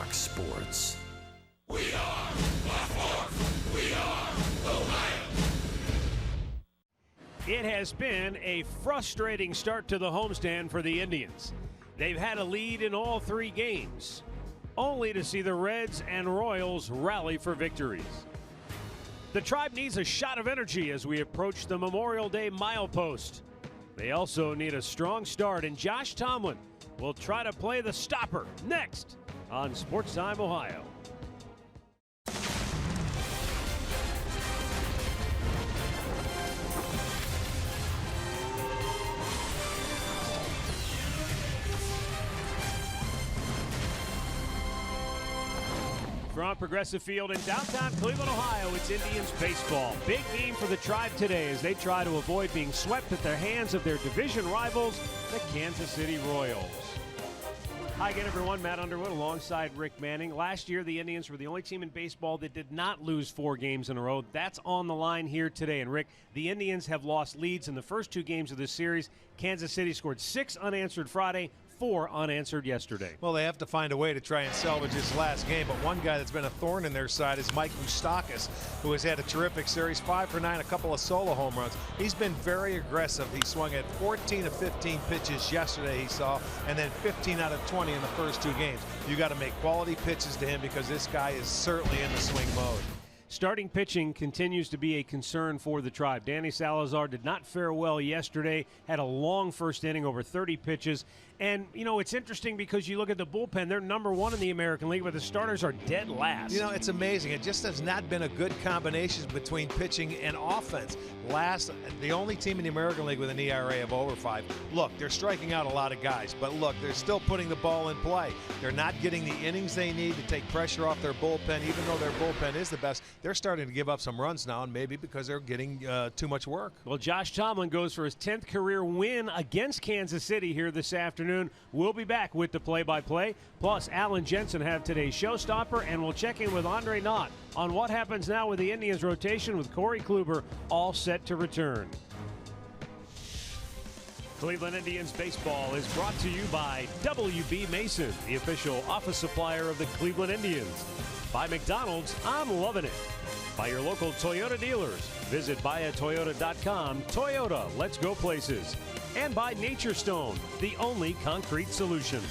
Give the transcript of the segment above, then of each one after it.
Fox Sports. We are Baltimore. We are Ohio. It has been a frustrating start to the homestand for the Indians. They've had a lead in all 3 games, only to see the Reds and Royals rally for victories. The Tribe needs a shot of energy as we approach the Memorial Day milepost. They also need a strong start, and Josh Tomlin will try to play the stopper next on Sports Time Ohio. From Progressive Field in downtown Cleveland, Ohio, it's Indians baseball. Big game for the Tribe today as they try to avoid being swept at the hands of their division rivals, the Kansas City Royals. Hi again, everyone. Matt Underwood alongside Rick Manning. Last year, the Indians were the only team in baseball that did not lose 4 games in a row. That's on the line here today. And, Rick, the Indians have lost leads in the first 2 games of this series. Kansas City scored 6 unanswered Friday, 4 unanswered yesterday. Well, they have to find a way to try and salvage his last game, but one guy that's been a thorn in their side is Mike Moustakas, who has had a terrific series, 5 for 9, a couple of solo home runs. He's been very aggressive. He swung at 14 of 15 pitches yesterday, he saw, and then 15 out of 20 in the first 2 games. You got to make quality pitches to him because this guy is certainly in the swing mode. Starting pitching continues to be a concern for the Tribe. Danny Salazar did not fare well yesterday, had a long first inning, over 30 pitches. And, you know, it's interesting because you look at the bullpen, they're number 1 in the American League, but the starters are dead last. You know, it's amazing. It just has not been a good combination between pitching and offense. The only team in the American League with an ERA of over 5. Look, they're striking out a lot of guys, but look, they're still putting the ball in play. They're not getting the innings they need to take pressure off their bullpen, even though their bullpen is the best. They're starting to give up some runs now, and maybe because they're getting too much work. Well, Josh Tomlin goes for his 10th career win against Kansas City here this afternoon. We'll be back with the play-by-play. Plus, Alan Jensen have today's showstopper, and we'll check in with Andre Knott on what happens now with the Indians rotation with Corey Kluber all set to return. Cleveland Indians baseball is brought to you by WB Mason, the official office supplier of the Cleveland Indians. By McDonald's, I'm loving it. By your local Toyota dealers. Visit buyatoyota.com. Toyota, let's go places. And by Nature Stone, the only concrete solution.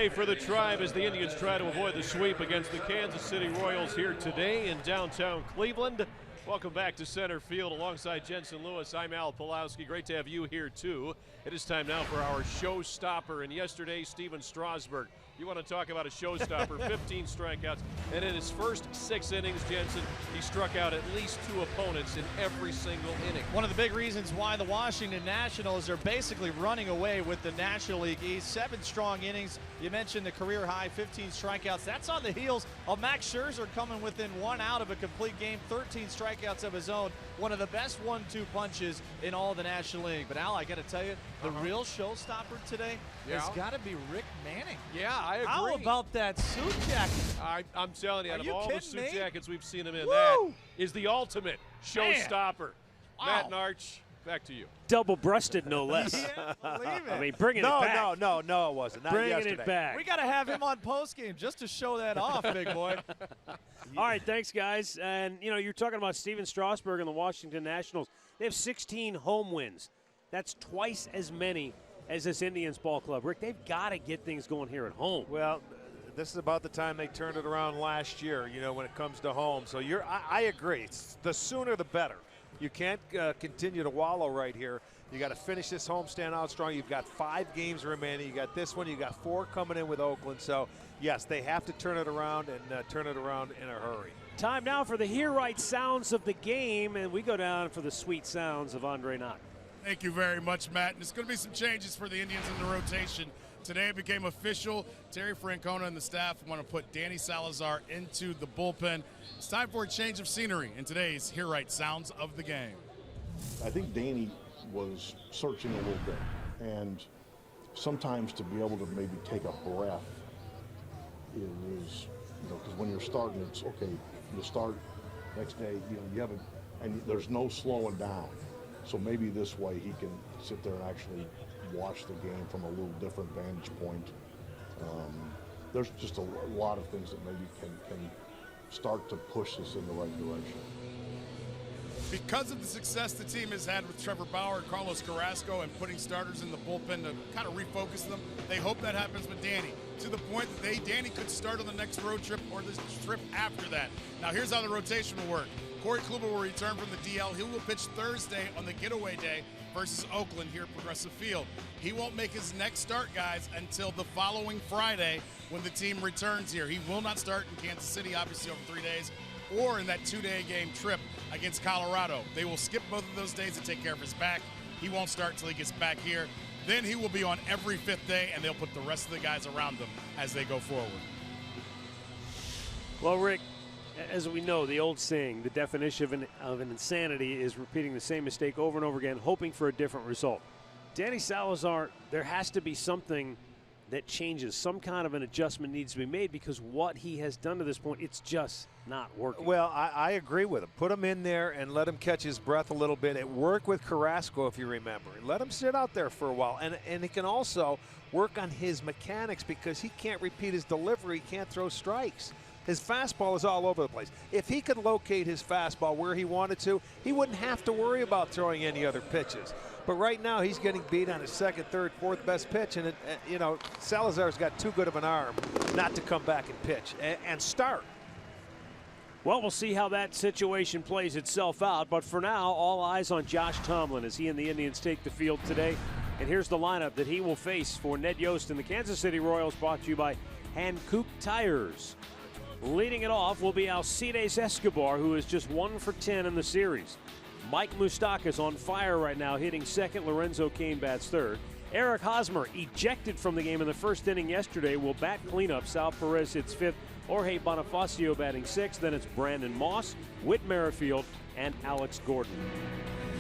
For the Tribe as the Indians try to avoid the sweep against the Kansas City Royals here today in downtown Cleveland. Welcome back to center field alongside Jensen Lewis. I'm Al Pulowski. Great to have you here too. It is time now for our showstopper. And yesterday, Steven Strasburg. You want to talk about a showstopper, 15 strikeouts. And in his first 6 innings, Jensen, he struck out at least 2 opponents in every single inning. One of the big reasons why the Washington Nationals are basically running away with the National League East. 7 strong innings. You mentioned the career high, 15 strikeouts. That's on the heels of Max Scherzer coming within 1 out of a complete game, 13 strikeouts of his own. One of the best 1-2 punches in all the National League. But Al, I got to tell you, the real showstopper today has got to be Rick Manning. Yeah, I agree. How about that suit jacket? I'm telling you, out of all the suit jackets we've seen him in, Woo! that is the ultimate showstopper. Wow. Matt Narch, back to you. Double-breasted, no less. Can't believe it. I mean, bringing it back. No, it wasn't. Not Bringing yesterday. it back. We got to have him on postgame just to show that off, big boy. All right, thanks, guys. And, you know, you're talking about Steven Strasburg and the Washington Nationals. They have 16 home wins. That's twice as many as this Indians ball club. Rick, they've got to get things going here at home. Well, this is about the time they turned it around last year, you know, when it comes to home. So I agree. It's the sooner the better. You can't continue to wallow right here. You got to finish this homestand out strong. You've got 5 games remaining. You got this one. You got 4 coming in with Oakland. So, yes, they have to turn it around and turn it around in a hurry. Time now for the Hear Right sounds of the game, and we go down for the sweet sounds of Andre Knott. Thank you very much, Matt. And there's going to be some changes for the Indians in the rotation. Today it became official. Terry Francona and the staff want to put Danny Salazar into the bullpen. It's time for a change of scenery in today's Hear Right Sounds of the Game. I think Danny was searching a little bit, and sometimes to be able to maybe take a breath is, you know, because when you're starting, it's okay. You start next day, you know, you haven't, and there's no slowing down. So maybe this way he can sit there and actually watch the game from a little different vantage point. There's just a lot of things that maybe can start to push us in the right direction. Because of the success the team has had with Trevor Bauer and Carlos Carrasco and putting starters in the bullpen to kind of refocus them, they hope that happens with Danny, to the point that Danny could start on the next road trip or this trip after that. Now here's how the rotation will work. Corey Kluber will return from the DL. He will pitch Thursday on the getaway day versus Oakland here at Progressive Field. He won't make his next start, guys, until the following Friday when the team returns here. He will not start in Kansas City, obviously, over 3 days, or in that 2-day game trip against Colorado. They will skip both of those days to take care of his back. He won't start until he gets back here. Then he will be on every 5th day, and they'll put the rest of the guys around him as they go forward. Well, Rick, as we know, the old saying, the definition of an insanity is repeating the same mistake over and over again, hoping for a different result. Danny Salazar, there has to be something that changes. Some kind of an adjustment needs to be made because what he has done to this point, it's just not working. Well, I agree with him. Put him in there and let him catch his breath a little bit. It worked with Carrasco, if you remember. Let him sit out there for a while. And he can also work on his mechanics because he can't repeat his delivery. He can't throw strikes. His fastball is all over the place. If he could locate his fastball where he wanted to, he wouldn't have to worry about throwing any other pitches. But right now, he's getting beat on his 2nd, 3rd, 4th best pitch. And, you know, Salazar's got too good of an arm not to come back and pitch and start. Well, we'll see how that situation plays itself out. But for now, all eyes on Josh Tomlin as he and the Indians take the field today. And here's the lineup that he will face for Ned Yost and the Kansas City Royals, brought to you by Hankook Tires. Leading it off will be Alcides Escobar, who is just 1 for 10 in the series. Mike Moustakas on fire right now, hitting 2nd. Lorenzo Cain bats 3rd. Eric Hosmer, ejected from the game in the 1st inning yesterday, will bat cleanup. Sal Perez hits 5th. Jorge Bonifacio batting 6th. Then it's Brandon Moss, Whit Merrifield, and Alex Gordon.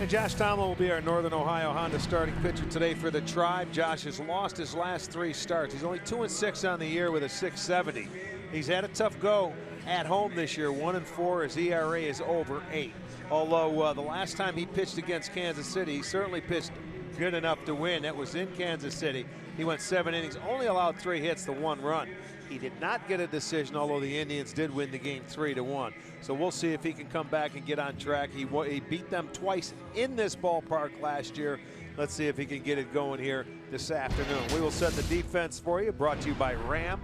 And Josh Tomlin will be our Northern Ohio Honda starting pitcher today for the Tribe. Josh has lost his last 3 starts. He's only 2-6 on the year with a .670. He's had a tough go at home this year, 1-4. His ERA is over 8. Although the last time he pitched against Kansas City, he certainly pitched good enough to win. That was in Kansas City. He went 7 innings, only allowed 3 hits to 1 run. He did not get a decision, although the Indians did win the game 3-1. So we'll see if he can come back and get on track. He beat them twice in this ballpark last year, Let's see if he can get it going here this afternoon. We will set the defense for you, brought to you by Ram.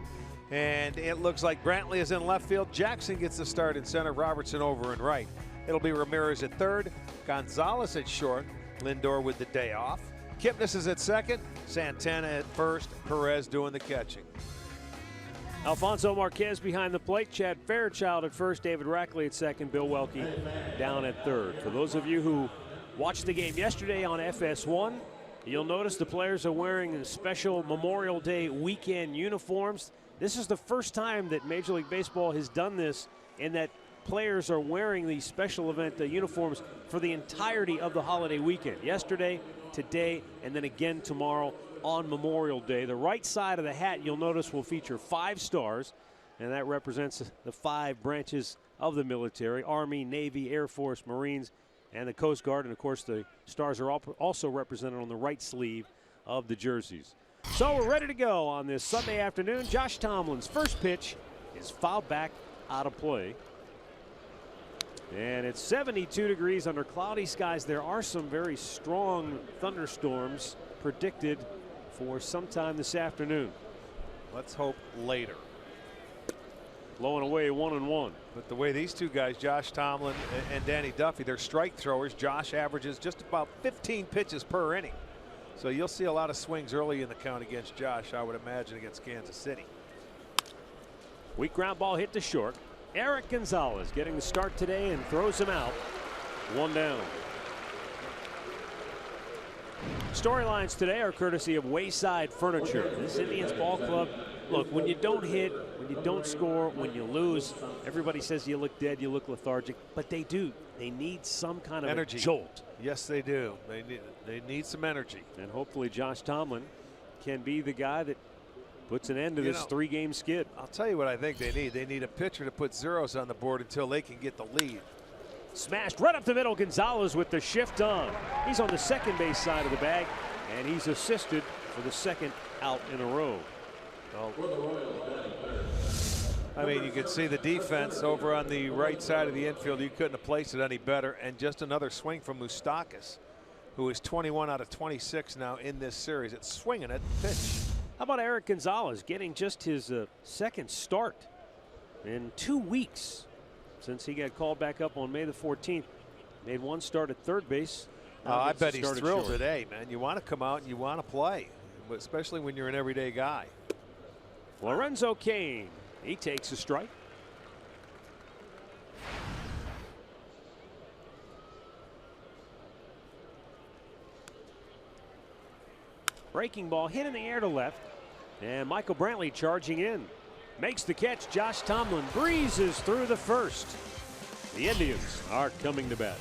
And it looks like Brantley is in left field. Jackson gets the start in center. Robertson over in right. It'll be Ramirez at third. Gonzalez at short. Lindor with the day off. Kipnis is at second. Santana at first. Perez doing the catching. Alfonso Marquez behind the plate. Chad Fairchild at first. David Rackley at second. Bill Welke down at third. For those of you who watched the game yesterday on FS1, you'll notice the players are wearing special Memorial Day weekend uniforms. This is the first time that Major League Baseball has done this, and that players are wearing these special event uniforms for the entirety of the holiday weekend. Yesterday, today, and then again tomorrow on Memorial Day. The right side of the hat, you'll notice, will feature 5 stars, and that represents the 5 branches of the military: Army, Navy, Air Force, Marines, and the Coast Guard. And of course, the stars are also represented on the right sleeve of the jerseys. So we're ready to go on this Sunday afternoon. Josh Tomlin's first pitch is fouled back out of play. And it's 72 degrees under cloudy skies. There are some very strong thunderstorms predicted for sometime this afternoon. Let's hope later. Blowing away 1-1. But the way these two guys, Josh Tomlin and Danny Duffy, they're strike throwers. Josh averages just about 15 pitches per inning. So you'll see a lot of swings early in the count against Josh, I would imagine, against Kansas City. Weak ground ball hit to short. Eric Gonzalez getting the start today and throws him out. 1 down. Storylines today are courtesy of Wayside Furniture. This Indians ball club, look, when you don't hit, when you don't score, when you lose, everybody says you look dead, you look lethargic, but they do. They need some kind of energy. A jolt. Yes, they do. They need some energy. And hopefully Josh Tomlin can be the guy that puts an end to this 3-game skid. I'll tell you what I think they need. They need a pitcher to put zeros on the board until they can get the lead. Smashed right up the middle. Gonzalez with the shift on. He's on the second base side of the bag, and he's assisted for the second out in a row. I mean, you could see the defense over on the right side of the infield. You couldn't have placed it any better. And just another swing from Moustakas, who is 21 out of 26 now in this series. It's swinging at the pitch. How about Eric Gonzalez getting just his second start in 2 weeks since he got called back up on May the 14th. Made 1 start at third base. I bet he's thrilled today, man. You want to come out and you want to play, especially when you're an everyday guy. Lorenzo Cain, he takes a strike. Breaking ball hit in the air to left, and Michael Brantley charging in. Makes the catch. Josh Tomlin breezes through the first. The Indians are coming to bat.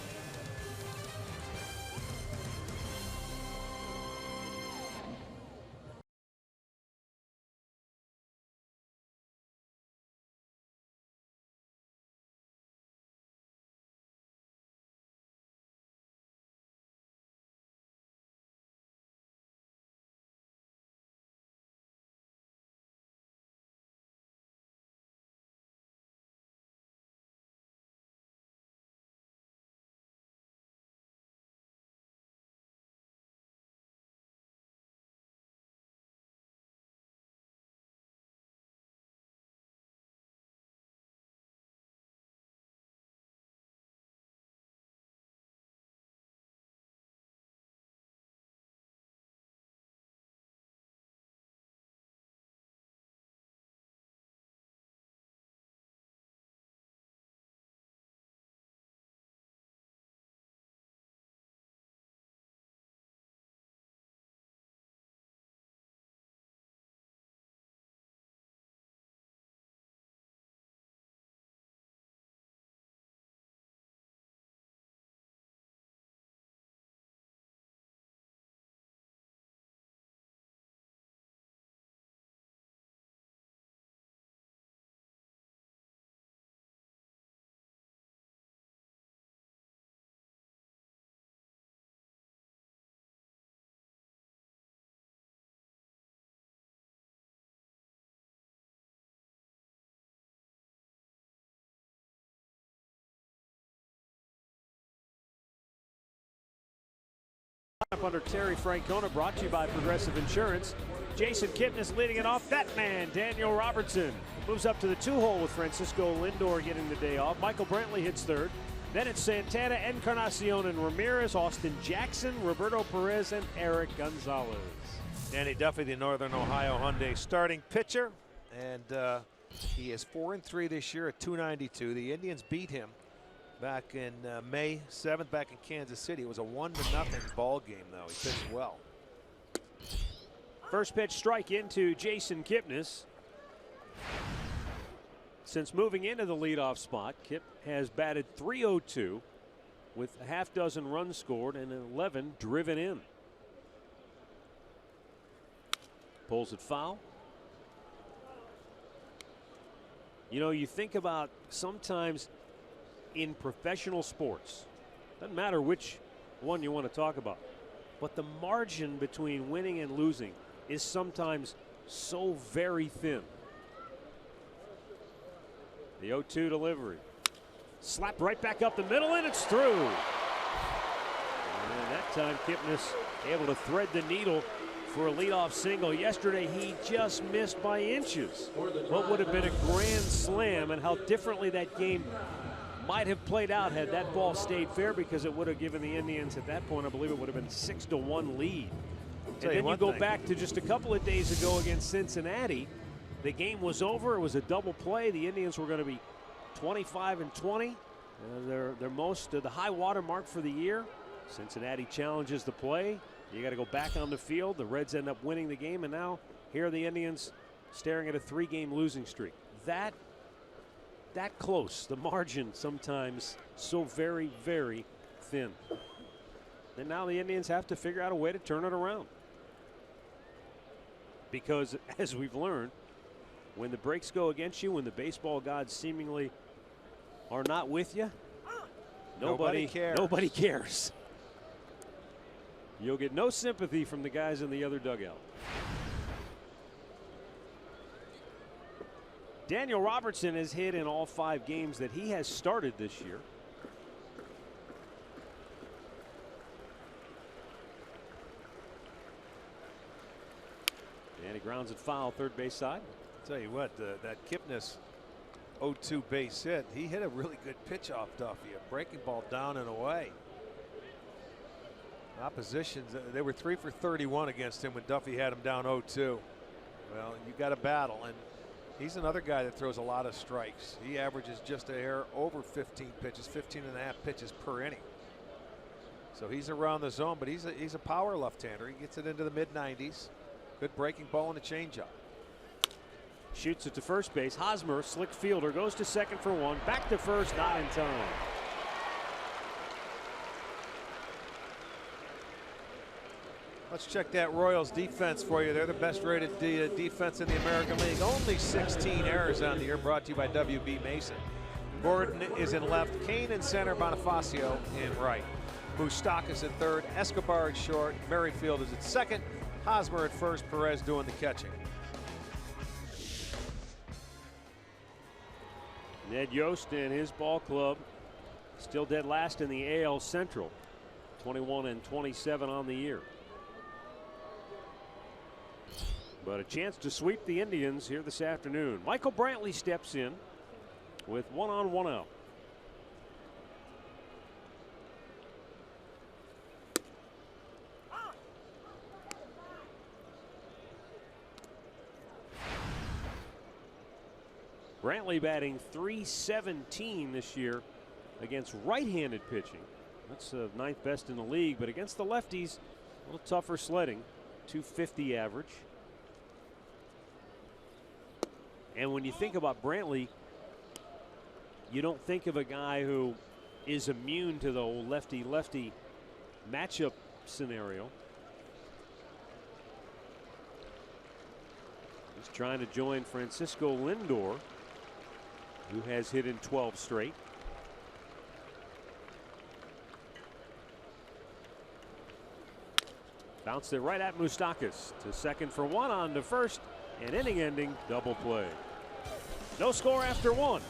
Under Terry Francona, brought to you by Progressive Insurance. Jason Kipnis leading it off. That man, Daniel Robertson, moves up to the 2-hole with Francisco Lindor getting the day off. Michael Brantley hits third. Then it's Santana, Encarnacion, and Ramirez, Austin Jackson, Roberto Perez, and Eric Gonzalez. Danny Duffy, the Northern Ohio Hyundai starting pitcher, and he is 4-3 this year at .292. The Indians beat him back in May 7th back in Kansas City. It was a 1-0 ball game, though. He pitched well. First pitch strike into Jason Kipnis. Since moving into the leadoff spot, Kip has batted .302 with a half dozen runs scored and 11 driven in. Pulls it foul. You know, you think about sometimes in professional sports, doesn't matter which one you want to talk about, but the margin between winning and losing is sometimes so very thin. The 0-2 delivery. Slapped right back up the middle, and it's through. And that time Kipnis able to thread the needle for a leadoff single. Yesterday he just missed by inches. What would have been a grand slam, and how differently that game might have played out had that ball stayed fair, because it would have given the Indians at that point, I believe it would have been 6-1 lead. And then you go back to just a couple of days ago against Cincinnati. The game was over. It was a double play. The Indians were going to be 25-20. They're most the high water mark for the year. Cincinnati challenges the play. You got to go back on the field. The Reds end up winning the game, and now here are the Indians staring at a 3-game losing streak. That close. The margin sometimes so very, very thin. And now the Indians have to figure out a way to turn it around. Because as we've learned, when the breaks go against you, when the baseball gods seemingly are not with you, nobody cares. You'll get no sympathy from the guys in the other dugout. Daniel Robertson has hit in all 5 games that he has started this year. And he grounds it foul, third base side. Tell you what, that Kipnis 0-2 base hit, he hit a really good pitch off Duffy, a breaking ball down and away. Oppositions, they were 3 for 31 against him when Duffy had him down 0-2. Well, you got to battle, and he's another guy that throws a lot of strikes. He averages just a hair over 15 pitches, 15 and a half pitches per inning. So he's around the zone, but he's a power left-hander. He gets it into the mid-90s. Good breaking ball and a changeup. Shoots it to first base. Hosmer, slick fielder, goes to second for 1. Back to first, not in time. Let's check that Royals defense for you. They're the best rated defense in the American League. Only 16 errors on the year, brought to you by WB Mason. Gordon is in left, Kane in center, Bonifacio in right. Moustakas at third, Escobar at short, Merrifield is at second, Hosmer at first, Perez doing the catching. Ned Yost and his ball club still dead last in the AL Central, 21-27 on the year. But a chance to sweep the Indians here this afternoon. Michael Brantley steps in with 1 on, 1 out. Brantley batting .317 this year against right-handed pitching. That's 9th best in the league, but against the lefties, a little tougher sledding. .250 average. And when you think about Brantley, you don't think of a guy who is immune to the old lefty-lefty matchup scenario. He's trying to join Francisco Lindor, who has hit in 12 straight. Bounced it right at Moustakas to second for 1, on to first, and inning-ending double play. No score after 1.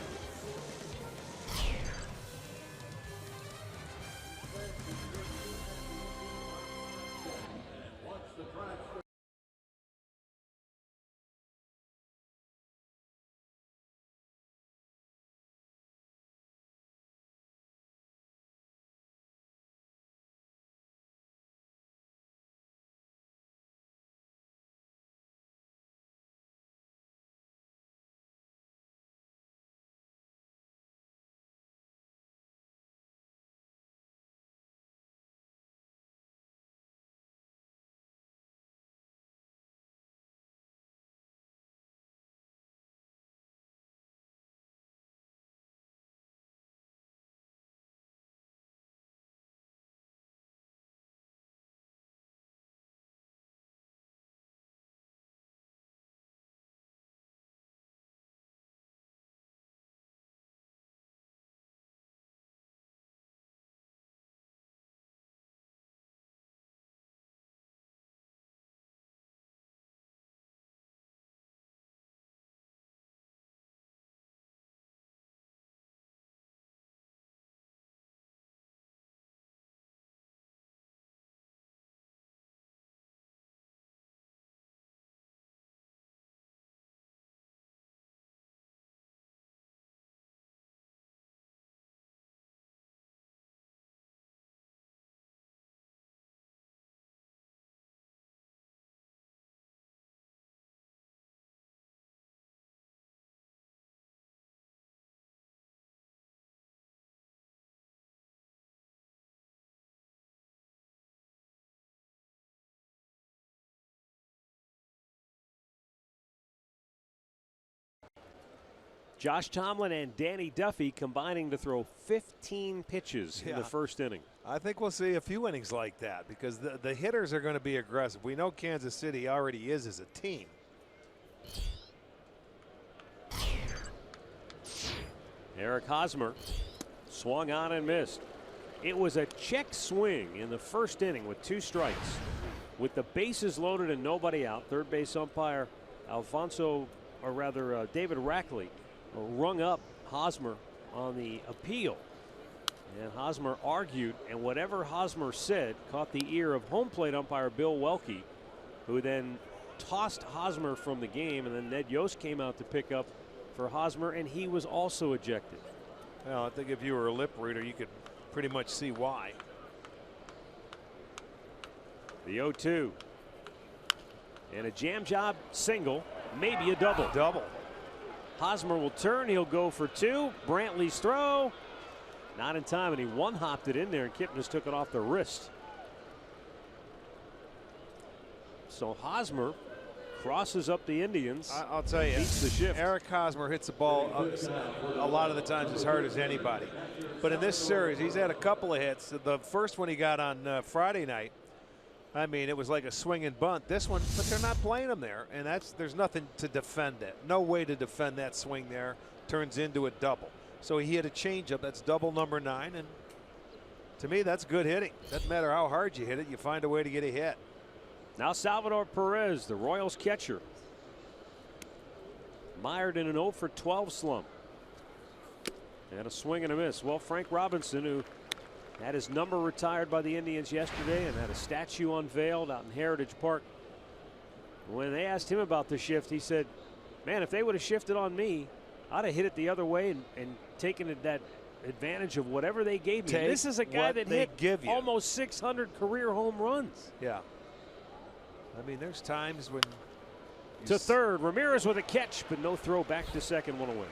Josh Tomlin and Danny Duffy combining to throw 15 pitches in the first inning. I think we'll see a few innings like that because the hitters are going to be aggressive. We know Kansas City already is as a team. Eric Hosmer swung on and missed. It was a check swing in the first inning with 2 strikes. With the bases loaded and nobody out, third base umpire David Rackley rung up Hosmer on the appeal. And Hosmer argued, and whatever Hosmer said caught the ear of home plate umpire Bill Welke, who then tossed Hosmer from the game, and then Ned Yost came out to pick up for Hosmer, and he was also ejected. Well, I think if you were a lip reader, you could pretty much see why. The 0-2. And a jam job single, maybe a double. Double. Hosmer will turn. He'll go for 2. Brantley's throw. Not in time, and he one-hopped it in there, and Kipnis took it off the wrist. So Hosmer crosses up the Indians. I'll tell you, beats the shift. Eric Hosmer hits the ball a lot of the times as hard as anybody. But in this series, he's had a couple of hits. The first one he got on Friday night, I mean, it was like a swing and bunt. This one, but they're not playing him there, and there's nothing to defend it. No way to defend that swing there. Turns into a double. So he hit a changeup. That's double number 9, and to me, that's good hitting. Doesn't matter how hard you hit it, you find a way to get a hit. Now Salvador Perez, the Royals catcher, mired in an 0 for 12 slump. And a swing and a miss. Well, Frank Robinson, who had his number retired by the Indians yesterday and had a statue unveiled out in Heritage Park. When they asked him about the shift, he said, man, if they would have shifted on me, I'd have hit it the other way and taken that advantage of whatever they gave me. This is a guy that hit almost 600 career home runs. Yeah. I mean, there's times when to third, Ramirez with a catch, but no throw back to second, 1 away.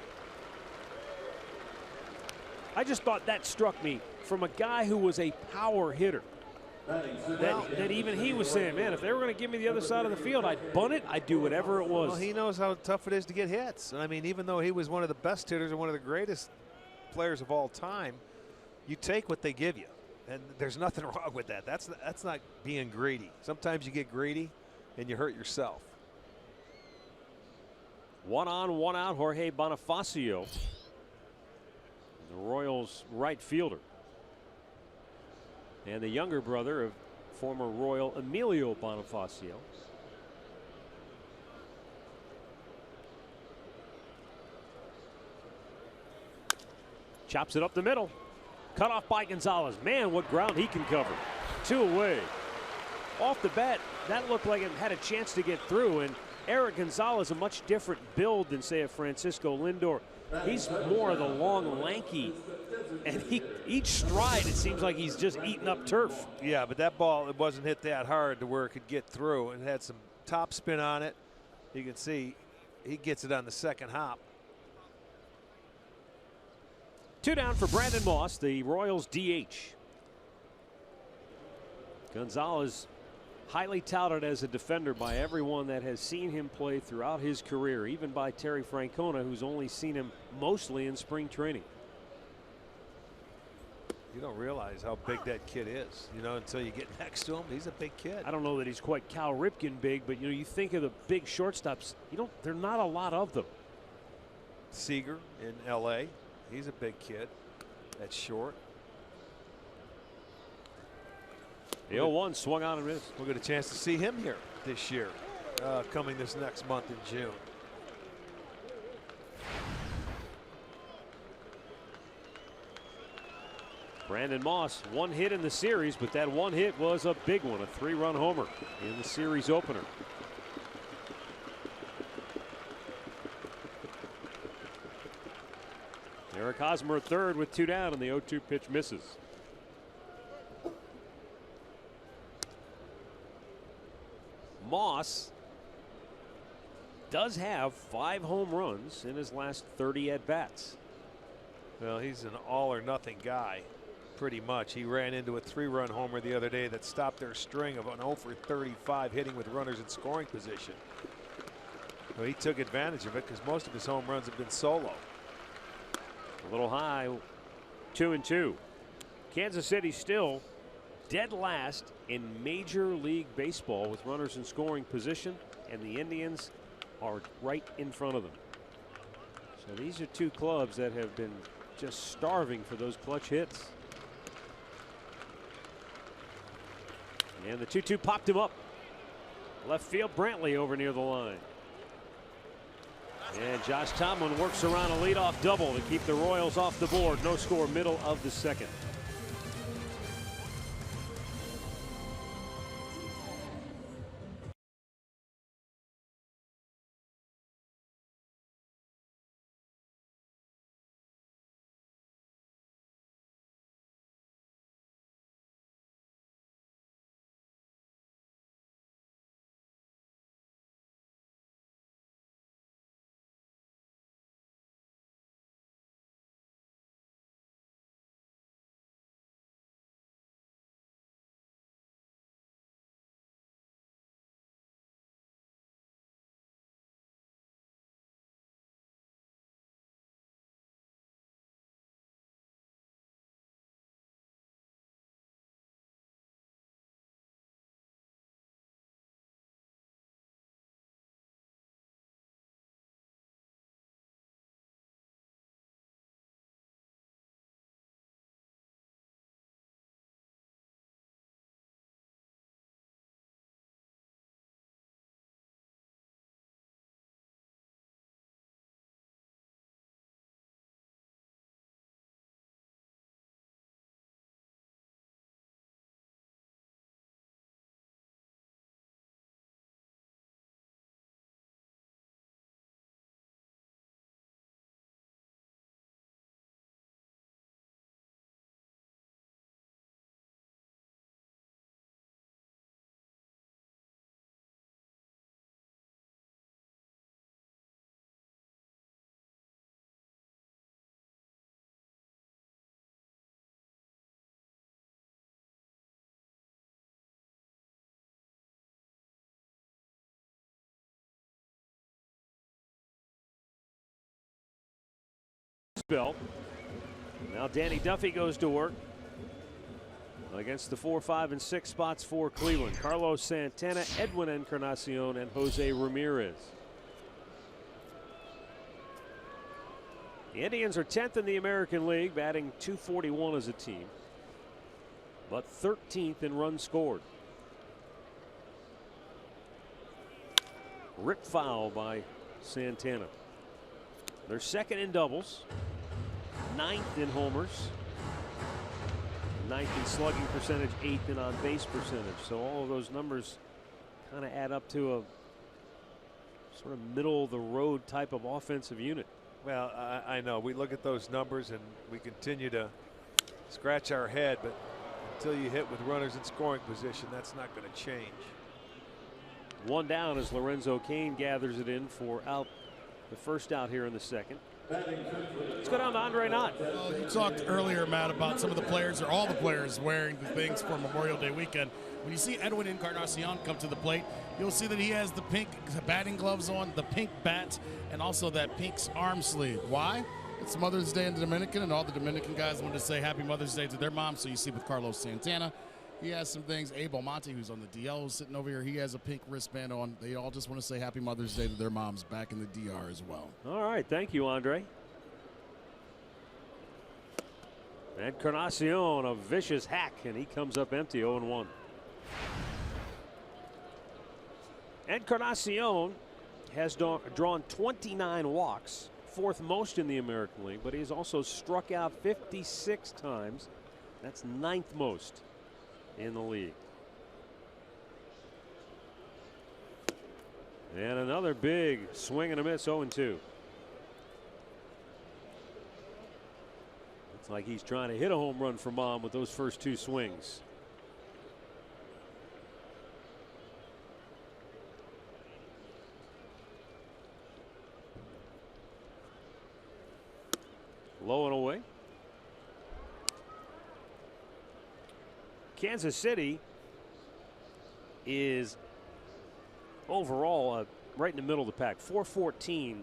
I just thought that struck me from a guy who was a power hitter. That even he was saying, man, if they were going to give me the other side of the field, I'd bunt it, I'd do whatever it was. Well, he knows how tough it is to get hits. I mean, even though he was one of the best hitters and one of the greatest players of all time, you take what they give you. And there's nothing wrong with that. That's not being greedy. Sometimes you get greedy and you hurt yourself. 1 on, 1 out, Jorge Bonifacio, the Royals right fielder. And the younger brother of former Royal Emilio Bonifacio. Chops it up the middle. Cut off by Gonzalez. Man, what ground he can cover. 2 away. Off the bat, that looked like it had a chance to get through. And Eric Gonzalez, a much different build than, say, a Francisco Lindor. He's more of the long, lanky. And each stride, it seems like he's just eating up turf. Yeah, but that ball, it wasn't hit that hard to where it could get through. It had some top spin on it. You can see he gets it on the second hop. 2 down for Brandon Moss, the Royals DH. Gonzalez, highly touted as a defender by everyone that has seen him play throughout his career, even by Terry Francona, who's only seen him mostly in spring training. You don't realize how big that kid is, you know, until you get next to him. He's a big kid. I don't know that he's quite Cal Ripken big, but you know, you think of the big shortstops, there are not a lot of them. Seager in LA, he's a big kid. That's short. The 0-1 swung on and missed. We'll get a chance to see him here this year, coming this next month in June. Brandon Moss, 1 hit in the series, but that 1 hit was a big one, a 3-run homer in the series opener. Eric Hosmer at third with 2 down, and the 0-2 pitch misses. Moss does have 5 home runs in his last 30 at-bats. Well, he's an all-or-nothing guy, pretty much. He ran into a 3-run homer the other day that stopped their string of an 0 for 35 hitting with runners in scoring position. Well, he took advantage of it because most of his home runs have been solo. A little high, 2-2. Kansas City still dead last in Major League Baseball with runners in scoring position, and the Indians are right in front of them. So these are two clubs that have been just starving for those clutch hits. And the 2-2 popped him up. Left field, Brantley over near the line. And Josh Tomlin works around a leadoff double to keep the Royals off the board. No score, middle of the second. Belt. Now Danny Duffy goes to work against the 4, 5, and 6 spots for Cleveland. Carlos Santana, Edwin Encarnacion, and Jose Ramirez. The Indians are 10th in the American League, batting .241 as a team, but 13th in runs scored. Rip foul by Santana. They're second in doubles, 9th in homers, 9th in slugging percentage, 8th in on base percentage. So all of those numbers kind of add up to a sort of middle of the road type of offensive unit. Well, I know we look at those numbers and we continue to scratch our head, but until you hit with runners in scoring position, that's not going to change. One down as Lorenzo Cain gathers it in for out. The first out here in the second. Let's go down to Andre Knott. Well, you talked earlier, Matt, about some of the players, or all the players, wearing the things for Memorial Day weekend. When you see Edwin Encarnacion come to the plate, you'll see that he has the pink batting gloves on, the pink bat, and also that pink arm sleeve. Why? It's Mother's Day in the Dominican, and all the Dominican guys want to say Happy Mother's Day to their mom. So you see with Carlos Santana, he has some things. Abe Almonte, who's on the DL, is sitting over here. He has a pink wristband on. They all just want to say Happy Mother's Day to their moms back in the DR as well. All right. Thank you, Andre. Encarnacion, a vicious hack, and he comes up empty, 0-1. Encarnacion has drawn 29 walks, 4th most in the American League, but he's also struck out 56 times. That's 9th most in the league. And another big swing and a miss, 0-2. It's like he's trying to hit a home run for mom with those first 2 swings. Low and away. Kansas City is overall right in the middle of the pack. .414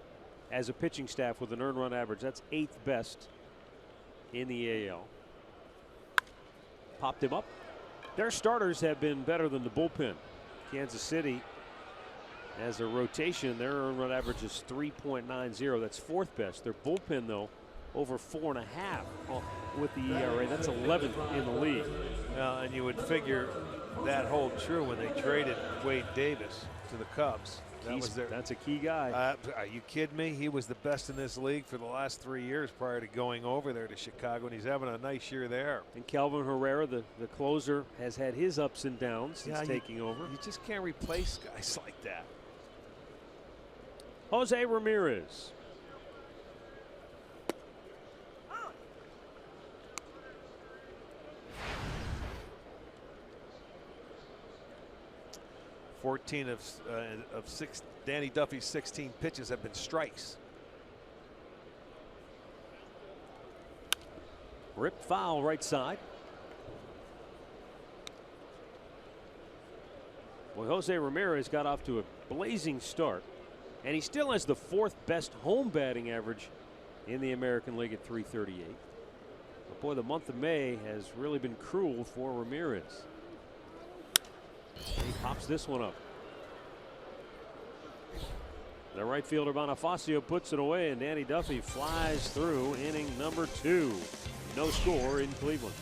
as a pitching staff with an earned run average. That's 8th best in the AL. Popped him up. Their starters have been better than the bullpen. Kansas City, as a rotation, their earned run average is 3.90. That's fourth best. Their bullpen, though, over 4.5 with the ERA. That's 11th in the league. And you would figure that hold true when they traded Wade Davis to the Cubs. That's a key guy. Are you kidding me? He was the best in this league for the last 3 years prior to going over there to Chicago, and he's having a nice year there. And Kelvin Herrera, the closer, has had his ups and downs since taking over. You just can't replace guys like that. Jose Ramirez. Danny Duffy's 16 pitches have been strikes. Ripped foul right side. Well, Jose Ramirez got off to a blazing start, and he still has the fourth best home batting average in the American League at .338. But boy, the month of May has really been cruel for Ramirez. He pops this one up. The right fielder Bonifacio puts it away, and Danny Duffy flies through inning number 2. No score in Cleveland.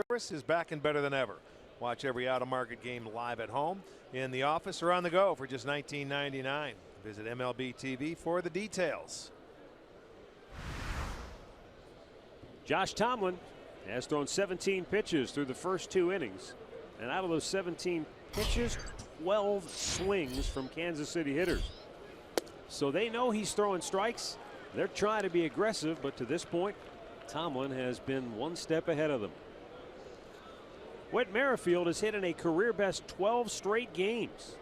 Service is back and better than ever. Watch every out-of-market game live at home, in the office, or on the go for just $19.99. Visit MLB TV for the details. Josh Tomlin has thrown 17 pitches through the first 2 innings. And out of those 17 pitches, 12 swings from Kansas City hitters. So they know he's throwing strikes. They're trying to be aggressive, but to this point, Tomlin has been one step ahead of them. Whit Merrifield has hit in a career best 12 straight games.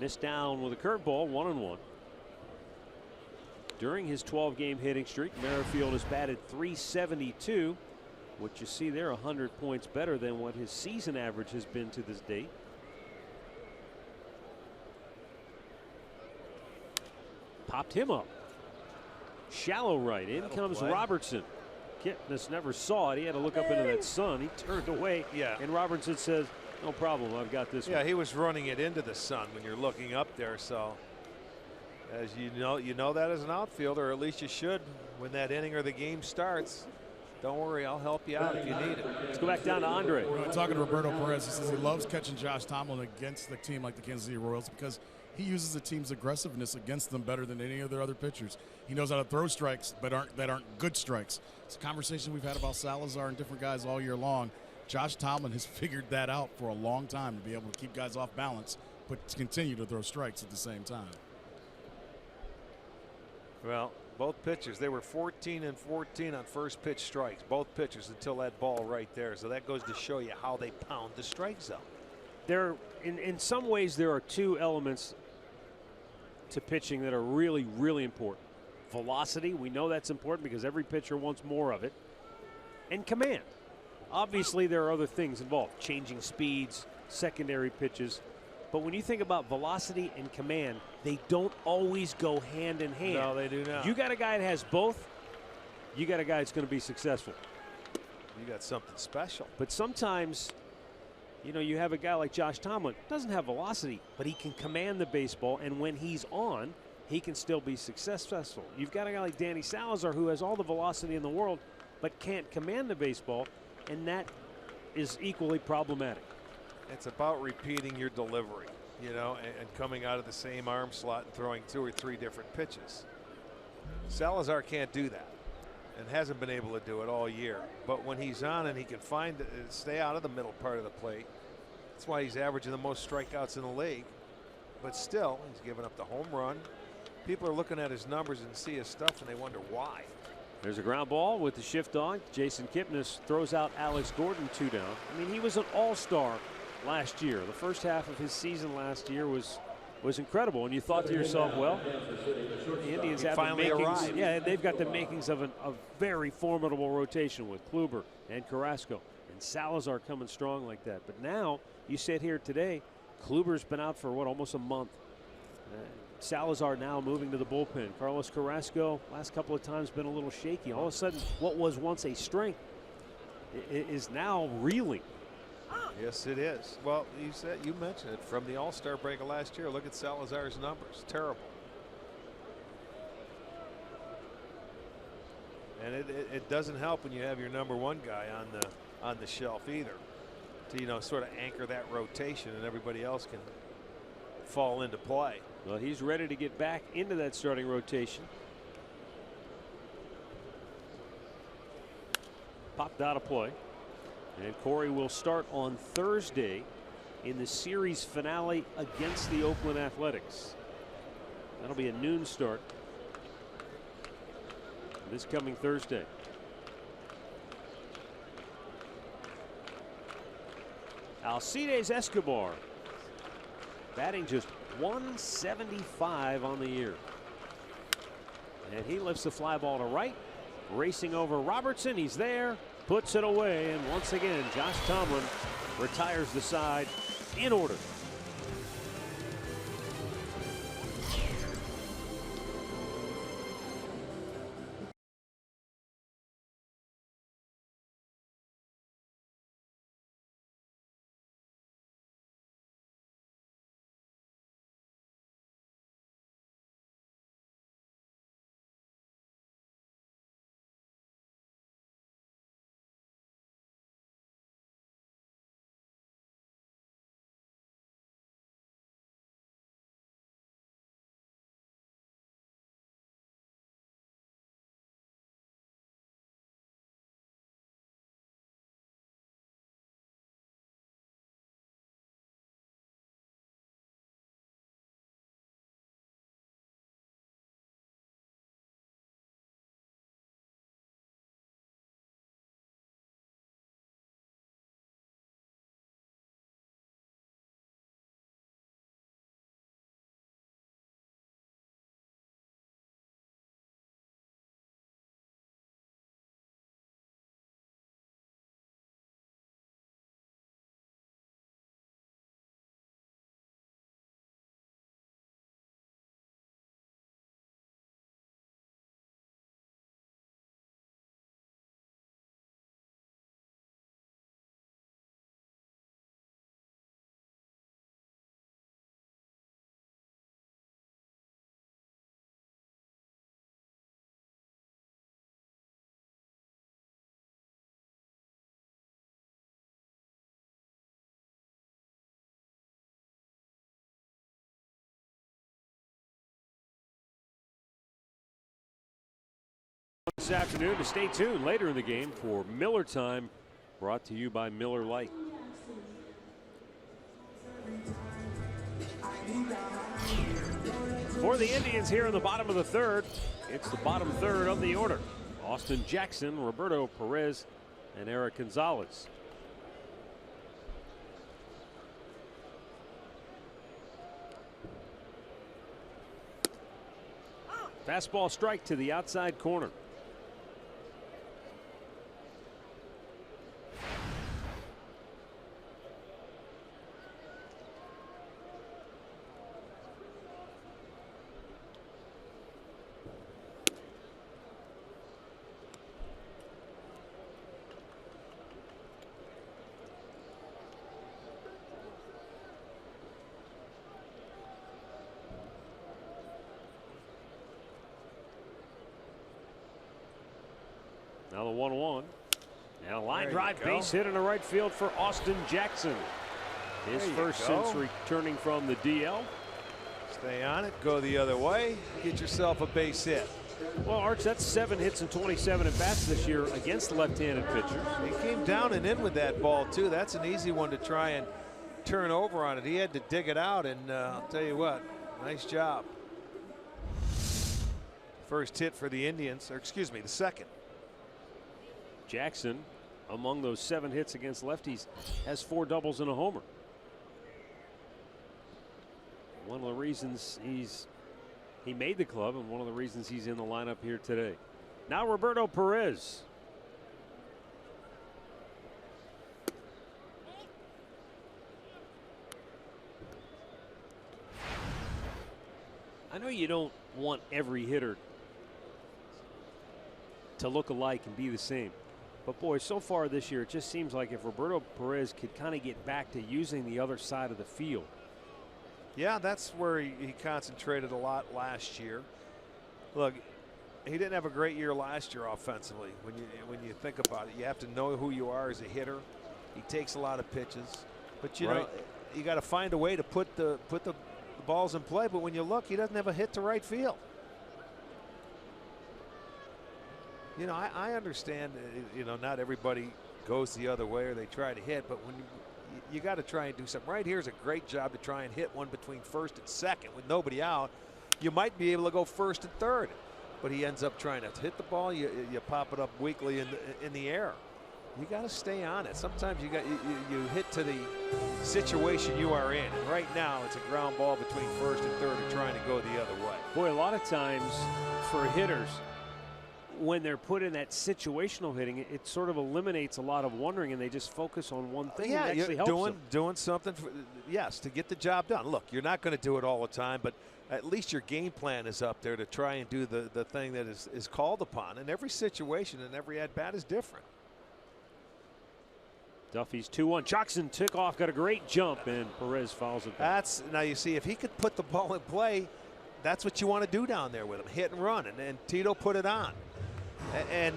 Missed down with a curveball, 1-1. During his 12-game hitting streak, Merrifield has batted .372, which you see there 100 points better than what his season average has been to this date. Popped him up. Shallow right. In comes Robertson. Kipnis never saw it. He had to look up into that sun. He turned away. Yeah. And Robertson says, no problem, I've got this one. Yeah, he was running it into the sun when you're looking up there. So, as you know that as an outfielder, or at least you should when that inning or the game starts. Don't worry, I'll help you out if you need it. Let's go back down to Andre. Talking to Roberto Perez, he says he loves catching Josh Tomlin against the team like the Kansas City Royals because he uses the team's aggressiveness against them better than any of their other pitchers. He knows how to throw strikes that aren't good strikes. It's a conversation we've had about Salazar and different guys all year long. Josh Tomlin has figured that out for a long time, to be able to keep guys off balance, but to continue to throw strikes at the same time. Well, both pitchers, they were 14 and 14 on first pitch strikes, both pitchers, until that ball right there. So that goes to show you how they pound the strike zone. There, in some ways, there are two elements to pitching that are really, really important. Velocity, we know that's important because every pitcher wants more of it. And command. Obviously, there are other things involved, changing speeds, secondary pitches. But when you think about velocity and command, they don't always go hand in hand. No, they do not. You got a guy that has both, you got a guy that's going to be successful. You got something special. But sometimes, you know, you have a guy like Josh Tomlin, doesn't have velocity, but he can command the baseball, and when he's on, he can still be successful. You've got a guy like Danny Salazar who has all the velocity in the world, but can't command the baseball, and that is equally problematic. It's about repeating your delivery, you know, and coming out of the same arm slot and throwing 2 or 3 different pitches. Salazar can't do that and hasn't been able to do it all year. But when he's on and he can stay out of the middle part of the plate, that's why he's averaging the most strikeouts in the league. But still, he's giving up the home run. People are looking at his numbers and see his stuff, and they wonder why. There's a ground ball with the shift on. Jason Kipnis throws out Alex Gordon 2 down. I mean, he was an all-star last year. The first half of his season last year was incredible, and you thought to yourself, well, the Indians have the makings. Arrived. Yeah, they've got the makings of a very formidable rotation with Kluber and Carrasco and Salazar coming strong like that. But now you sit here today, Kluber's been out for what, almost a month. Salazar now moving to the bullpen. Carlos Carrasco last couple of times been a little shaky. All of a sudden, what was once a strength is now reeling. Yes, it is. Well, you mentioned it from the All-Star break of last year. Look at Salazar's numbers. Terrible. And it doesn't help when you have your #1 guy on the shelf either, to, you know, sort of anchor that rotation, and everybody else can fall into play. Well, he's ready to get back into that starting rotation. Popped out of play. And Corey will start on Thursday in the series finale against the Oakland Athletics. That'll be a noon start this coming Thursday. Alcides Escobar batting just .175 on the year. And he lifts the fly ball to right, racing over Robertson. He's there, puts it away, and once again, Josh Tomlin retires the side in order. This afternoon to stay tuned later in the game for Miller Time, brought to you by Miller Lite. For the Indians here in the bottom of the third, it's the bottom third of the order. Austin Jackson, Roberto Perez, and Eric Gonzalez. Fastball strike to the outside corner. Now the 1-1. And a line drive base hit in the right field for Austin Jackson. His first since returning from the DL. Stay on it, go the other way, get yourself a base hit. Well, Arch, that's 7 hits and 27 at bats this year against left-handed pitchers. He came down and in with that ball too. That's an easy one to try and turn over on it. He had to dig it out, and I'll tell you what, nice job. First hit for the Indians, or excuse me, the second. Jackson, among those 7 hits against lefties, has 4 doubles and a homer. One of the reasons he made the club, and one of the reasons he's in the lineup here today. Now Roberto Perez. I know you don't want every hitter to look alike and be the same. But boy, so far this year, it just seems like if Roberto Perez could kind of get back to using the other side of the field. Yeah, that's where he concentrated a lot last year. Look, he didn't have a great year last year offensively. When you think about it, you have to know who you are as a hitter. He takes a lot of pitches, but you know, you got to find a way to put the balls in play. But when you look, he doesn't have a hit to right field. You know, I understand, you know, not everybody goes the other way or they try to hit, but when you got to try and do something. Right here's a great job to try and hit one between first and second with nobody out. You might be able to go first and third, but he ends up trying to hit the ball. You pop it up weakly in the air. You got to stay on it. Sometimes you hit to the situation you are in. And right now, it's a ground ball between first and third and trying to go the other way. Boy, a lot of times for hitters, when they're put in that situational hitting, it sort of eliminates a lot of wondering, and they just focus on one thing. Yeah, and it actually helps them. Doing something, to get the job done. Look, you're not going to do it all the time, but at least your game plan is up there to try and do the thing that is called upon. And every situation and every at-bat is different. Duffy's 2-1. Jackson took off, got a great jump, and Perez fouls it back. Now you see, if he could put the ball in play, that's what you want to do down there with him, hit and run, and Tito put it on. And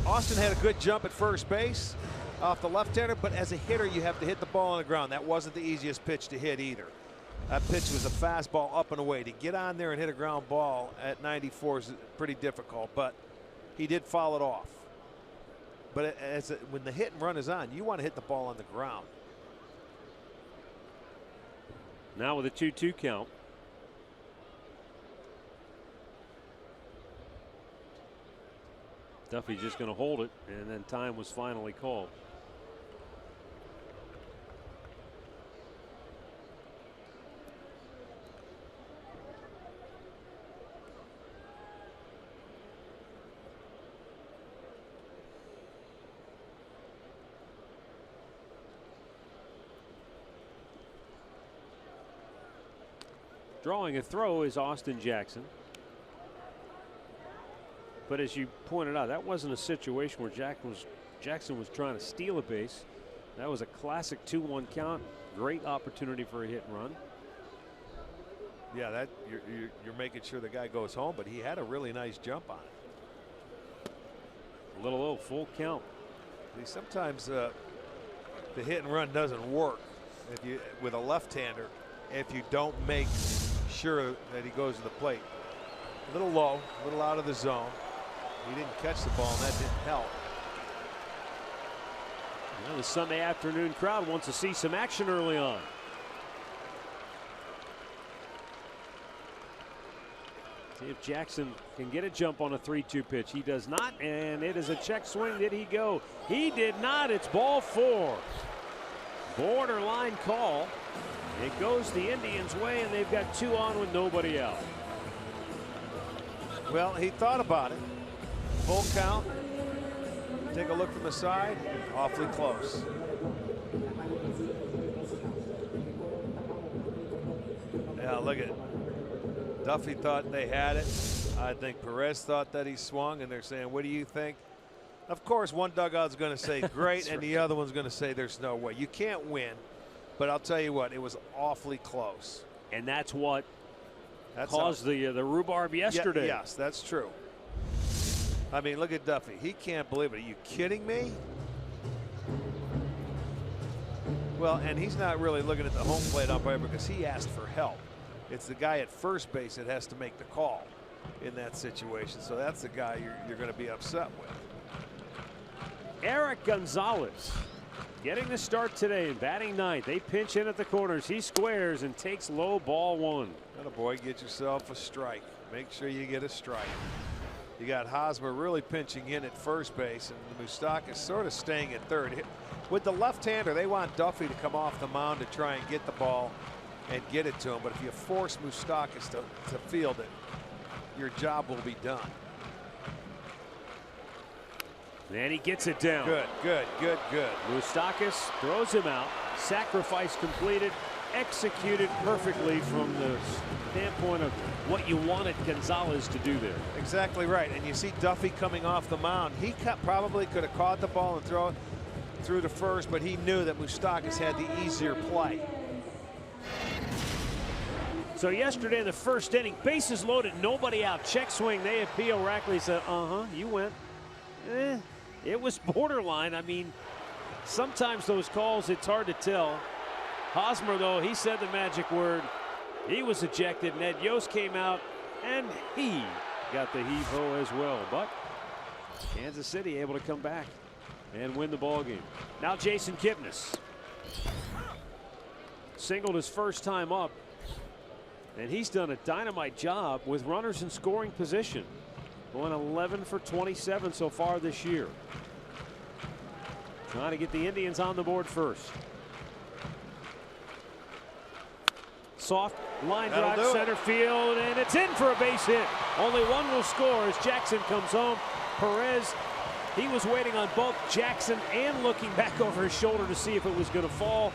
Austin had a good jump at first base off the left-hander, but as a hitter, you have to hit the ball on the ground. That wasn't the easiest pitch to hit either. That pitch was a fastball up and away. To get on there and hit a ground ball at 94 is pretty difficult, but he did foul it off. But when the hit and run is on, you want to hit the ball on the ground. Now with a 2-2 count. Duffy's just going to hold it, and then time was finally called. Drawing a throw is Austin Jackson. But as you pointed out, that wasn't a situation where Jackson was trying to steal a base. That was a classic 2-1 count. Great opportunity for a hit and run. Yeah, you're making sure the guy goes home, but he had a really nice jump on it. A little full count. Sometimes the hit and run doesn't work with a left-hander if you don't make sure that he goes to the plate. A little low, a little out of the zone. He didn't catch the ball, and that didn't help. Well, the Sunday afternoon crowd wants to see some action early on. See if Jackson can get a jump on a 3-2 pitch. He does not, and it is a check swing. Did he go? He did not. It's ball 4. Borderline call. It goes the Indians' way, and they've got 2 on with nobody out. Well, he thought about it. Full count. Take a look from the side. Awfully close. Yeah, look at it. Duffy thought they had it. I think Perez thought that he swung, and they're saying, what do you think? Of course, one dugout's going to say great, and the other one's going to say there's no way. You can't win, but I'll tell you what, it was awfully close. And that's what caused the rhubarb yesterday. Yes, that's true. I mean, look at Duffy. He can't believe it. Are you kidding me? Well, and he's not really looking at the home plate umpire because he asked for help. It's the guy at first base that has to make the call in that situation. So that's the guy you're going to be upset with. Eric Gonzalez getting the start today and batting ninth. They pinch in at the corners. He squares and takes low, ball 1. Attaboy, get yourself a strike. Make sure you get a strike. You got Hosmer really pinching in at first base, and Moustakas sort of staying at third. With the left-hander, they want Duffy to come off the mound to try and get the ball and get it to him. But if you force Moustakas to field it, your job will be done. And he gets it down. Good, good, good, good. Moustakas throws him out. Sacrifice completed. Executed perfectly from the standpoint of what you wanted Gonzalez to do there. Exactly right. And you see Duffy coming off the mound. He probably could have caught the ball and thrown it through to first, but he knew that Moustakas had the easier play. So yesterday in the first inning, bases loaded, nobody out. Check swing. They appeal. Rackley said, you went. It was borderline. I mean, sometimes those calls, it's hard to tell. Hosmer, though, he said the magic word. He was ejected. Ned Yost came out, and he got the heave-ho as well. But Kansas City able to come back and win the ball game. Now Jason Kipnis singled his first time up, and he's done a dynamite job with runners in scoring position. Going 11 for 27 so far this year. Trying to get the Indians on the board first. Soft line drive center field, and it's in for a base hit. Only one will score as Jackson comes home. Perez, he was waiting on both Jackson and looking back over his shoulder to see if it was going to fall.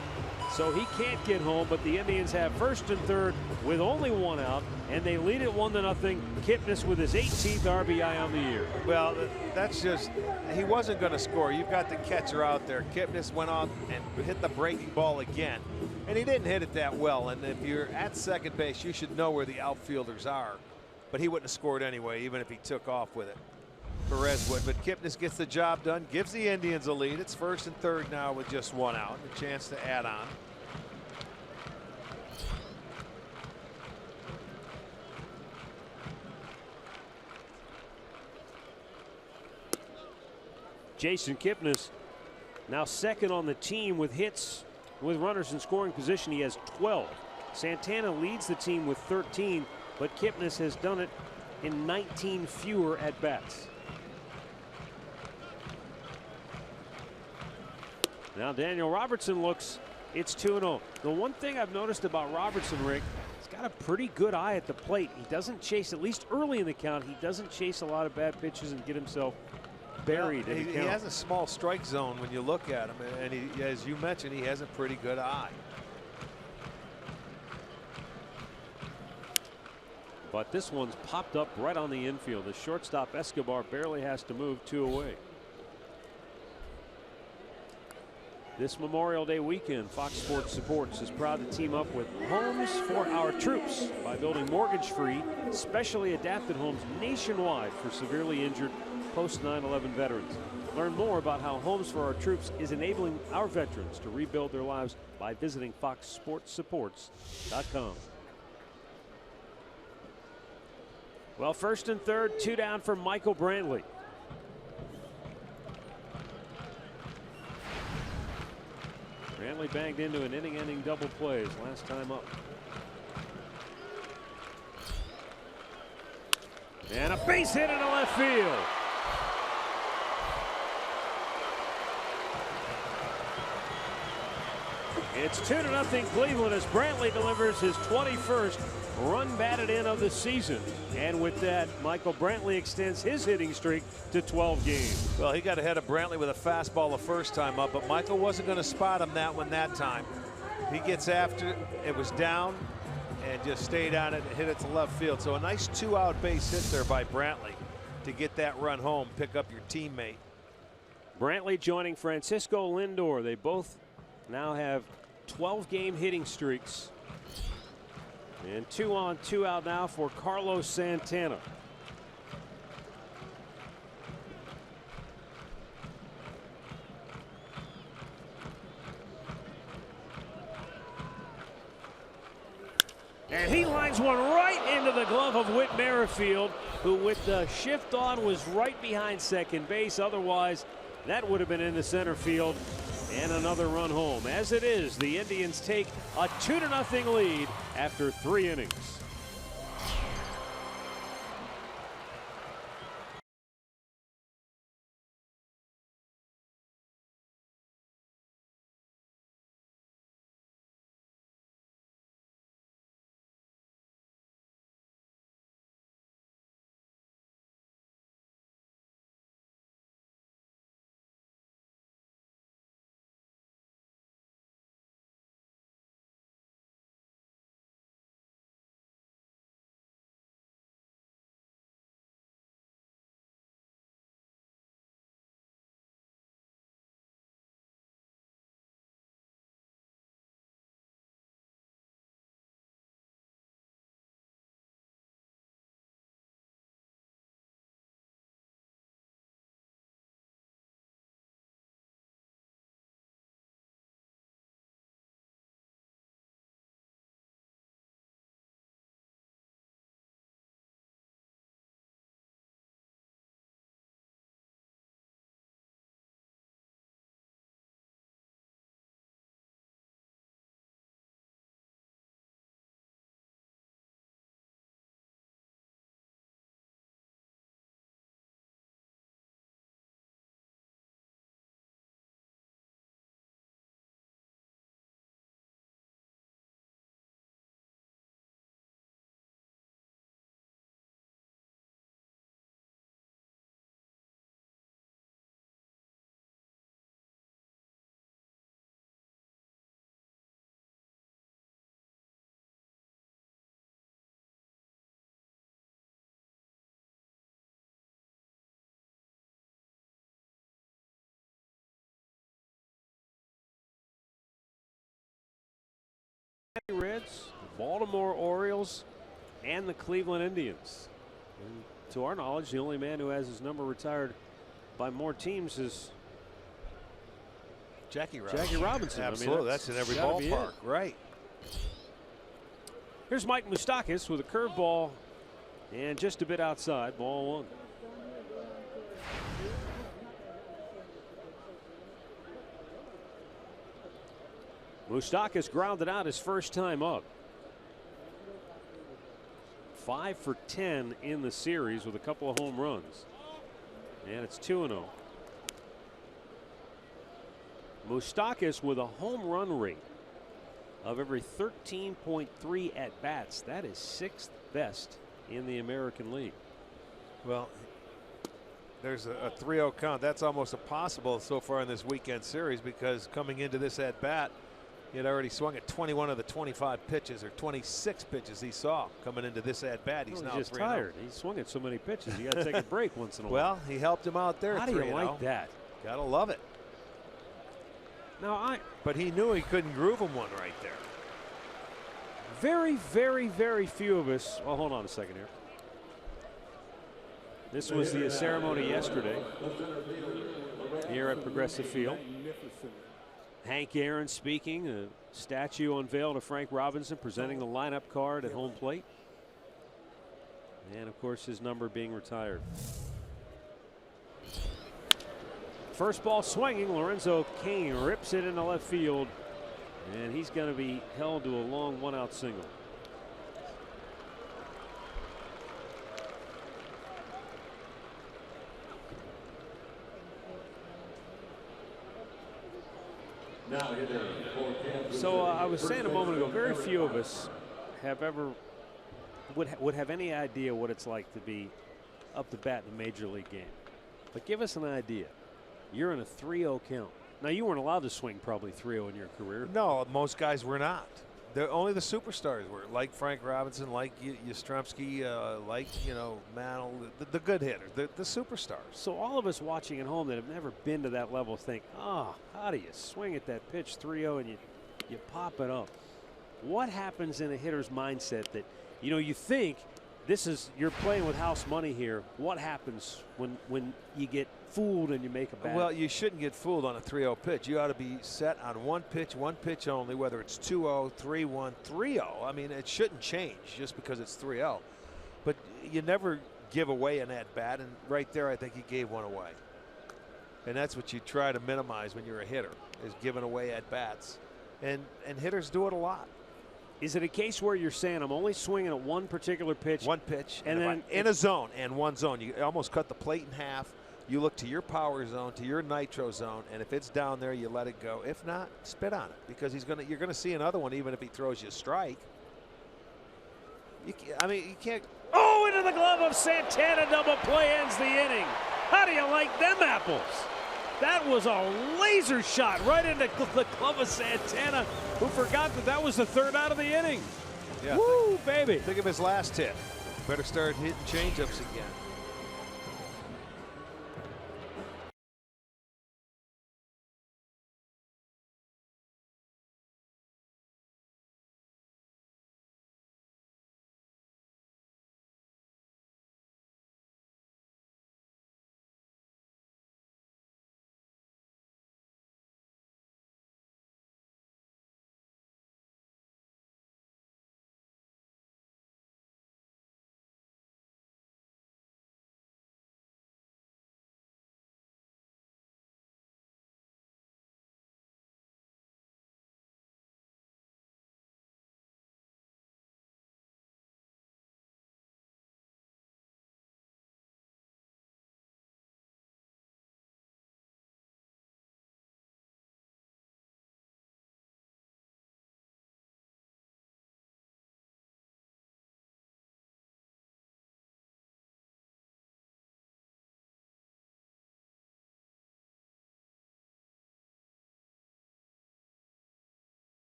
So he can't get home, but the Indians have first and third with only 1 out, and they lead it 1-0. Kipnis with his 18th RBI on the year. Well, that's just, he wasn't going to score. You've got the catcher out there. Kipnis went on and hit the breaking ball again, and he didn't hit it that well. And if you're at second base, you should know where the outfielders are. But he wouldn't have scored anyway, even if he took off with it. Perez would, but Kipnis gets the job done, gives the Indians a lead. It's first and third now with just 1 out, a chance to add on. Jason Kipnis now second on the team with hits with runners in scoring position. He has 12. Santana leads the team with 13, but Kipnis has done it in 19 fewer at bats. Now Daniel Robertson looks, it's 2-0. The one thing I've noticed about Robertson, Rick, he's got a pretty good eye at the plate. He doesn't chase, at least early in the count, he doesn't chase a lot of bad pitches and get himself buried. Well, he has a small strike zone when you look at him, and he, as you mentioned, he has a pretty good eye. But this one's popped up right on the infield. The shortstop Escobar barely has to move 2 away. This Memorial Day weekend, Fox Sports Supports is proud to team up with Homes for Our Troops by building mortgage-free, specially adapted homes nationwide for severely injured post 9/11 veterans. Learn more about how Homes for Our Troops is enabling our veterans to rebuild their lives by visiting foxsportsupports.com. Well, first and third, 2 down for Michael Brantley. Brantley banged into an inning-ending double play his last time up. And a base hit into left field. It's 2-0 Cleveland as Brantley delivers his 21st run batted in of the season. And with that, Michael Brantley extends his hitting streak to 12 games. Well, he got ahead of Brantley with a fastball the first time up, but Michael wasn't going to spot him that one that time. He gets after it. It was down and just stayed on it and hit it to left field. So a nice 2-out base hit there by Brantley to get that run home, pick up your teammate. Brantley joining Francisco Lindor. They both now have 12-game hitting streaks. And 2 on, 2 out now for Carlos Santana. And he lines one right into the glove of Whit Merrifield, who with the shift on was right behind second base. Otherwise, that would have been into center field. And another run home. As it is, the Indians take a 2-0 lead after 3 innings. Reds, Baltimore Orioles, and the Cleveland Indians. And to our knowledge, the only man who has his number retired by more teams is Jackie Robinson. Jackie Robinson. Absolutely, I mean, that's in every gotta be ballpark, it. right? Here's Mike Moustakas with a curveball and just a bit outside, ball 1. Moustakas grounded out his first time up. 5 for 10 in the series with a couple of home runs. And it's 2-0. Moustakas with a home run rate of every 13.3 at bats. That is 6th best in the American League. Well, there's a 3-0 count. That's almost impossible so far in this weekend series because coming into this at bat, he had already swung at 21 of the 25 pitches or 26 pitches he saw coming into this at bat. He's now just 3-0. tired. He swung at so many pitches. You got to take a break once in a while. Well, he helped him out there. How do you like that? Gotta love it. Now but he knew he couldn't groove him one right there. Very, very, very few of us. Well, hold on a second here. This was the ceremony yesterday here at Progressive Field. Hank Aaron speaking, a statue unveiled of Frank Robinson presenting the lineup card at home plate. And of course his number being retired. First ball swinging, Lorenzo Cain rips it into left field And he's going to be held to a long 1-out single. So I was saying a moment ago, very few of us have ever would have any idea what it's like to be up to bat in a major league game. But give us an idea. You're in a 3-0 count. Now, you weren't allowed to swing probably 3-0 in your career. No, most guys were not. Only the superstars were, like Frank Robinson, like Yastrzemski, like, Mantle, the good hitters, the superstars. So all of us watching at home that have never been to that level think, how do you swing at that pitch 3-0 and you pop it up? What happens in a hitter's mindset that, you think you're playing with house money here? What happens when you get fooled and you make a bad? Well, you shouldn't get fooled on a 3-0 pitch. You ought to be set on one pitch only, whether it's 2-0, 3-1, 3-0. I mean, it shouldn't change just because it's 3-0. But you never give away an at-bat, and right there I think he gave one away. And that's what you try to minimize when you're a hitter, is giving away at-bats. And hitters do it a lot. Is it a case where you're saying I'm only swinging at one particular pitch? One pitch. And then in a zone and one zone. You almost cut the plate in half. You look to your power zone, to your nitro zone, and if it's down there, you let it go. If not, spit on it, because you're gonna see another one even if he throws you a strike. You can't. Oh, into the glove of Santana. Double play ends the inning. How do you like them apples? That was a laser shot right into the glove of Santana, who forgot that was the third out of the inning. Yeah, woo, baby. Think of his last hit. Better start hitting changeups again.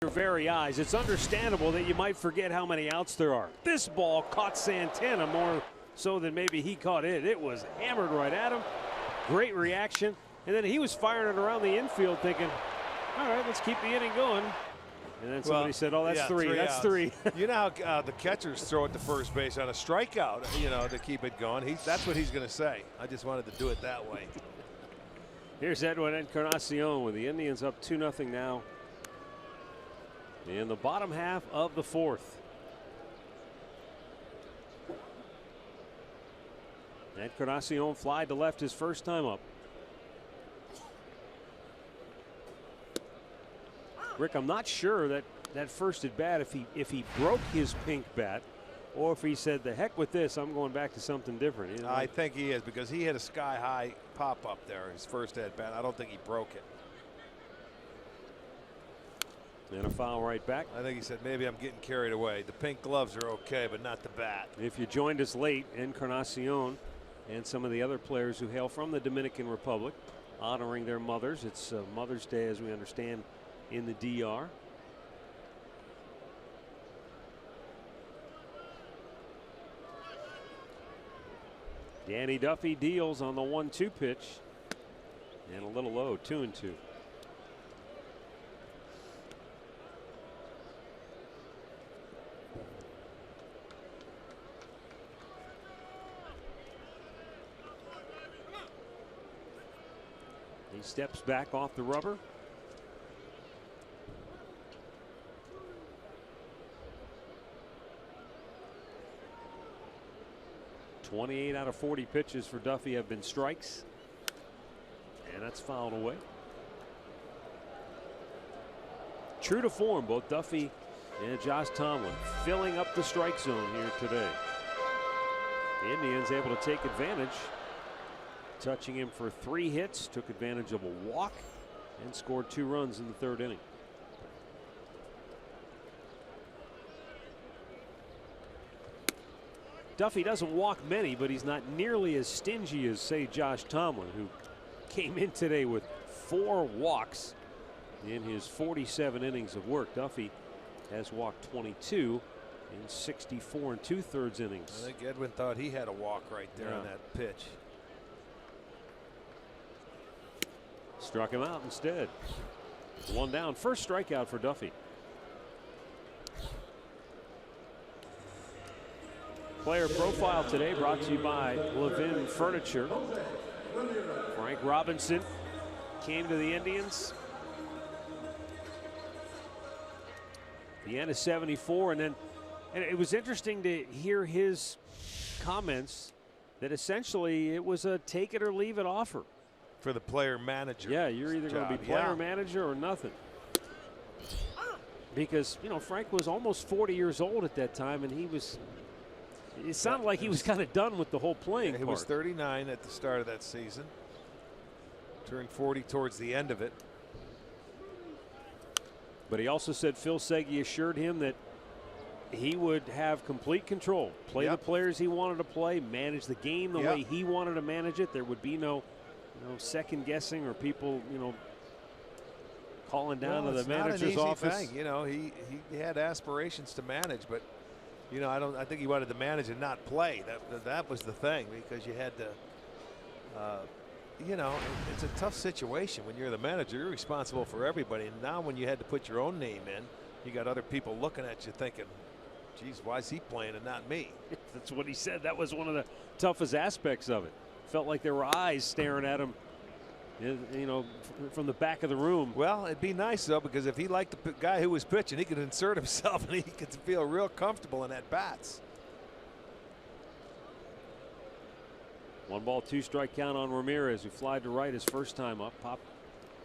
Your very eyes, it's understandable that you might forget how many outs there are. This ball caught Santana more so than maybe he caught it. It was hammered right at him. Great reaction. And then he was firing it around the infield thinking, all right, let's keep the inning going. And then somebody said, oh, that's three. That's outs. Three. You know how the catchers throw it to first base on a strikeout, to keep it going. That's what he's going to say. I just wanted to do it that way. Here's Edwin Encarnacion with the Indians up 2-0 now in the bottom half of the fourth. Encarnacion fly to left his first time up. Rick, I'm not sure that first at bat if he broke his pink bat or if he said, the heck with this, I'm going back to something different. I think he is, because he had a sky high pop up there his first at bat. I don't think he broke it. And a foul right back. I think he said, maybe I'm getting carried away. The pink gloves are okay, but not the bat. If you joined us late, Encarnacion and some of the other players who hail from the Dominican Republic honoring their mothers. It's Mother's Day, as we understand, in the DR. Danny Duffy deals on the 1-2 pitch. And a little low, 2-2. He steps back off the rubber. .28 out of 40 pitches for Duffy have been strikes. And that's fouled away. True to form, both Duffy and Josh Tomlin filling up the strike zone here today. The Indians able to take advantage, touching him for 3 hits, took advantage of a walk, and scored 2 runs in the 3rd inning. Duffy doesn't walk many, but he's not nearly as stingy as, say, Josh Tomlin, who came in today with 4 walks in his 47 innings of work. Duffy has walked 22 in 64 2/3 innings. I think Edwin thought he had a walk right there on that pitch. Struck him out instead. 1 down. First strikeout for Duffy. Player profile today brought to you by Levin Furniture. Frank Robinson came to the Indians. The end of 74, and it was interesting to hear his comments that essentially it was a take it or leave it offer for the player manager. Yeah, you're either going to be player manager or nothing. Because, you know, Frank was almost 40 years old at that time, and it sounded like he was kind of done with the whole playing part. He was 39 at the start of that season. Turned 40 towards the end of it. But he also said Phil Segui assured him that he would have complete control, play the players he wanted to play, manage the game the way he wanted to manage it. There would be no second guessing or people, calling down to the manager's office. Thing. He had aspirations to manage, but I think he wanted to manage and not play. That was the thing, because you had to. It's a tough situation when you're the manager. You're responsible for everybody. And now when you had to put your own name in, you got other people looking at you thinking, geez, why is he playing and not me? That's what he said. That was one of the toughest aspects of it. Felt like there were eyes staring at him, from the back of the room. Well, it'd be nice, though, because if he liked the guy who was pitching, he could insert himself and he could feel real comfortable in at bats. 1 ball, 2 strike count on Ramirez, who flied to right his first time up.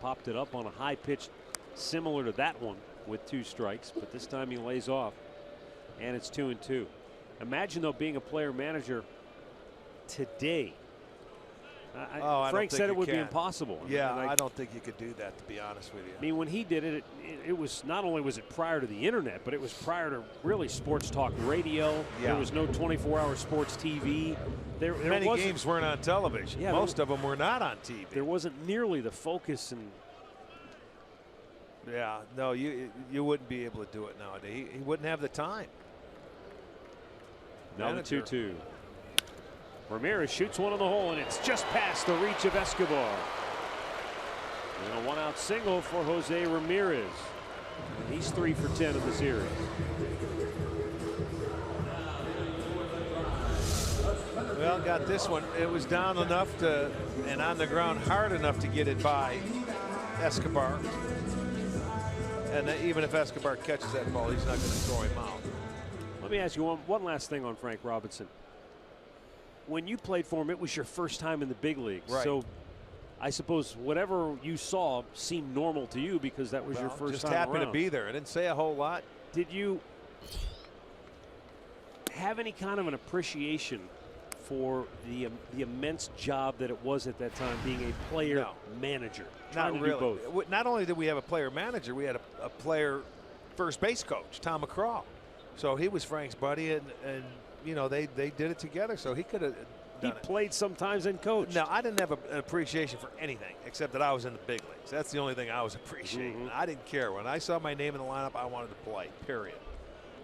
Popped it up on a high pitch similar to that one with 2 strikes, but this time he lays off, and it's 2-2. Imagine, though, being a player manager today. Frank said it would be impossible. Yeah, I don't think you could do that, to be honest with you. I mean, when he did it, it was not only was it prior to the internet, but it was prior to really sports talk radio. Yeah. There was no 24-hour sports TV. Many games weren't on television. Yeah, most of them were not on TV. There wasn't nearly the focus and. Yeah, no, you wouldn't be able to do it nowadays. He wouldn't have the time. Now the 2-2. Ramirez shoots one in the hole, and it's just past the reach of Escobar. And a 1-out single for Jose Ramirez. And he's 3 for 10 in the series. Well, got this one. It was down enough and on the ground hard enough to get it by Escobar. And even if Escobar catches that ball, he's not going to throw him out. Let me ask you one last thing on Frank Robinson. When you played for him, it was your first time in the big leagues. Right. So I suppose whatever you saw seemed normal to you because that was your first time just happened around. To be there. I didn't say a whole lot. Did you have any kind of an appreciation for the immense job that it was at that time being a player manager? Not really. Do both. Not only did we have a player manager, we had a player first base coach, Tom McCraw. So he was Frank's buddy, and they did it together, so he could have done it. He played sometimes and coached. No, I didn't have an appreciation for anything except that I was in the big leagues. That's the only thing I was appreciating. I didn't care. When I saw my name in the lineup, I wanted to play, period.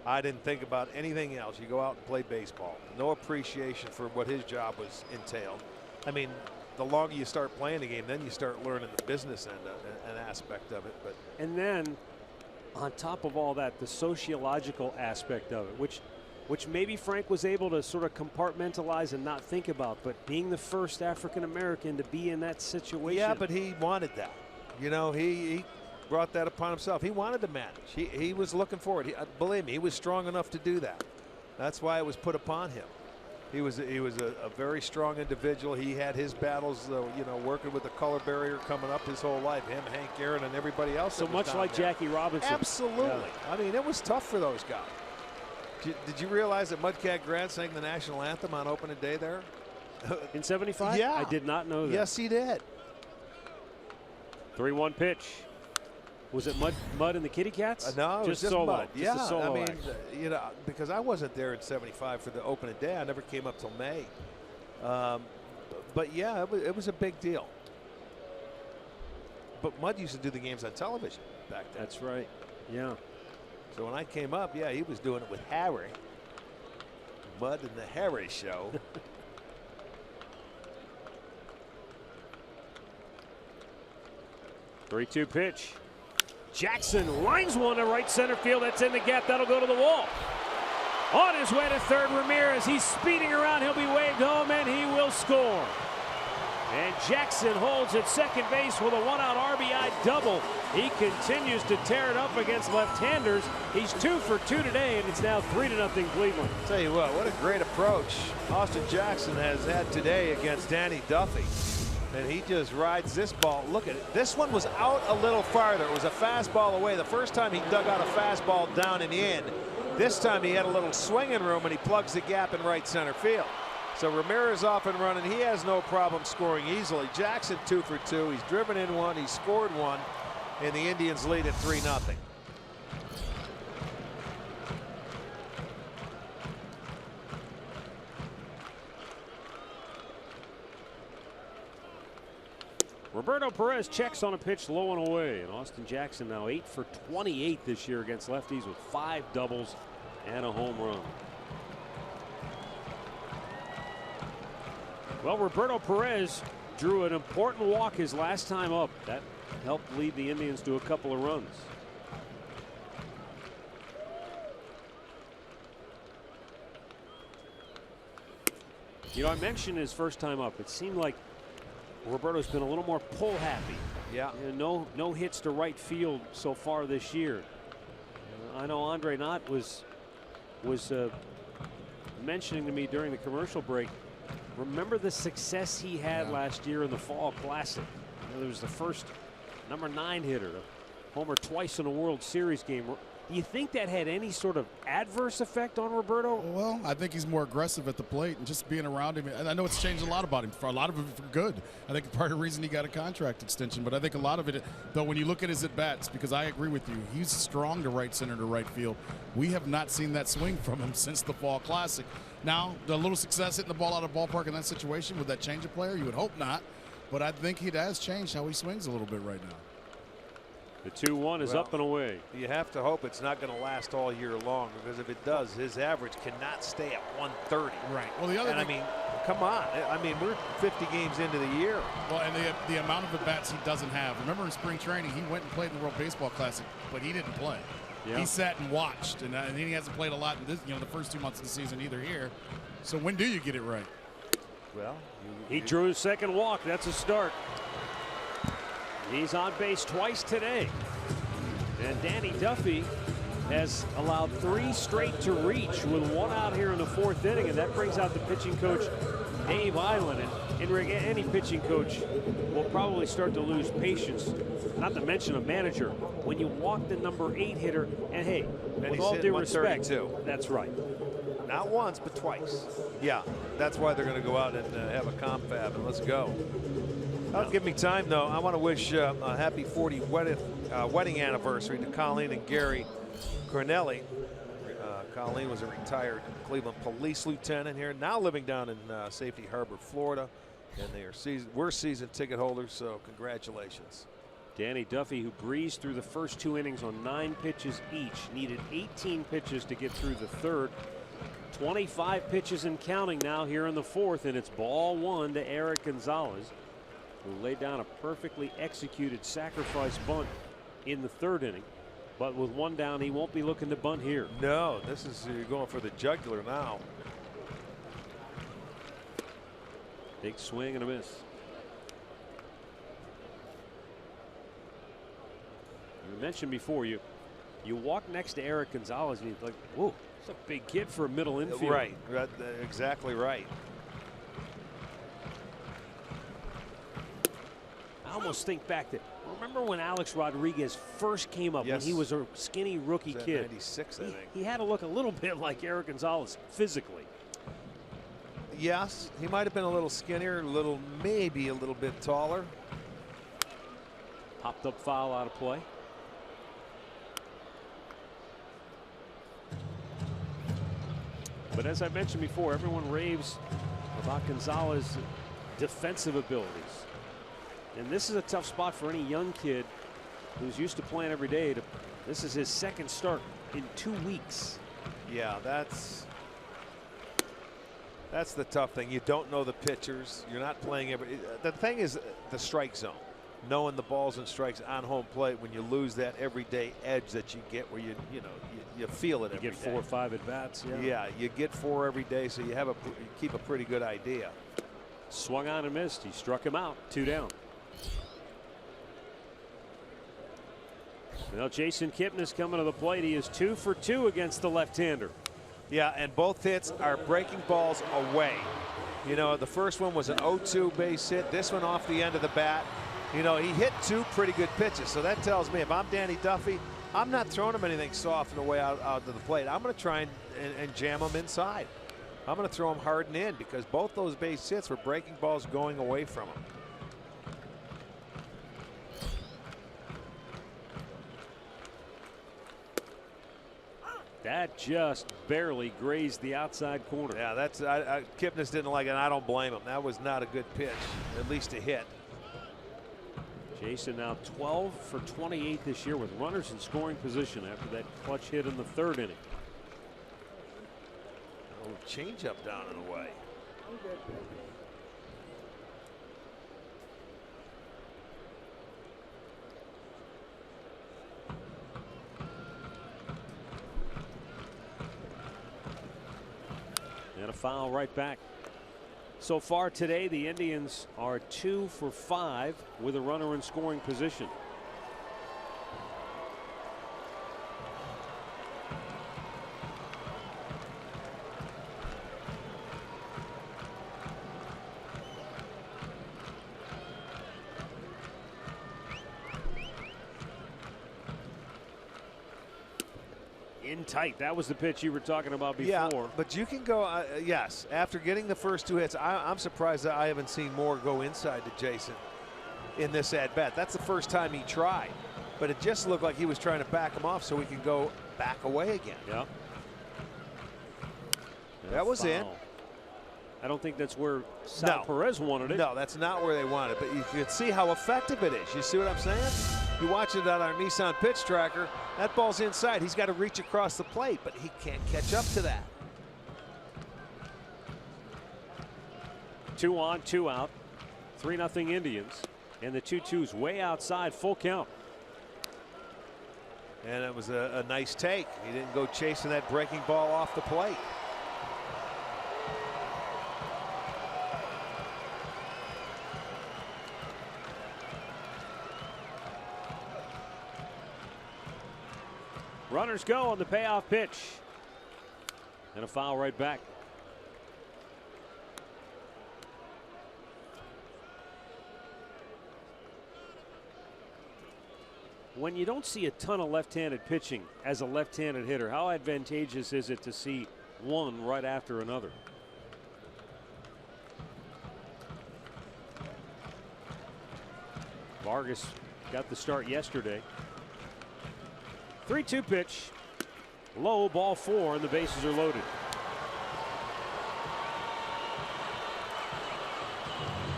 I didn't think about anything else. You go out and play baseball. No appreciation for what his job was entailed. I mean, the longer you start playing the game, then you start learning the business end of an aspect of it. But And then on top of all that, the sociological aspect of it, which maybe Frank was able to sort of compartmentalize and not think about, but being the first African American to be in that situation. yeah, but he wanted that. You know, he brought that upon himself. He wanted to manage. He was looking forward. Believe me, he was strong enough to do that. That's why it was put upon him. He was a very strong individual. He had his battles, you know, working with the color barrier coming up his whole life. Him, Hank Aaron, and everybody else. So much like there. Jackie Robinson. Absolutely. Yeah. I mean, it was tough for those guys. Did you realize that Mudcat Grant sang the national anthem on opening day there? In 75? Yeah. I did not know that. Yes, he did. 3-1 pitch. Was it mud in the Kitty Cats? No, it was just solo. mud. Just Yeah, a solo I mean, act. you know, because I wasn't there in '75 for the opening day. I never came up till May. But yeah, it was a big deal. But Mud used to do the games on television back then. That's right. Yeah. So when I came up, yeah, he was doing it with Harry. Mud and the Harry Show. 3-2 pitch. Jackson lines one to right center field. That's in the gap. That'll go to the wall. On his way to third, Ramirez. He's speeding around. He'll be waved home, and he will score. And Jackson holds at second base with a one-out RBI double. He continues to tear it up against left-handers. He's 2 for 2 today, and it's now 3-0 Cleveland. Tell you what a great approach Austin Jackson has had today against Danny Duffy. And he just rides this ball. Look at it. This one was out a little farther. It was a fastball away. The first time he dug out a fastball down and in. This time he had a little swinging room, and he plugs the gap in right center field. So Ramirez off and running. He has no problem scoring easily. Jackson 2 for 2. He's driven in one. He scored one. And the Indians lead at 3-0. Roberto Perez checks on a pitch low and away. And Austin Jackson now 8 for 28 this year against lefties with 5 doubles and a home run. Well, Roberto Perez drew an important walk his last time up. That helped lead the Indians to a couple of runs. You know, I mentioned his first time up. It seemed like Roberto's been a little more pull happy. Yeah. You know, no hits to right field so far this year. I know Andre Knott was mentioning to me during the commercial break. Remember the success he had last year in the Fall Classic. You know, there was the first number 9 hitter, a homer twice in a World Series game. Do you think that had any sort of adverse effect on Roberto? Well, I think he's more aggressive at the plate and just being around him. And I know it's changed a lot about him. For a lot of it for good. I think part of the reason he got a contract extension. But I think a lot of it, though, when you look at his at-bats, because I agree with you, he's strong to right center to right field. We have not seen that swing from him since the Fall Classic. Now, the little success hitting the ball out of the ballpark in that situation, would that change a player? You would hope not. But I think it has changed how he swings a little bit right now. The 2-1 is up and away. You have to hope it's not going to last all year long, because if it does, his average cannot stay at 130. Right. Well, the other thing, I mean, come on. I mean, we're 50 games into the year. Well, and the amount of at-bats he doesn't have. Remember in spring training, he went and played in the World Baseball Classic, but he didn't play. Yeah. He sat and watched, and he hasn't played a lot in this, the first 2 months of the season either here. So when do you get it right? Well, He drew his second walk. That's a start. He's on base twice today. And Danny Duffy has allowed 3 straight to reach with 1 out here in the 4th inning, and that brings out the pitching coach, Dave Island. And any pitching coach will probably start to lose patience, not to mention a manager. When you walk the number 8 hitter, and hey, with all due respect, that's right. Not once, but twice. Yeah, that's why they're going to go out and have a confab, and let's go. That'll give me time, though. I want to wish a happy 40th wedding anniversary to Colleen and Gary Cornelli. Colleen was a retired Cleveland police lieutenant here, now living down in Safety Harbor, Florida, and we're season ticket holders, so congratulations. Danny Duffy, who breezed through the first 2 innings on 9 pitches each, needed 18 pitches to get through the 3rd. 25 pitches and counting now here in the 4th, and it's ball 1 to Eric Gonzalez. who laid down a perfectly executed sacrifice bunt in the 3rd inning. But with 1 down, he won't be looking to bunt here. No, this is, you're going for the jugular now. Big swing and a miss. You mentioned before, you walk next to Eric Gonzalez and you're like, whoa, it's a big kid for a middle infield. Right, exactly right. I almost think back to, remember when Alex Rodriguez first came up, Yes. when he was a skinny rookie kid? 96, I think. He had to look a little bit like Eric Gonzalez physically. Yes, he might have been a little skinnier, maybe a little bit taller. Popped up foul out of play. But as I mentioned before, everyone raves about Gonzalez's defensive abilities. And this is a tough spot for any young kid who's used to playing every day. This is his 2nd start in 2 weeks. Yeah, that's the tough thing. You don't know the pitchers. You're not playing the thing is the strike zone. Knowing the balls and strikes on home plate, when you lose that everyday edge that you get, where you feel it every day. You get 4 or 5 at bats. Yeah, you get 4 every day, so you keep a pretty good idea. Swung on and missed. He struck him out. 2 down. Well, Jason Kipnis coming to the plate. He is 2 for 2 against the left-hander. Yeah, and both hits are breaking balls away. You know, the first one was an 0-2 base hit. This one off the end of the bat. You know, he hit 2 pretty good pitches. So that tells me if I'm Danny Duffy, I'm not throwing him anything soft in the way out to the plate. I'm going to try and jam him inside. I'm going to throw him hard and in, because both those base hits were breaking balls going away from him. That just barely grazed the outside corner. Yeah, that's Kipnis didn't like it, and I don't blame him. That was not a good pitch, at least a hit. Jason now 12 for 28 this year with runners in scoring position after that clutch hit in the 3rd inning. Oh, change up down and away. And a foul right back. So far today, the Indians are 2 for 5 with a runner in scoring position. In tight. That was the pitch you were talking about before. Yeah, but you can go, yes, after getting the first 2 hits, I'm surprised that I haven't seen more go inside to Jason in this at-bat. That's the first time he tried, but it just looked like he was trying to back him off so he can go back away again. Yeah. That was in. I don't think that's where Sal Perez wanted it. No, that's not where they wanted it, but you can see how effective it is. You see what I'm saying? You watch it on our Nissan pitch tracker. That ball's inside. He's got to reach across the plate, but he can't catch up to that. 2 on, 2 out. 3-0 Indians. And the 2-2's way outside, full count. And it was a nice take. He didn't go chasing that breaking ball off the plate. Runners go on the payoff pitch. And a foul right back. When you don't see a ton of left-handed pitching as a left-handed hitter, how advantageous is it to see one right after another? Vargas got the start yesterday. 3-2 pitch. Low, ball 4, and the bases are loaded.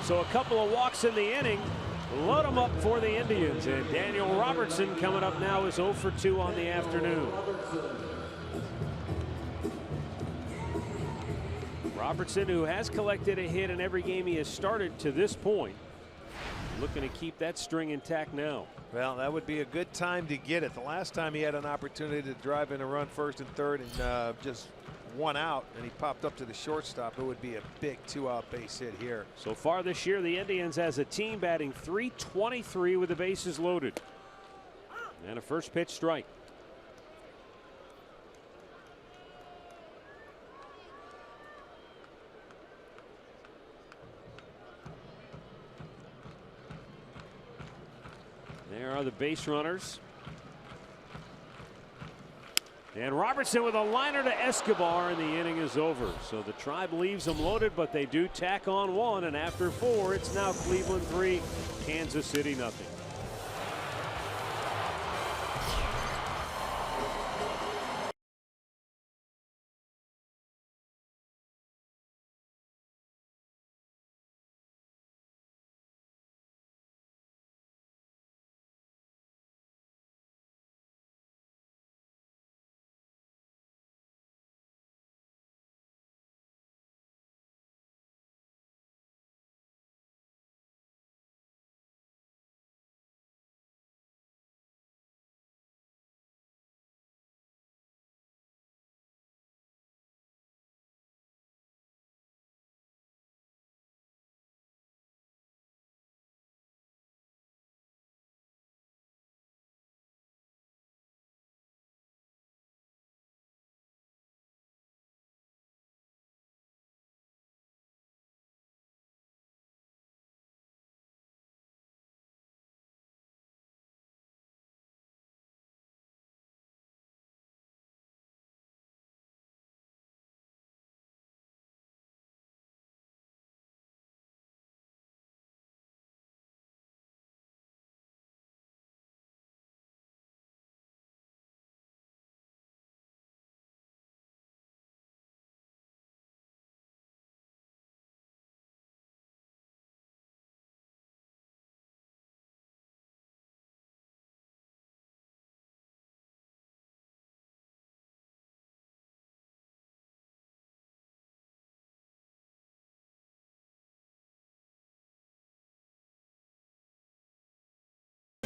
So a couple of walks in the inning. Load them up for the Indians. And Daniel Robertson coming up now is 0 for 2 on the afternoon. Robertson, who has collected a hit in every game he has started to this point. looking to keep that string intact now. Well, that would be a good time to get it. The last time he had an opportunity to drive in a run first and third and just one out, and he popped up to the shortstop, it would be a big 2-out base hit here. So far this year, the Indians as a team batting .323 with the bases loaded. And a first pitch strike. There are the base runners. And Robertson with a liner to Escobar, and the inning is over. So the Tribe leaves them loaded, but they do tack on one, and after 4, it's now Cleveland 3, Kansas City nothing.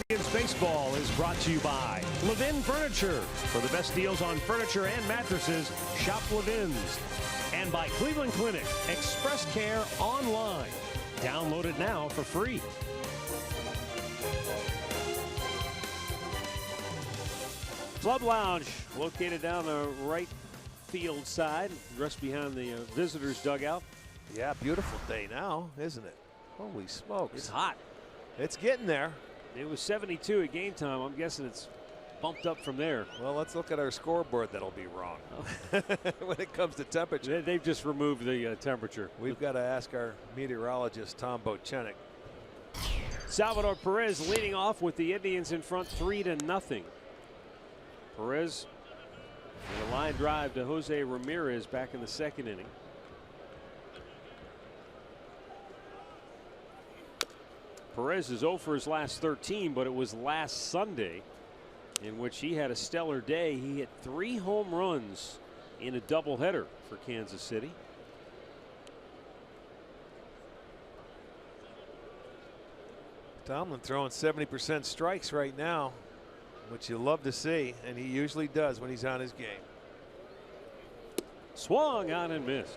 Indians baseball is brought to you by Levin Furniture. For the best deals on furniture and mattresses, shop Levin's. And by Cleveland Clinic, Express Care online. Download it now for free. Club Lounge located down the right field side, just behind the visitors dugout. Yeah, beautiful day now, isn't it? Holy smokes. It's hot. It's getting there. It was 72 at game time. I'm guessing it's bumped up from there. Well, let's look at our scoreboard. That'll be wrong when it comes to temperature. They've just removed the temperature. We've got to ask our meteorologist, Tom Bochenik. Salvador Perez leading off with the Indians in front 3-0. Perez with a line drive to Jose Ramirez back in the second inning. Perez is 0 for his last 13, but it was last Sunday in which he had a stellar day. He hit 3 home runs in a doubleheader for Kansas City. Tomlin throwing 70% strikes right now, which you love to see, and he usually does when he's on his game. Swung on and missed.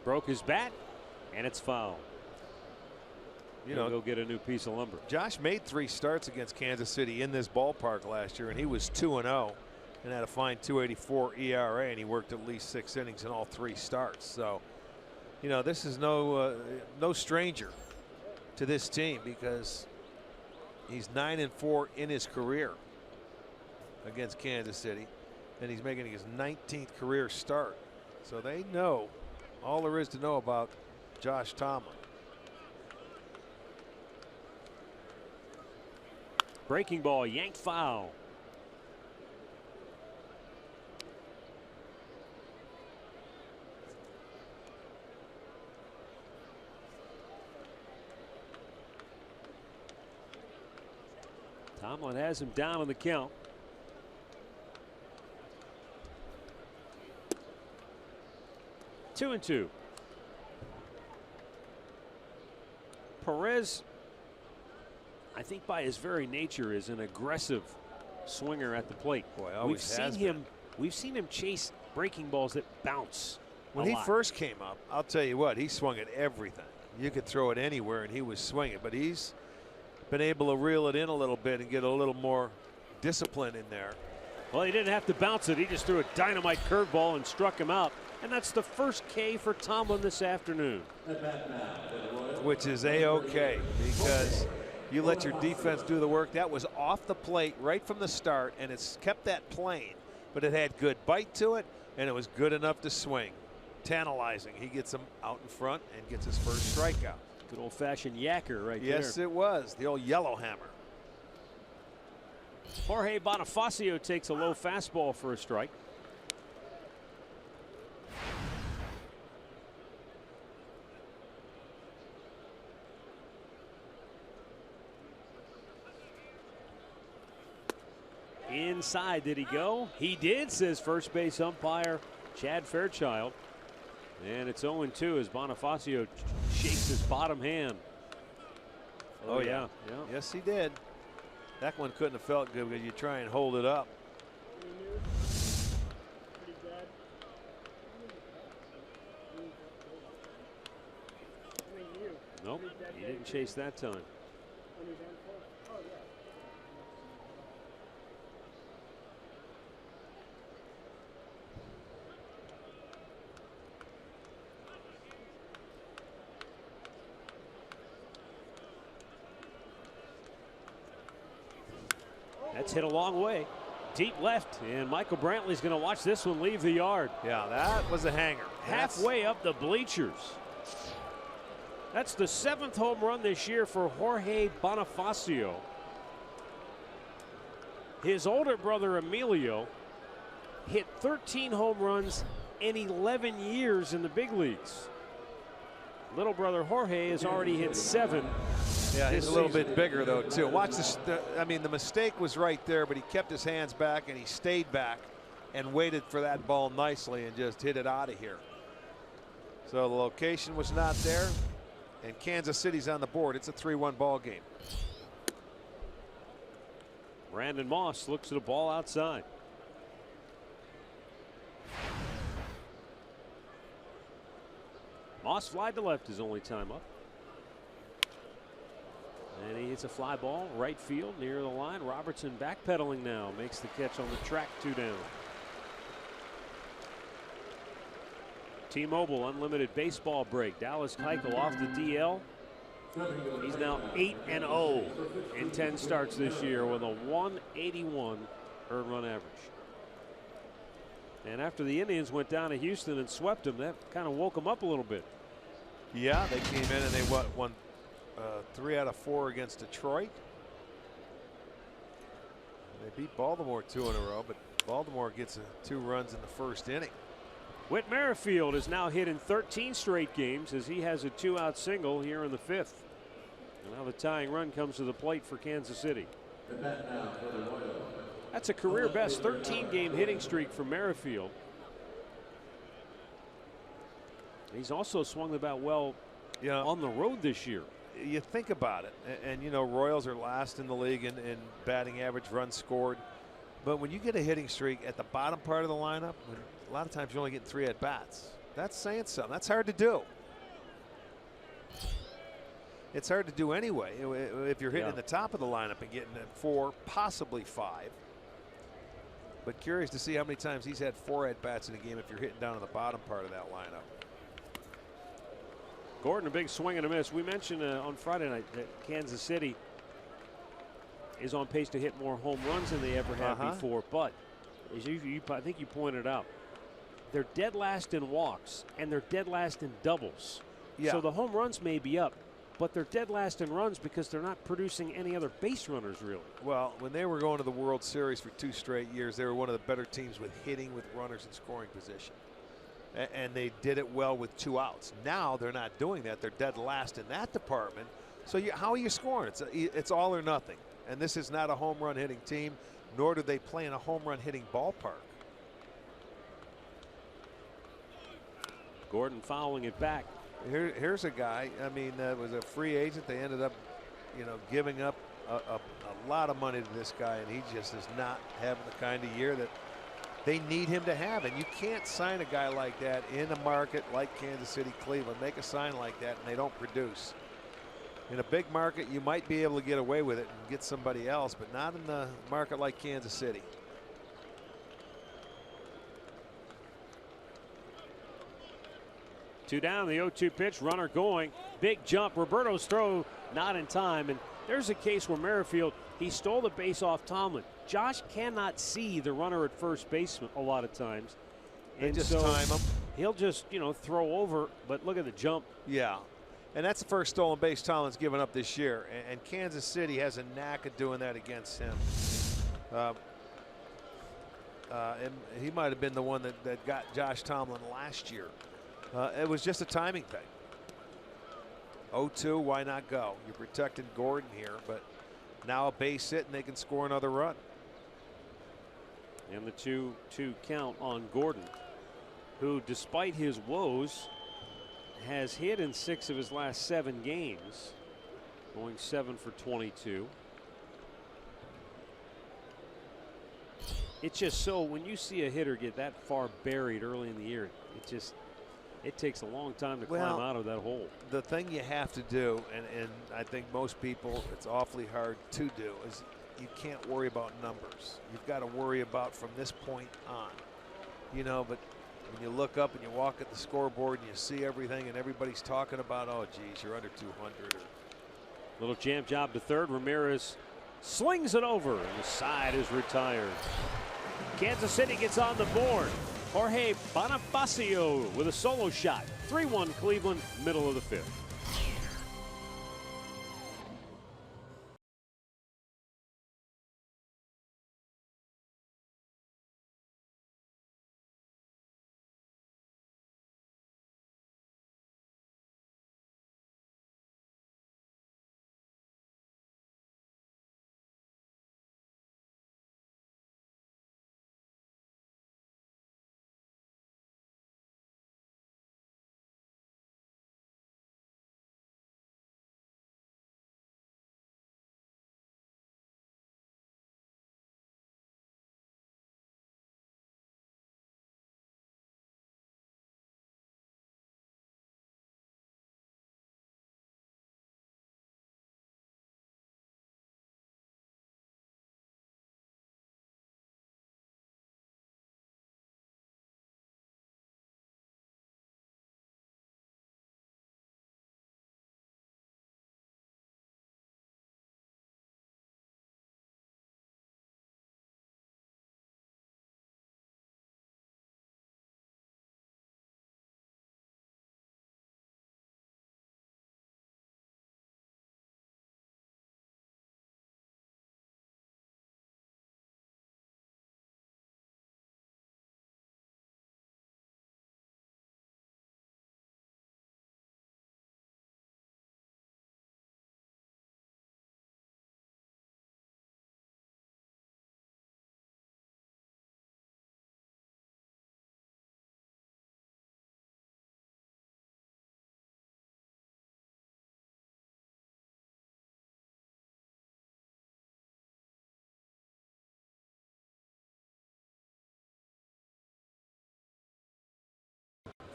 Broke his bat, and it's foul. You know, go get a new piece of lumber. Josh made 3 starts against Kansas City in this ballpark last year, and he was 2-0 and had a fine 2.84 ERA, and he worked at least 6 innings in all 3 starts. So, you know, this is no stranger to this team because he's 9-4 in his career against Kansas City, and he's making his 19th career start. So they know all there is to know about Josh Tomlin. Breaking ball yanked foul. Tomlin has him down on the count. Two and two. Perez, I think by his very nature, is an aggressive swinger at the plate. Boy, always We've seen him chase breaking balls that bounce. When he first came up, I'll tell you what, he swung at everything. You could throw it anywhere and he was swinging, but he's been able to reel it in a little bit and get a little more discipline in there. Well, he didn't have to bounce it. He just threw a dynamite curveball and struck him out. And that's the first K for Tomlin this afternoon. Which is A-OK, because you let your defense do the work. That was off the plate right from the start, and it's kept that plane, but it had good bite to it, and it was good enough to swing. Tantalizing. He gets him out in front and gets his first strikeout. Good old-fashioned yacker right there. Yes, it was. The old yellow hammer. Jorge Bonifacio takes a low fastball for a strike. Inside, did he go? He did, says first base umpire Chad Fairchild. And it's 0-2 as Bonifacio shakes his bottom hand. Oh, yeah. Yes, he did. That one couldn't have felt good because you try and hold it up. Nope, he didn't chase that time. That's hit a long way. Deep left, and Michael Brantley's going to watch this one leave the yard. Yeah, that was a hanger. Halfway up the bleachers. That's the 7th home run this year for Jorge Bonifacio. His older brother Emilio hit 13 home runs in 11 years in the big leagues. Little brother Jorge has already hit 7. Yeah, he's a little bit bigger though too. Watch this. I mean, the mistake was right there, but he kept his hands back and he stayed back and waited for that ball nicely and just hit it out of here. So the location was not there, and Kansas City's on the board. It's a 3-1 ball game. Brandon Moss looks at a ball outside. Moss fly to left his only time up. And he hits a fly ball right field near the line. Robertson backpedaling now, makes the catch on the track, 2 down. T-Mobile unlimited baseball break. Dallas Keuchel off the DL. He's now 8-0 in 10 starts this year with a 181 earned run average. And after the Indians went down to Houston and swept him, that kind of woke him up a little bit. Yeah, they came in and they won 3 out of 4 against Detroit. They beat Baltimore 2 in a row, but Baltimore gets 2 runs in the first inning. Whit Merrifield is now hit in 13 straight games as he has a 2-out single here in the 5th. And now the tying run comes to the plate for Kansas City. That's a career best 13-game hitting streak for Merrifield. He's also swung the bat well on the road this year. You think about it, and you know, Royals are last in the league in batting average, runs scored. But when you get a hitting streak at the bottom part of the lineup, a lot of times you're only getting 3 at bats. That's saying something. That's hard to do. It's hard to do anyway if you're hitting in the top of the lineup and getting 4, possibly 5. But curious to see how many times he's had 4 at bats in a game if you're hitting down on the bottom part of that lineup. Gordon, a big swing and a miss. We mentioned on Friday night that Kansas City is on pace to hit more home runs than they ever have before. But as I think you pointed out, they're dead last in walks and they're dead last in doubles. Yeah. So the home runs may be up, but they're dead last in runs because they're not producing any other base runners really. Well, when they were going to the World Series for 2 straight years, they were one of the better teams with hitting with runners in scoring position. And they did it well with 2 outs. Now they're not doing that. They're dead last in that department. So how are you scoring? It's all or nothing. And this is not a home run hitting team, nor do they play in a home run hitting ballpark. Gordon fouling it back. Here's a guy, I mean, was a free agent. They ended up, giving up a lot of money to this guy, and he just is not having the kind of year that they need him to have. And you can't sign a guy like that in a market like Kansas City, Cleveland, make a sign like that, and they don't produce. In a big market, you might be able to get away with it and get somebody else, but not in the market like Kansas City. Two down, the 0-2 pitch, runner going. Big jump. Roberto's throw not in time. And there's a case where Merrifield, he stole the base off Tomlin. Josh cannot see the runner at first base a lot of times. They And just so time him. he'll just, throw over. But look at the jump. Yeah. And that's the first stolen base Tomlin's given up this year. And Kansas City has a knack of doing that against him. And he might have been the one that got Josh Tomlin last year. It was just a timing thing. 0-2, why not go? You're protecting Gordon here, but now a base hit and they can score another run. And the 2-2 count on Gordon, who, despite his woes, has hit in 6 of his last 7 games, going 7 for 22. It's just so when you see a hitter get that far buried early in the year, it takes a long time to climb out of that hole. The thing you have to do, and I think most people, it's awfully hard to do, is you can't worry about numbers. You've got to worry about from this point on. But when you look up and you walk at the scoreboard and you see everything and everybody's talking about, oh, geez, you're under 200. Little jam job to third. Ramirez slings it over, and the side is retired. Kansas City gets on the board. Jorge Bonifacio with a solo shot. 3-1 Cleveland, middle of the 5th.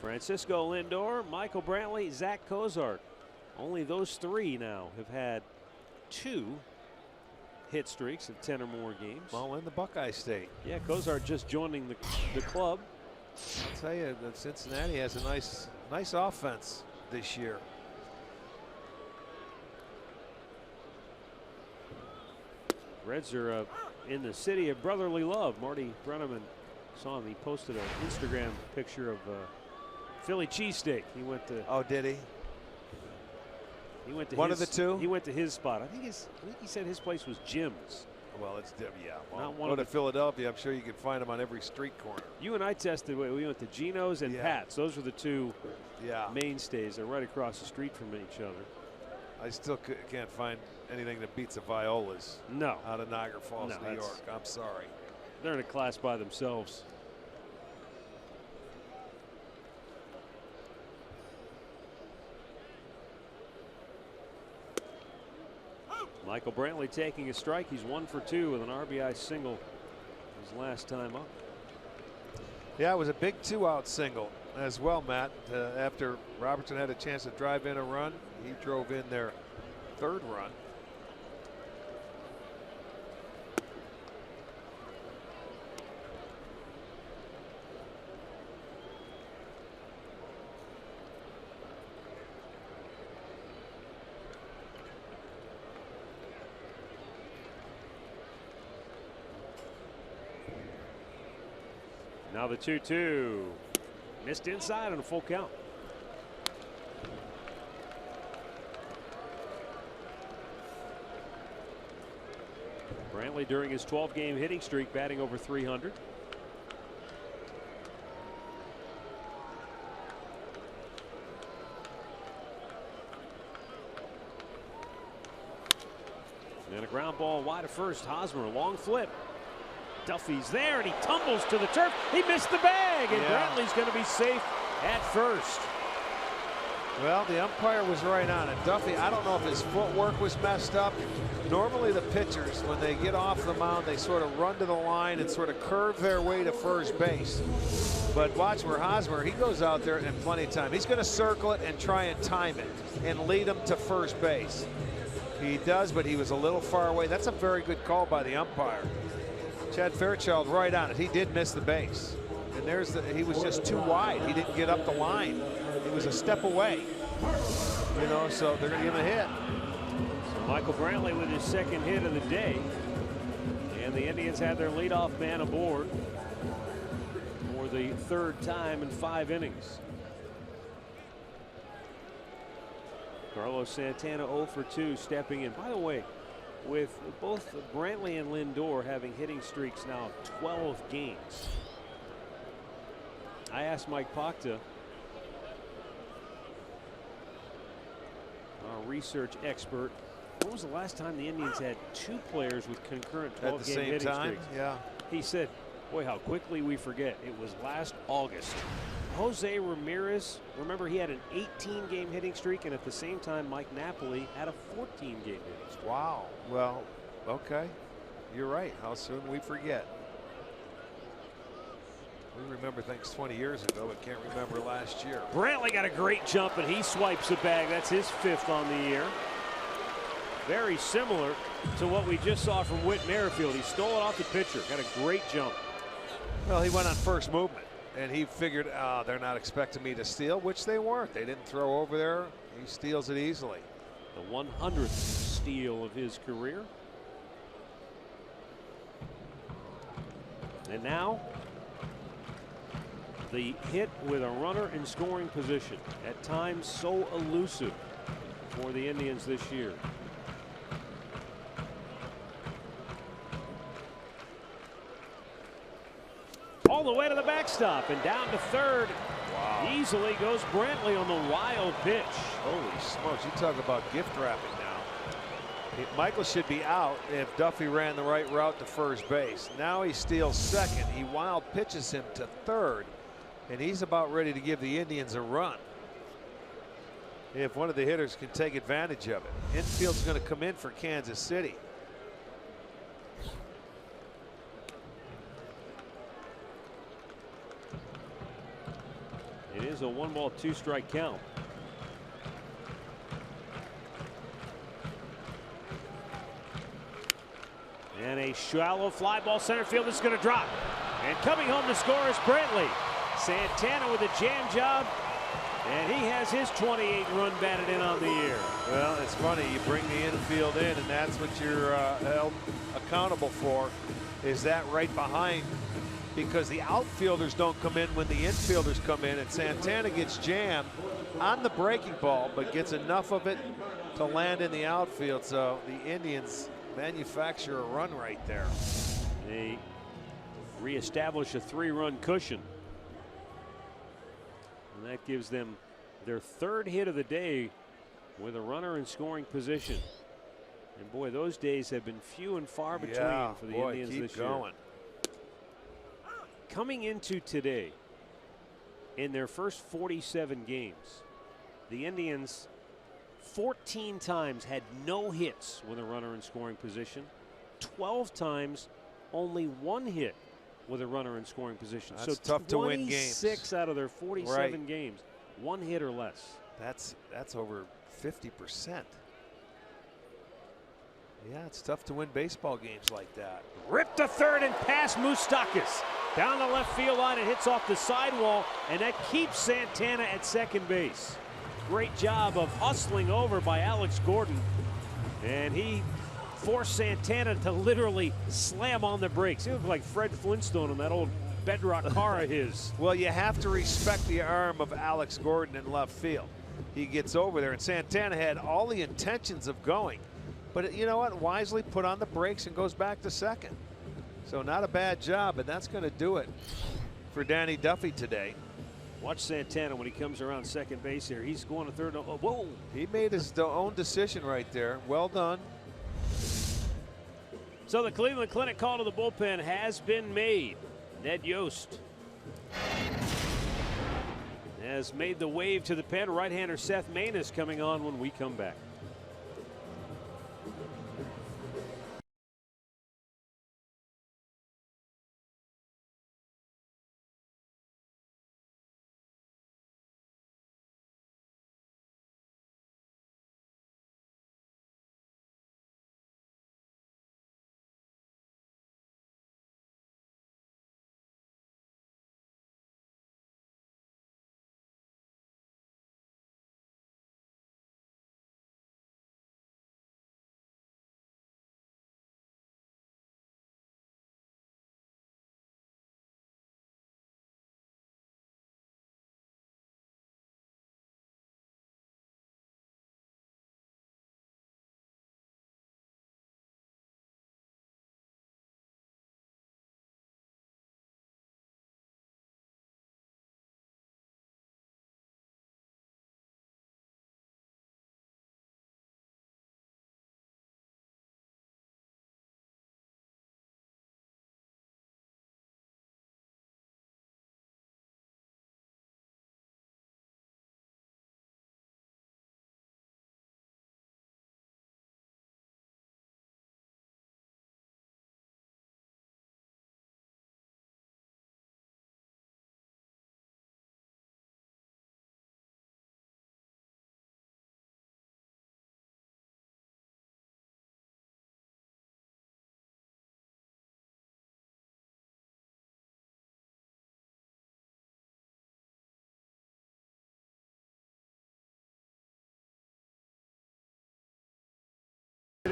Francisco Lindor, Michael Brantley, Zach Cozart. Only those 3 now have had 2 hit streaks of 10 or more games. Well, in the Buckeye State. Yeah, Cozart just joining the club. I'll tell you that Cincinnati has a nice offense this year. Reds are in the city of brotherly love. Marty Brenneman saw him. He posted an Instagram picture of Philly cheesesteak. He went to. Oh, did he? He went to one of the two. He went to his spot. I think he said his place was Jim's. Well, it's yeah. Well, Not one go of to the, Philadelphia. I'm sure you can find them on every street corner. You and I tested. We went to Gino's and Pat's. Those were the 2 mainstays. They're right across the street from each other. I still can't find anything that beats the Violas. No. Out of Niagara Falls, No, New York. I'm sorry. They're in a class by themselves. Michael Brantley taking a strike. He's 1 for 2 with an RBI single his last time up. Yeah, it was a big 2-out single as well, Matt. After Robertson had a chance to drive in a run, he drove in their 3rd run. Now the 2-2. Missed inside on a full count. Brantley during his 12-game hitting streak batting over 300. And a ground ball wide of first. Hosmer, long flip. Duffy's there and he tumbles to the turf. He missed the bag, and Brantley's going to be safe at first. Well, the umpire was right on it. Duffy, I don't know if his footwork was messed up. Normally the pitchers, when they get off the mound, they sort of run to the line and sort of curve their way to first base. But watch where Hosmer, he goes out there in plenty of time. He's going to circle it and try and time it and lead him to first base. He does, but he was a little far away. That's a very good call by the umpire. Chad Fairchild right on it. He did miss the base. And there's he was just too wide. He didn't get up the line. He was a step away. You know, so they're going to give him a hit. So Michael Brantley with his 2nd hit of the day. And the Indians had their leadoff man aboard for the 3rd time in 5 innings. Carlos Santana 0 for 2 stepping in. By the way, with both Brantley and Lindor having hitting streaks now of 12 games. I asked Mike Pacta, our research expert, when was the last time the Indians had 2 players with concurrent 12-game hitting streaks? Yeah. He said, boy, how quickly we forget. It was last August. Jose Ramirez, remember, he had an 18-game hitting streak, and at the same time Mike Napoli had a 14-game hitting streak. Wow. Well, okay. You're right. How soon we forget. We remember things 20 years ago, but can't remember last year. Brantley got a great jump, and he swipes a bag. That's his 5th on the year. Very similar to what we just saw from Whit Merrifield. He stole it off the pitcher. Got a great jump. Well, he went on first movement, and he figured, they're not expecting me to steal, which they weren't. They didn't throw over there. He steals it easily. The 100th steal of his career. And now the hit with a runner in scoring position, at times so elusive for the Indians this year. All the way to the backstop and down to 3rd. Wow. Easily goes Brantley on the wild pitch. Holy smokes, you talk about gift wrapping now. Michael should be out if Duffy ran the right route to first base. Now he steals 2nd. He wild pitches him to 3rd, and he's about ready to give the Indians a run if one of the hitters can take advantage of it. Infield's going to come in for Kansas City. It is a 1-ball 2-strike count. And a shallow fly ball center field is going to drop. And coming home to score is Brantley. Santana with a jam job. And he has his 28th run batted in on the year. Well, it's funny. You bring the infield in, and that's what you're held accountable for, is that right behind, because the outfielders don't come in when the infielders come in, and Santana gets jammed on the breaking ball, but gets enough of it to land in the outfield. So the Indians manufacture a run right there. They reestablish a 3-run cushion. And that gives them their 3rd hit of the day with a runner in scoring position. And boy, those days have been few and far between for the Indians this year. Coming into today, in their first 47 games, the Indians 14 times had no hits with a runner in scoring position. 12 times only one hit with a runner in scoring position. That's so tough to win games. 26 out of their 47 games, one hit or less. That's over 50%. Yeah, it's tough to win baseball games like that. Ripped to third and past Moustakas. Down the left field line, it hits off the sidewall, and that keeps Santana at second base. Great job of hustling over by Alex Gordon, and he forced Santana to literally slam on the brakes. He looked like Fred Flintstone on that old Bedrock car of his. Well, you have to respect the arm of Alex Gordon in left field. He gets over there, and Santana had all the intentions of going. But you know what? Wisely put on the brakes and goes back to second. So not a bad job, and that's going to do it for Danny Duffy today. Watch Santana when he comes around second base here. He's going to third. Oh, whoa. He made his own decision right there. Well done. So the Cleveland Clinic call to the bullpen has been made. Ned Yost has made the wave to the pen. Right-hander Seth Maness coming on when we come back.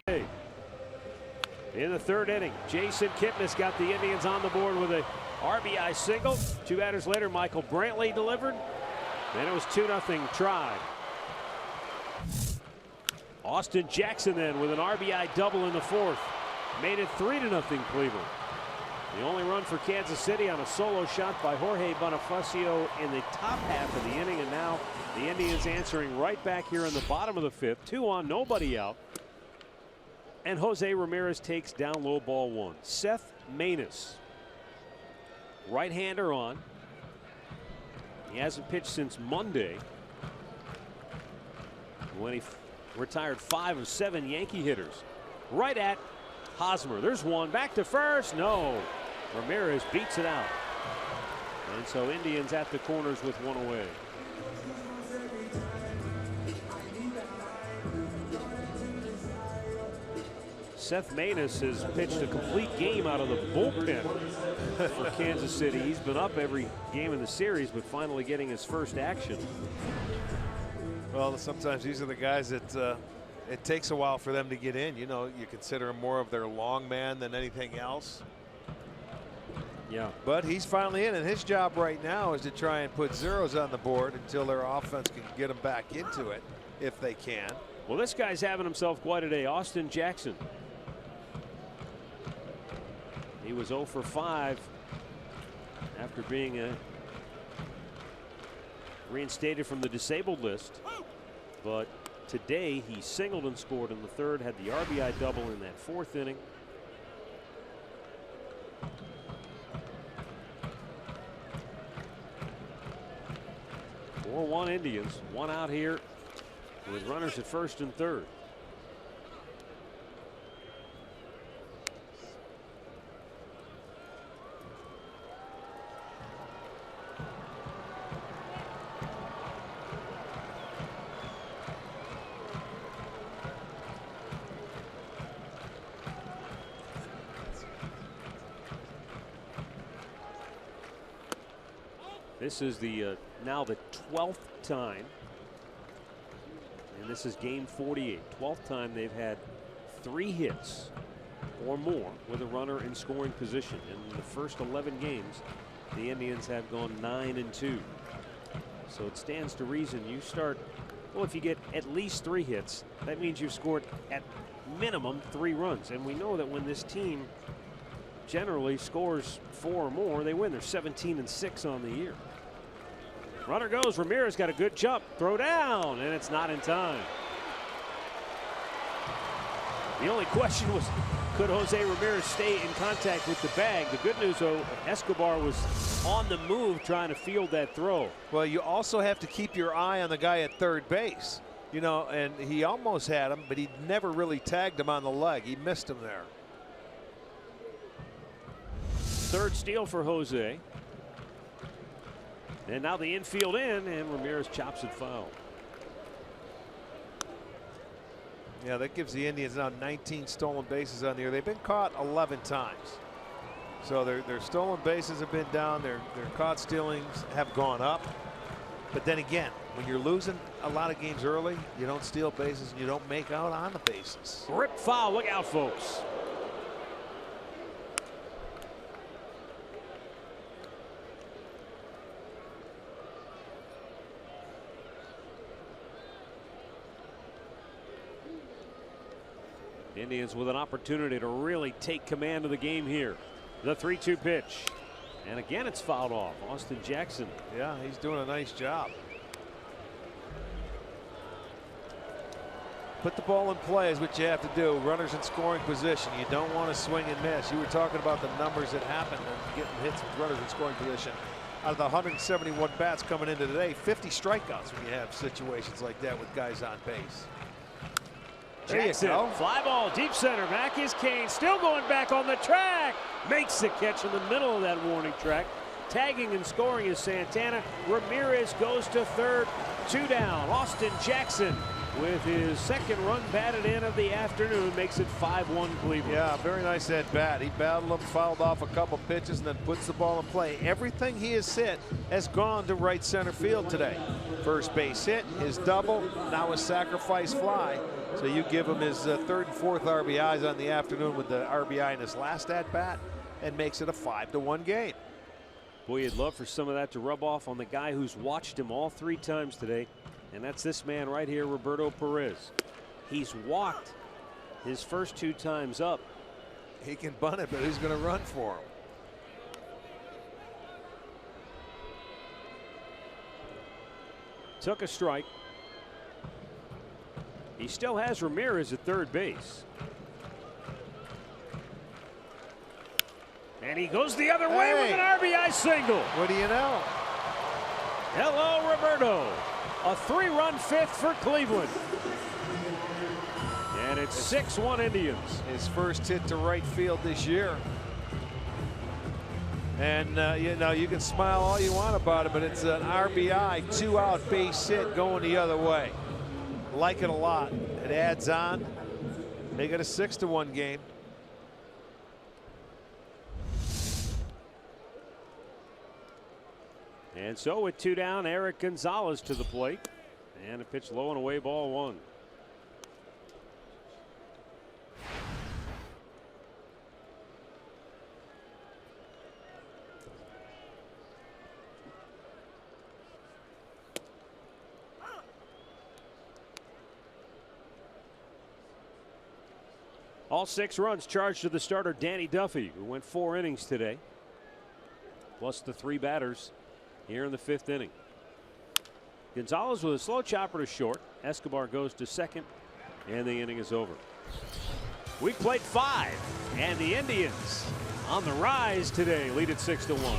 Today. In the third inning, Jason Kipnis got the Indians on the board with a RBI single. 2 batters later, Michael Brantley delivered. Then it was 2-0 Tribe. Austin Jackson then with an RBI double in the fourth. Made it 3-0 Cleveland. The only run for Kansas City on a solo shot by Jorge Bonifacio in the top half of the inning. And now the Indians answering right back here in the bottom of the fifth. 2 on, nobody out. And Jose Ramirez takes down low ball 1. Seth Maness, right-hander on. He hasn't pitched since Monday when he retired 5 of 7 Yankee hitters. Right at Hosmer. There's one. Back to first. No. Ramirez beats it out. And so Indians at the corners with 1 away. Seth Maness has pitched a complete game out of the bullpen for Kansas City. He's been up every game in the series, but finally getting his first action. Well, sometimes these are the guys that it takes a while for them to get in. You know, you consider him more of their long man than anything else. Yeah. But he's finally in, and his job right now is to try and put zeros on the board until their offense can get them back into it, if they can. Well, this guy's having himself quite a day. Austin Jackson. He was 0 for 5 after being reinstated from the disabled list. But Today he singled and scored in the third, had the RBI double in that fourth inning. Four 1 Indians, one out here with runners at first and third. This is the now the 12th time, and this is game 48. 12th time they've had 3 hits or more with a runner in scoring position. In the first 11 games, the Indians have gone 9-2. So it stands to reason you start. Well, if you get at least 3 hits, that means you've scored at minimum 3 runs. And we know that when this team generally scores 4 or more, they win. They're 17-6 on the year. Runner goes. Ramirez got a good jump. Throw down, and it's not in time. The only question was, could Jose Ramirez stay in contact with the bag? The good news, though, Escobar was on the move trying to field that throw. Well, you also have to keep your eye on the guy at third base. You know, and he almost had him, but he never really tagged him on the leg. He missed him there. Third steal for Jose. And now the infield in, and Ramirez chops it foul. Yeah, that gives the Indians now 19 stolen bases on the year. They've been caught 11 times. So their stolen bases have been down. Their caught stealings have gone up. But then again, when you're losing a lot of games early, you don't steal bases and you don't make out on the bases. Rip foul. Look out, folks. Indians with an opportunity to really take command of the game here. The 3-2 pitch. And again, it's fouled off. Austin Jackson. Yeah, he's doing a nice job. Put the ball in play is what you have to do. Runners in scoring position. You don't want to swing and miss. You were talking about the numbers that happen and getting hits with runners in scoring position. Out of the 171 bats coming into today, 50 strikeouts when you have situations like that with guys on base. Jackson, fly ball, deep center. Back is Kane, still going back on the track. Makes the catch in the middle of that warning track. Tagging and scoring is Santana. Ramirez goes to third. 2 down. Austin Jackson with his second run batted in of the afternoon makes it 5-1 Cleveland. Yeah, very nice at bat. He battled him, fouled off a couple pitches, and then puts the ball in play. Everything he has hit has gone to right center field today. First base hit, his double, now a sacrifice fly. So you give him his third and fourth RBIs on the afternoon with the RBI in his last at bat, and makes it a 5-1 game. Boy, you'd love for some of that to rub off on the guy who's watched him all 3 times today, and that's this man right here, Roberto Perez. He's walked his first 2 times up. He can bunt it, but who's going to run for him? Took a strike. He still has Ramirez at third base. And he goes the other way with an RBI single. What do you know? Hello, Roberto. A 3-run 5th for Cleveland. And it's 6-1 Indians. His first hit to right field this year. And you know, you can smile all you want about it, but it's an RBI 2-out base hit going the other way. Like it a lot. It adds on. Make it a 6-1 game. And so with 2 down, Eric Gonzalez to the plate. And a pitch low and away, ball 1. All 6 runs charged to the starter Danny Duffy, who went 4 innings today, plus the 3 batters here in the 5th inning. Gonzalez with a slow chopper to short. Escobar goes to second, and the inning is over. We've played 5, and the Indians on the rise today, lead it 6-1.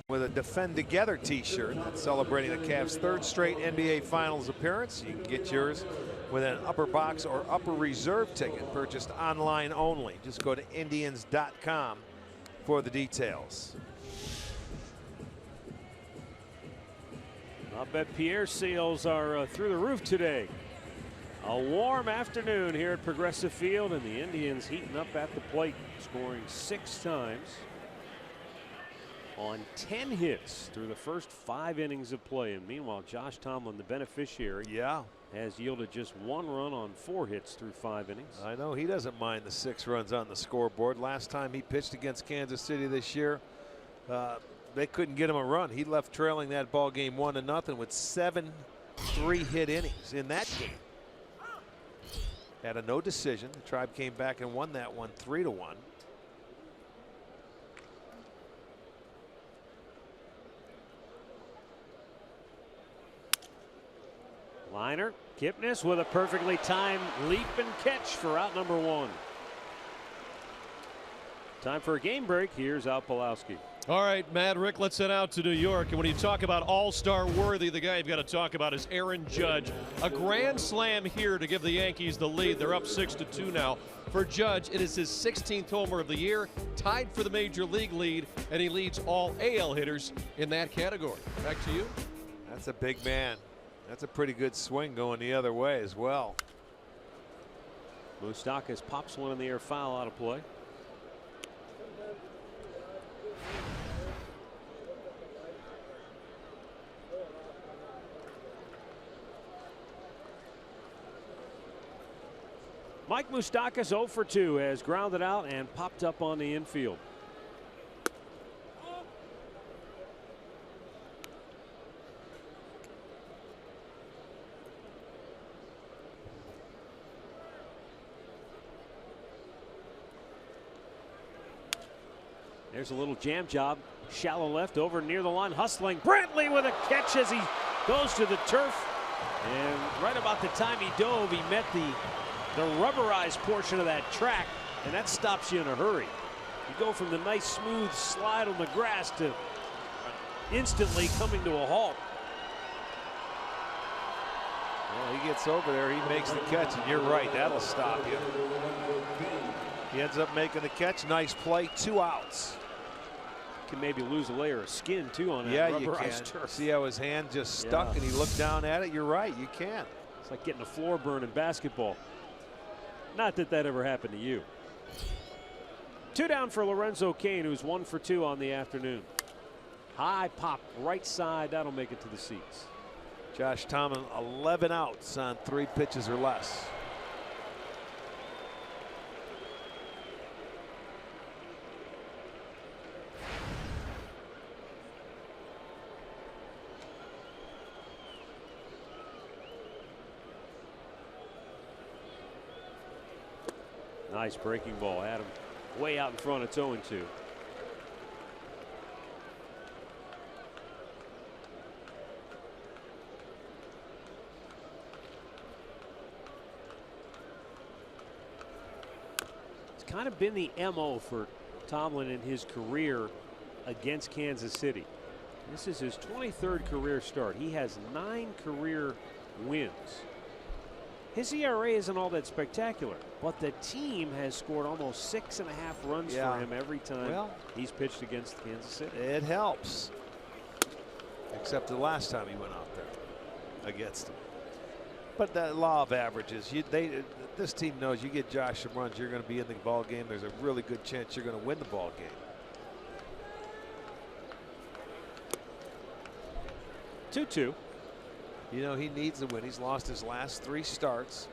With a Defend Together t-shirt that's celebrating the Cavs' 3rd straight NBA Finals appearance. You can get yours with an upper box or upper reserve ticket purchased online only. Just go to Indians.com for the details. I'll bet Pierre's sales are through the roof today. A warm afternoon here at Progressive Field, and the Indians heating up at the plate, scoring 6 times on 10 hits through the first 5 innings of play. And meanwhile, Josh Tomlin, the beneficiary, has yielded just 1 run on 4 hits through 5 innings. I know he doesn't mind the 6 runs on the scoreboard. Last time he pitched against Kansas City this year, they couldn't get him a run. He left trailing that ball game 1-0 with 7 3-hit innings in that game. Had a no decision. The Tribe came back and won that one 3-1. Liner, Kipnis with a perfectly timed leap and catch for out number 1. Time for a game break. Here's Al Pawlowski. All right, Matt, Rick, let's head out to New York. And when you talk about all-star worthy, the guy you've got to talk about is Aaron Judge. A grand slam here to give the Yankees the lead. They're up 6-2 now. For Judge, it is his 16th homer of the year, tied for the major league lead, and he leads all AL hitters in that category. Back to you. That's a big man. That's a pretty good swing going the other way as well. Moustakas pops one in the air, foul, out of play. Mike Moustakas 0 for 2 has grounded out and popped up on the infield. There's a little jam job, shallow left, over near the line, hustling. Brantley with a catch as he goes to the turf. And right about the time he dove, he met the rubberized portion of that track, and that stops you in a hurry. You go from the nice smooth slide on the grass to instantly coming to a halt. Well, he gets over there, he makes the catch, and you're right, that'll stop you. He ends up making the catch. Nice play, 2 outs. Can maybe lose a layer of skin too on that you rubberized can. turf. See how his hand just stuck and he looked down at it? You're right, you can. It's like getting a floor burn in basketball. Not that that ever happened to you. 2 down for Lorenzo Cain, who's 1 for 2 on the afternoon. High pop, right side, that'll make it to the seats. Josh Tomlin 11 outs on 3 pitches or less. Nice breaking ball. Adam way out in front. It's 0-2. It's kind of been the MO for Tomlin in his career against Kansas City. This is his 23rd career start. He has 9 career wins. His ERA isn't all that spectacular, but the team has scored almost 6.5 runs for him every time he's pitched against Kansas City. It helps. Except the last time he went out there against them. But that law of averages, this team knows you get Josh some runs, you're going to be in the ball game. There's a really good chance you're going to win the ball game. 2-2. You know, he needs to win. He's lost his last 3 starts.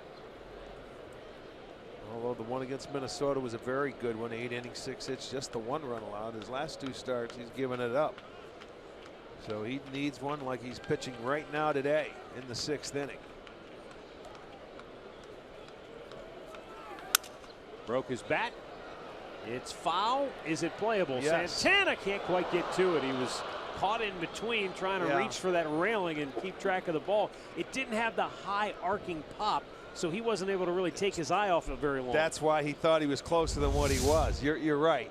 Although the one against Minnesota was a very good one, 8 innings, 6 hits, just the 1 run allowed. His last 2 starts, he's given it up. So he needs one like he's pitching right now today in the 6th inning. Broke his bat. It's foul. Is it playable? Yes. Santana can't quite get to it. He was caught in between trying to reach for that railing and keep track of the ball. It didn't have the high arcing pop, so he wasn't able to really take his eye off it very long. That's why he thought he was closer than what he was. You're right.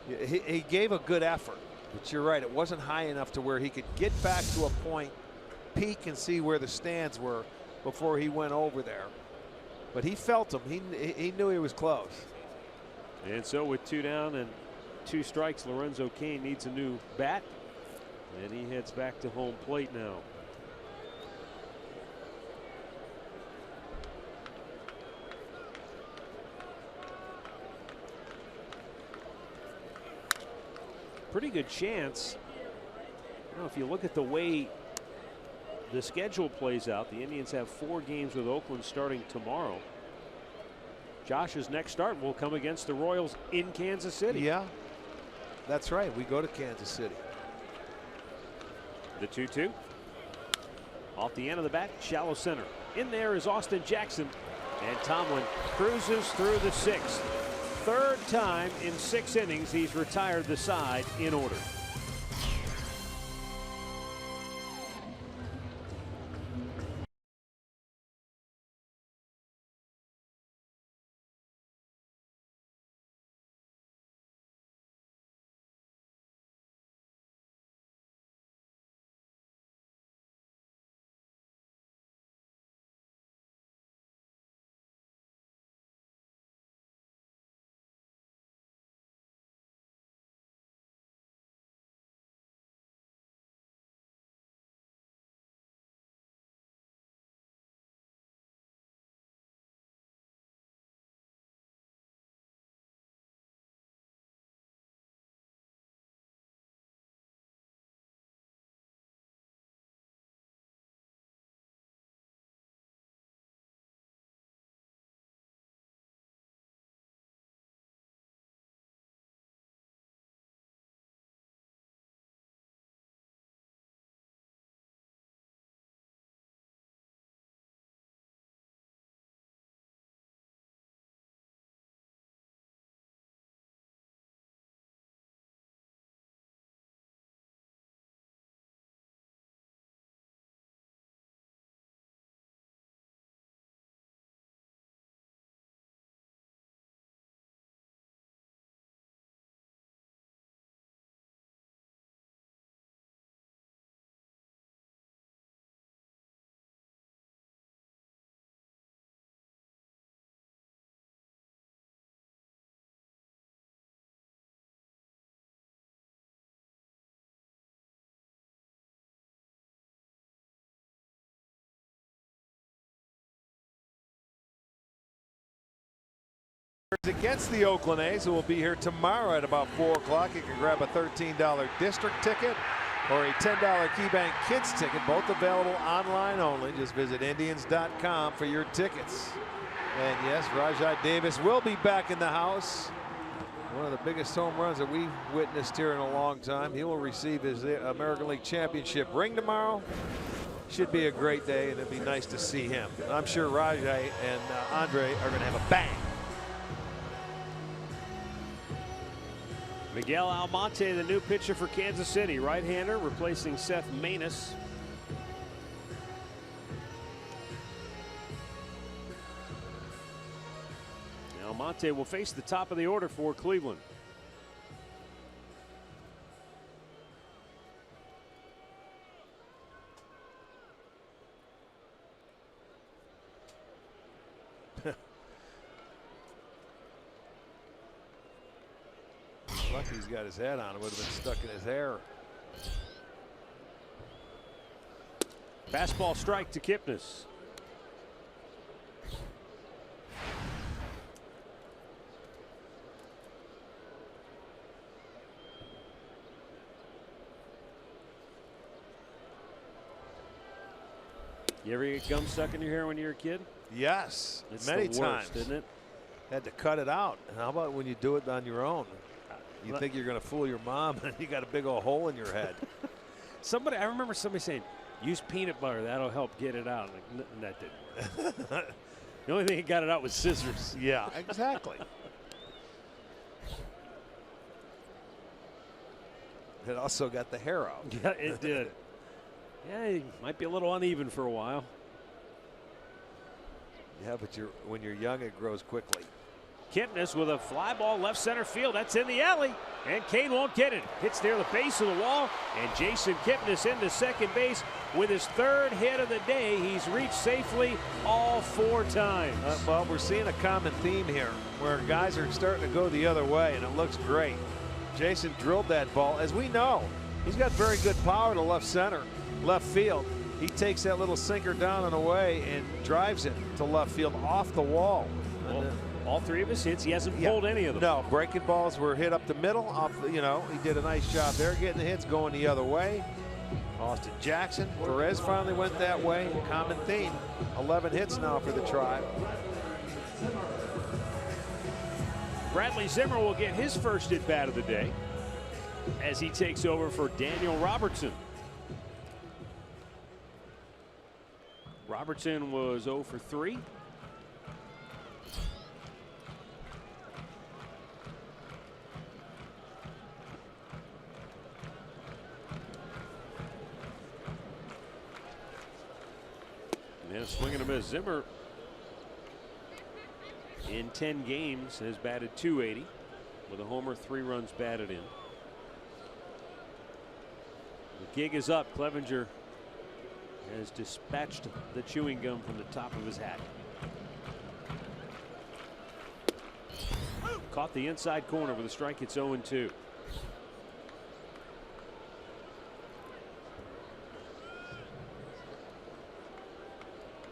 He gave a good effort, but you're right. It wasn't high enough to where he could get back to a point, peek and see where the stands were before he went over there. But he felt them. He knew he was close. And so with 2 down and 2 strikes, Lorenzo Cain needs a new bat. And he heads back to home plate now. Pretty good chance. You know, if you look at the way the schedule plays out, the Indians have 4 games with Oakland starting tomorrow. Josh's next start will come against the Royals in Kansas City. Yeah, that's right. We go to Kansas City. The 2-2. Off the end of the bat, shallow center. In there is Austin Jackson. And Tomlin cruises through the 6th. 3rd time in 6 innings he's retired the side in order. Against the Oakland A's, who will be here tomorrow at about 4 o'clock. You can grab a $13 district ticket or a $10 KeyBank Kids ticket, both available online only. Just visit Indians.com for your tickets. And yes, Rajai Davis will be back in the house. One of the biggest home runs that we've witnessed here in a long time. He will receive his American League Championship ring tomorrow. Should be a great day, and it'd be nice to see him. I'm sure Rajai and Andre are going to have a bang. Miguel Almonte, the new pitcher for Kansas City, right-hander, replacing Seth Maness. Almonte will face the top of the order for Cleveland. Lucky he's got his hat on. It would have been stuck in his hair. Fastball strike to Kipnis. You ever get gum stuck in your hair when you were a kid? Yes, It's many the worst, times. isn't it? Had to cut it out. How about when you do it on your own? You think you're going to fool your mom, and you got a big old hole in your head. I remember somebody saying, use peanut butter, that'll help get it out. Like, that didn't work. The only thing that got it out was scissors. Yeah, exactly. It also got the hair out. Yeah, it did. Yeah, it might be a little uneven for a while. Yeah, but when you're young, it grows quickly. Kipnis with a fly ball left center field. That's in the alley, and Kane won't get it. Hits near the base of the wall, and Jason Kipnis into second base with his third hit of the day. He's reached safely all 4 times. Well, we're seeing a common theme here where guys are starting to go the other way, and it looks great. Jason drilled that ball. As we know, he's got very good power to left center, left field. He takes that little sinker down and away and drives it to left field off the wall. Well, all 3 of his hits, he hasn't pulled any of them. No, breaking balls were hit up the middle. He did a nice job there getting the hits going the other way. Austin Jackson, Perez finally went that way. Common theme, 11 hits now for the Tribe. Bradley Zimmer will get his first at bat of the day as he takes over for Daniel Robertson. Robertson was 0 for 3. And swinging a miss. Zimmer in 10 games has batted .280 with a homer, 3 runs batted in. The gig is up. Clevenger has dispatched the chewing gum from the top of his hat. Caught the inside corner with a strike. It's 0-2.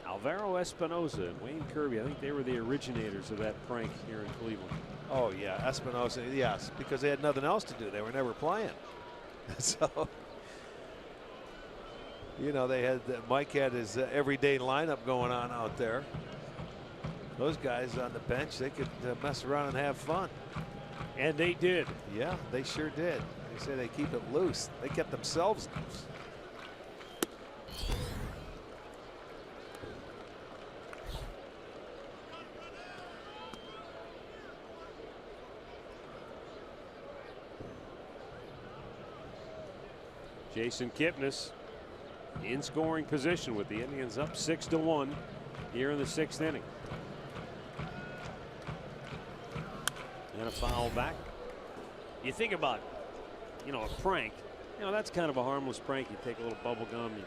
Alvaro Espinosa and Wayne Kirby, I think they were the originators of that prank here in Cleveland. Oh, yeah, Espinosa, yes, because they had nothing else to do. They were never playing. So, they had Mike had his everyday lineup going on out there. Those guys on the bench, they could mess around and have fun. And they did. Yeah, they sure did. They say they keep it loose. They kept themselves loose. Jason Kipnis in scoring position with the Indians up 6-1 here in the 6th inning. And a foul back. You think about, a prank. That's kind of a harmless prank. You take a little bubble gum, you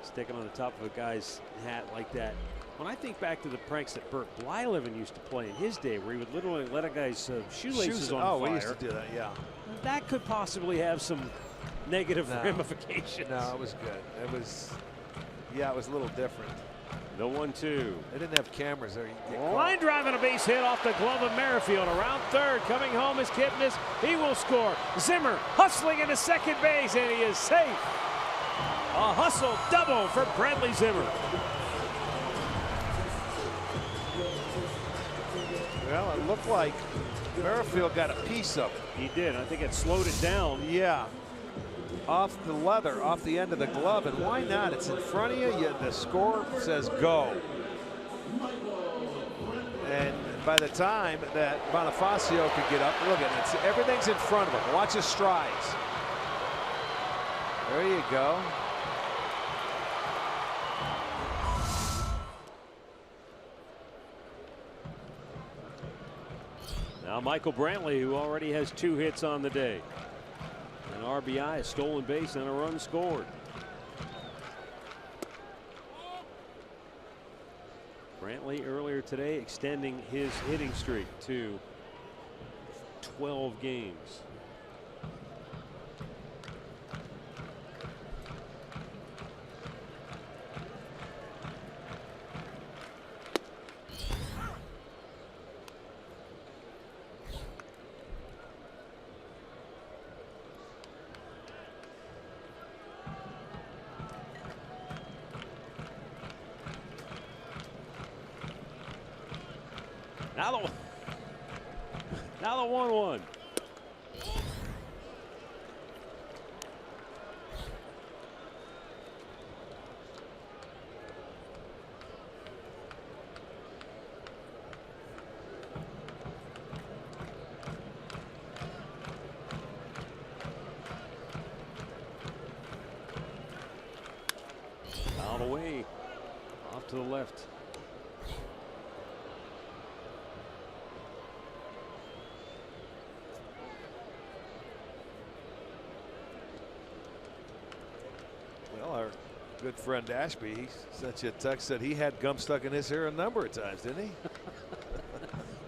stick it on the top of a guy's hat like that. When I think back to the pranks that Burt Blyleven used to play in his day, where he would literally let a guy's shoelaces on fire. Oh, we used to do that, yeah. That could possibly have some negative ramifications. No, it was good. It was a little different. The 1-2. They didn't have cameras there. Line drive and a base hit off the glove of Merrifield. Around third, coming home is Kipnis. He will score. Zimmer hustling into second base, and he is safe. A hustle double for Bradley Zimmer. Well, it looked like Merrifield got a piece of it. He did. I think it slowed it down. Yeah. Off the leather, off the end of the glove, and why not? It's in front of you. The score says go. And by the time that Bonifacio could get up, look at it. Everything's in front of him. Watch his strides. There you go. Now Michael Brantley, who already has 2 hits on the day. An RBI, a stolen base, and a run scored. Brantley earlier today extending his hitting streak to 12 games. Now the 1-1. Out away, off to the left. Good friend Ashby, he sent you a text that he had gum stuck in his hair a number of times, didn't he?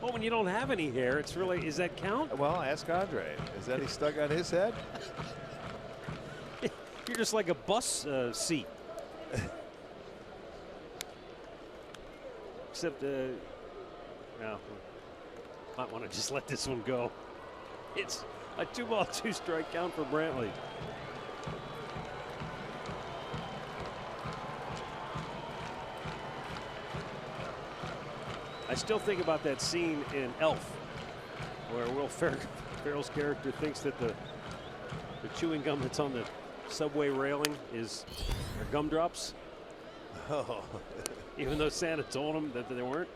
Well, when you don't have any hair, it's really, is that count? Well, ask Andre. Is any stuck on his head? You're just like a bus seat. Except, no, might want to just let this one go. It's a 2-ball, 2-strike count for Brantley. I still think about that scene in Elf where Will Ferrell's character thinks that the chewing gum that's on the subway railing is gumdrops. Oh. Even though Santa told him that they weren't.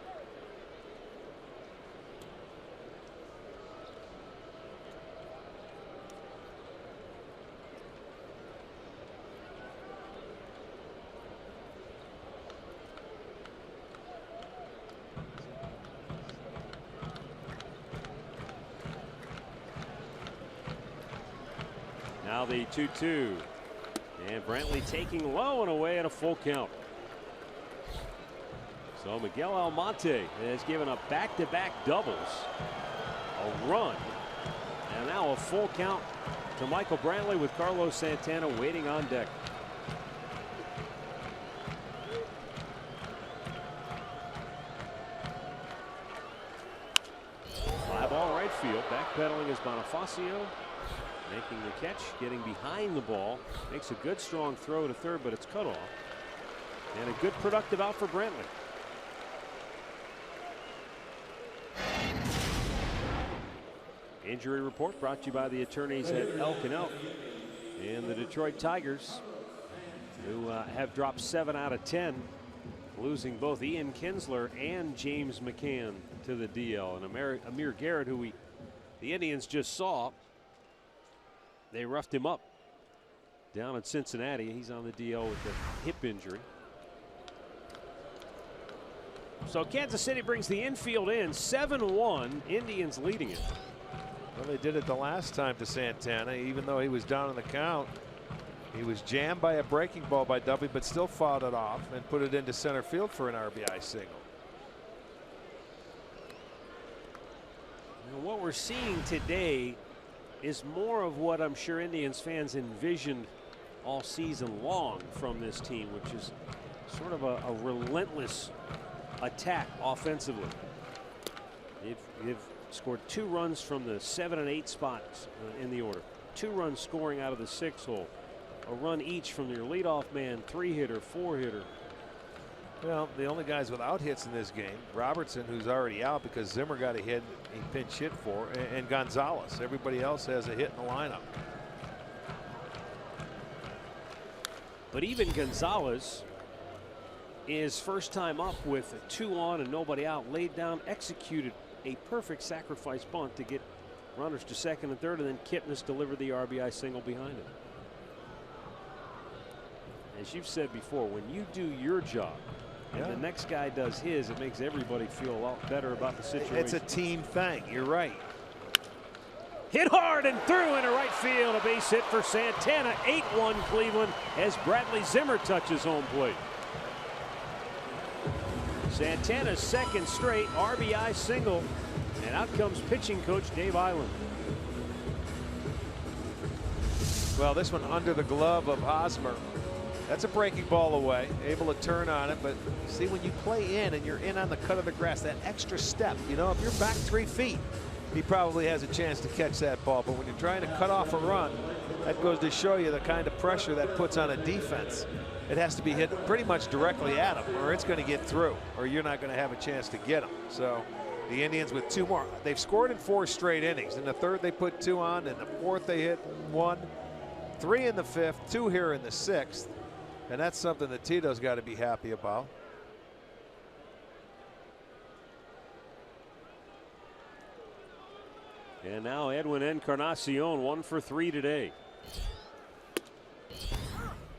Now the 2-2. And Brantley taking low and away at a full count. So Miguel Almonte has given up back-to-back doubles, a run, and now a full count to Michael Brantley with Carlos Santana waiting on deck. Fly ball right field. Backpedaling is Bonifacio. Making the catch, getting behind the ball. Makes a good strong throw to third, but it's cut off. And a good productive out for Brantley. Injury report brought to you by the attorneys at Elk & Elk. And the Detroit Tigers, who have dropped 7 out of 10, losing both Ian Kinsler and James McCann to the DL. And Amir Garrett, who the Indians just saw, they roughed him up down in Cincinnati. He's on the DL with a hip injury. So Kansas City brings the infield in 7-1. Indians leading it. Well, they did it the last time to Santana, even though he was down in the count. He was jammed by a breaking ball by Dubby, but still fought it off and put it into center field for an RBI single. And what we're seeing today is more of what I'm sure Indians fans envisioned all season long from this team, which is sort of a relentless attack offensively. They've scored 2 runs from the 7 and 8 spots in the order. 2 runs scoring out of the 6 hole. A run each from your leadoff man, 3-hitter, 4-hitter. Well, the only guys without hits in this game, Robertson, who's already out because Zimmer got a hit he pinch hit for, and Gonzalez. Everybody else has a hit in the lineup. But even Gonzalez, his first time up with 2 on and nobody out, laid down, executed a perfect sacrifice bunt to get runners to second and third, and then Kipnis delivered the RBI single behind it. As you've said before, when you do your job and the next guy does his, it makes everybody feel a lot better about the situation. It's a team thing. You're right. Hit hard and through into right field. A base hit for Santana. 8-1 Cleveland as Bradley Zimmer touches home plate. Santana's second straight RBI single, and out comes pitching coach Dave Island. Well, this one under the glove of Hosmer. That's a breaking ball away, able to turn on it, but see, when you play in and you're in on the cut of the grass, that extra step, you know, if you're back 3 feet, he probably has a chance to catch that ball. But when you're trying to cut off a run, that goes to show you the kind of pressure that puts on a defense. It has to be hit pretty much directly at him, or it's going to get through, or you're not going to have a chance to get him. So the Indians with 2 more. They've scored in 4 straight innings. In the 3rd, they put 2 on. In the 4th, they hit 1. 3 in the 5th, 2 here in the 6th. And that's something that Tito's got to be happy about. And now Edwin Encarnacion, 1 for 3 today.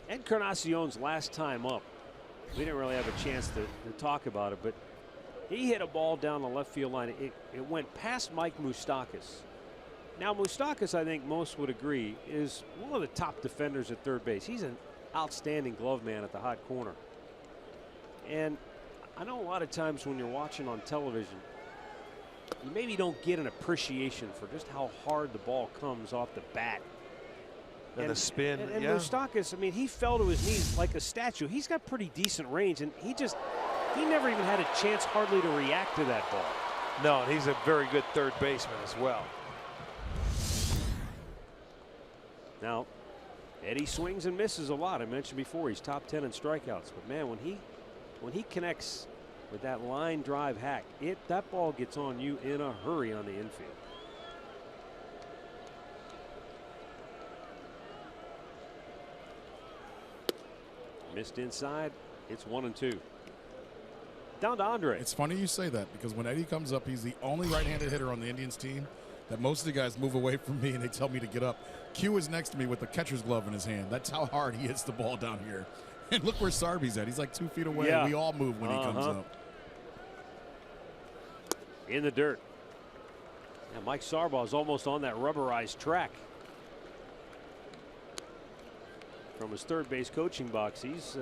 Encarnacion's last time up, we didn't really have a chance to talk about it, but he hit a ball down the left field line. It went past Mike Moustakas. Now Moustakas, I think most would agree, is one of the top defenders at third base. He's an outstanding glove man at the hot corner. And I know a lot of times when you're watching on television, you maybe don't get an appreciation for just how hard the ball comes off the bat. And the spin. And yeah. Moustakas, I mean, he fell to his knees like a statue. He's got pretty decent range, and he never even had a chance hardly to react to that ball. No, and he's a very good third baseman as well. Now, Eddie swings and misses a lot. I mentioned before he's top 10 in strikeouts, but man, when he connects with that line drive hack, that ball gets on you in a hurry on the infield. Missed inside. It's 1-2. Down to Andre. It's funny you say that, because when Eddie comes up, he's the only right-handed hitter on the Indians team that most of the guys move away from me and they tell me to get up. Q is next to me with the catcher's glove in his hand. That's how hard he hits the ball down here. And look where Sarby's at. He's like 2 feet away. Yeah. We all move when he comes up. In the dirt. Yeah, Mike Sarbaugh is almost on that rubberized track. From his third base coaching box, he's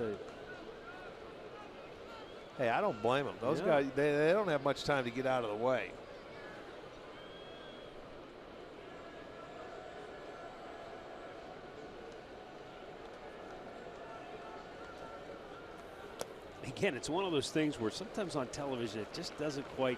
Hey, I don't blame him. Those guys, they don't have much time to get out of the way. again, it's one of those things where sometimes on television it just doesn't quite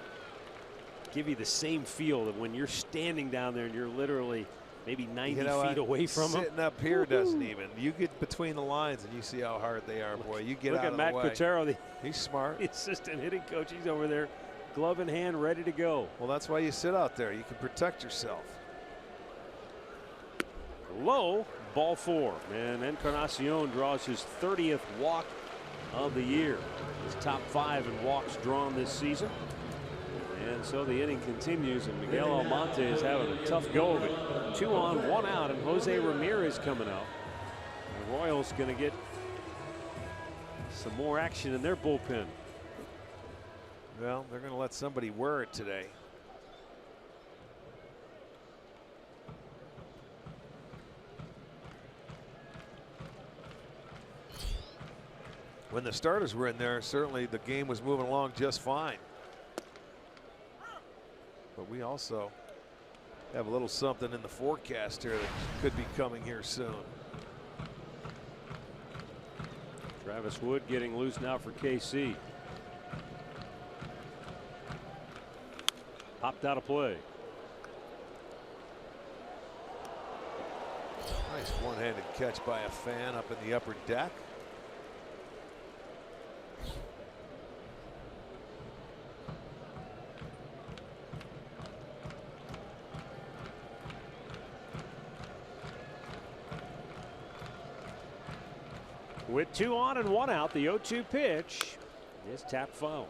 give you the same feel that when you're standing down there and you're literally maybe 90 feet away from them. Sitting up here doesn't even. You get between the lines and you see how hard they are, boy. You get Look out at of Matt the way. Quintero, He's smart. the assistant hitting coach. He's over there, glove in hand, ready to go. Well, that's why you sit out there. You can protect yourself. Low, ball four. And Encarnacion draws his 30th walk of the year. His top 5 in walks drawn this season. And so the inning continues, and Miguel Almonte is having a tough go of it. 2 on, 1 out, and Jose Ramirez coming out. The Royals going to get some more action in their bullpen. Well, they're going to let somebody wear it today. When the starters were in there, certainly the game was moving along just fine. But we also have a little something in the forecast here that could be coming here soon. Travis Wood getting loose now for KC. Popped out of play. Nice one-handed catch by a fan up in the upper deck. With 2 on and 1 out, the 0-2 pitch is tapped foul.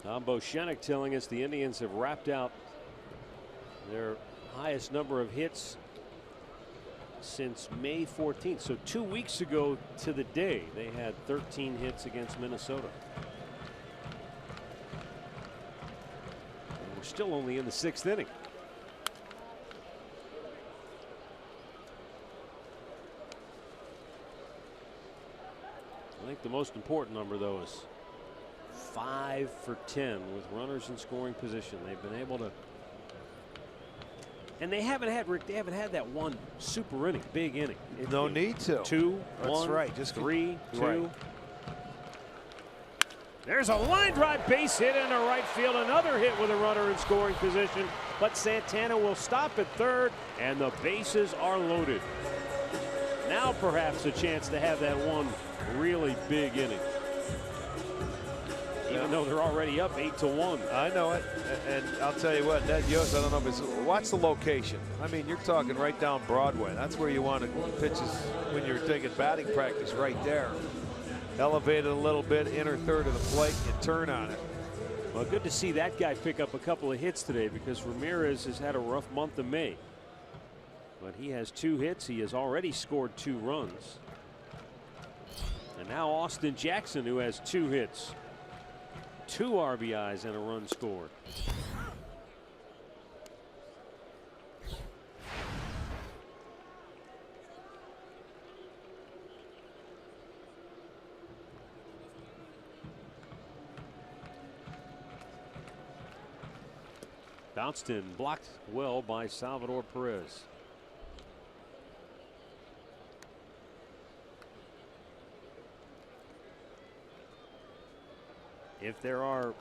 Tom Boschenek telling us the Indians have wrapped out their highest number of hits since May 14th. So 2 weeks ago to the day, they had 13 hits against Minnesota. And we're still only in the 6th inning. I think the most important number, though, is 5 for 10 with runners in scoring position. They've been able to, and they haven't had, Rick, they haven't had that one super inning, big inning. No need to. 2, That's 1, right. Just 3, 2. Right. There's a line drive base hit into right field. Another hit with a runner in scoring position, but Santana will stop at third, and the bases are loaded. Now perhaps a chance to have that one really big inning. Even though they're already up 8-1. I know it, and I'll tell you what, Ned Yost, I don't know if it's, watch the location. I mean, you're talking right down Broadway. That's where you want to pitches when you're taking batting practice, right there. Elevated a little bit, inner third of the plate, you turn on it. Well, good to see that guy pick up a couple of hits today, because Ramirez has had a rough month of May. But he has 2 hits. He has already scored 2 runs. And now Austin Jackson, who has 2 hits, 2 RBIs, and a run scored. Bounced in, blocked well by Salvador Perez. If there are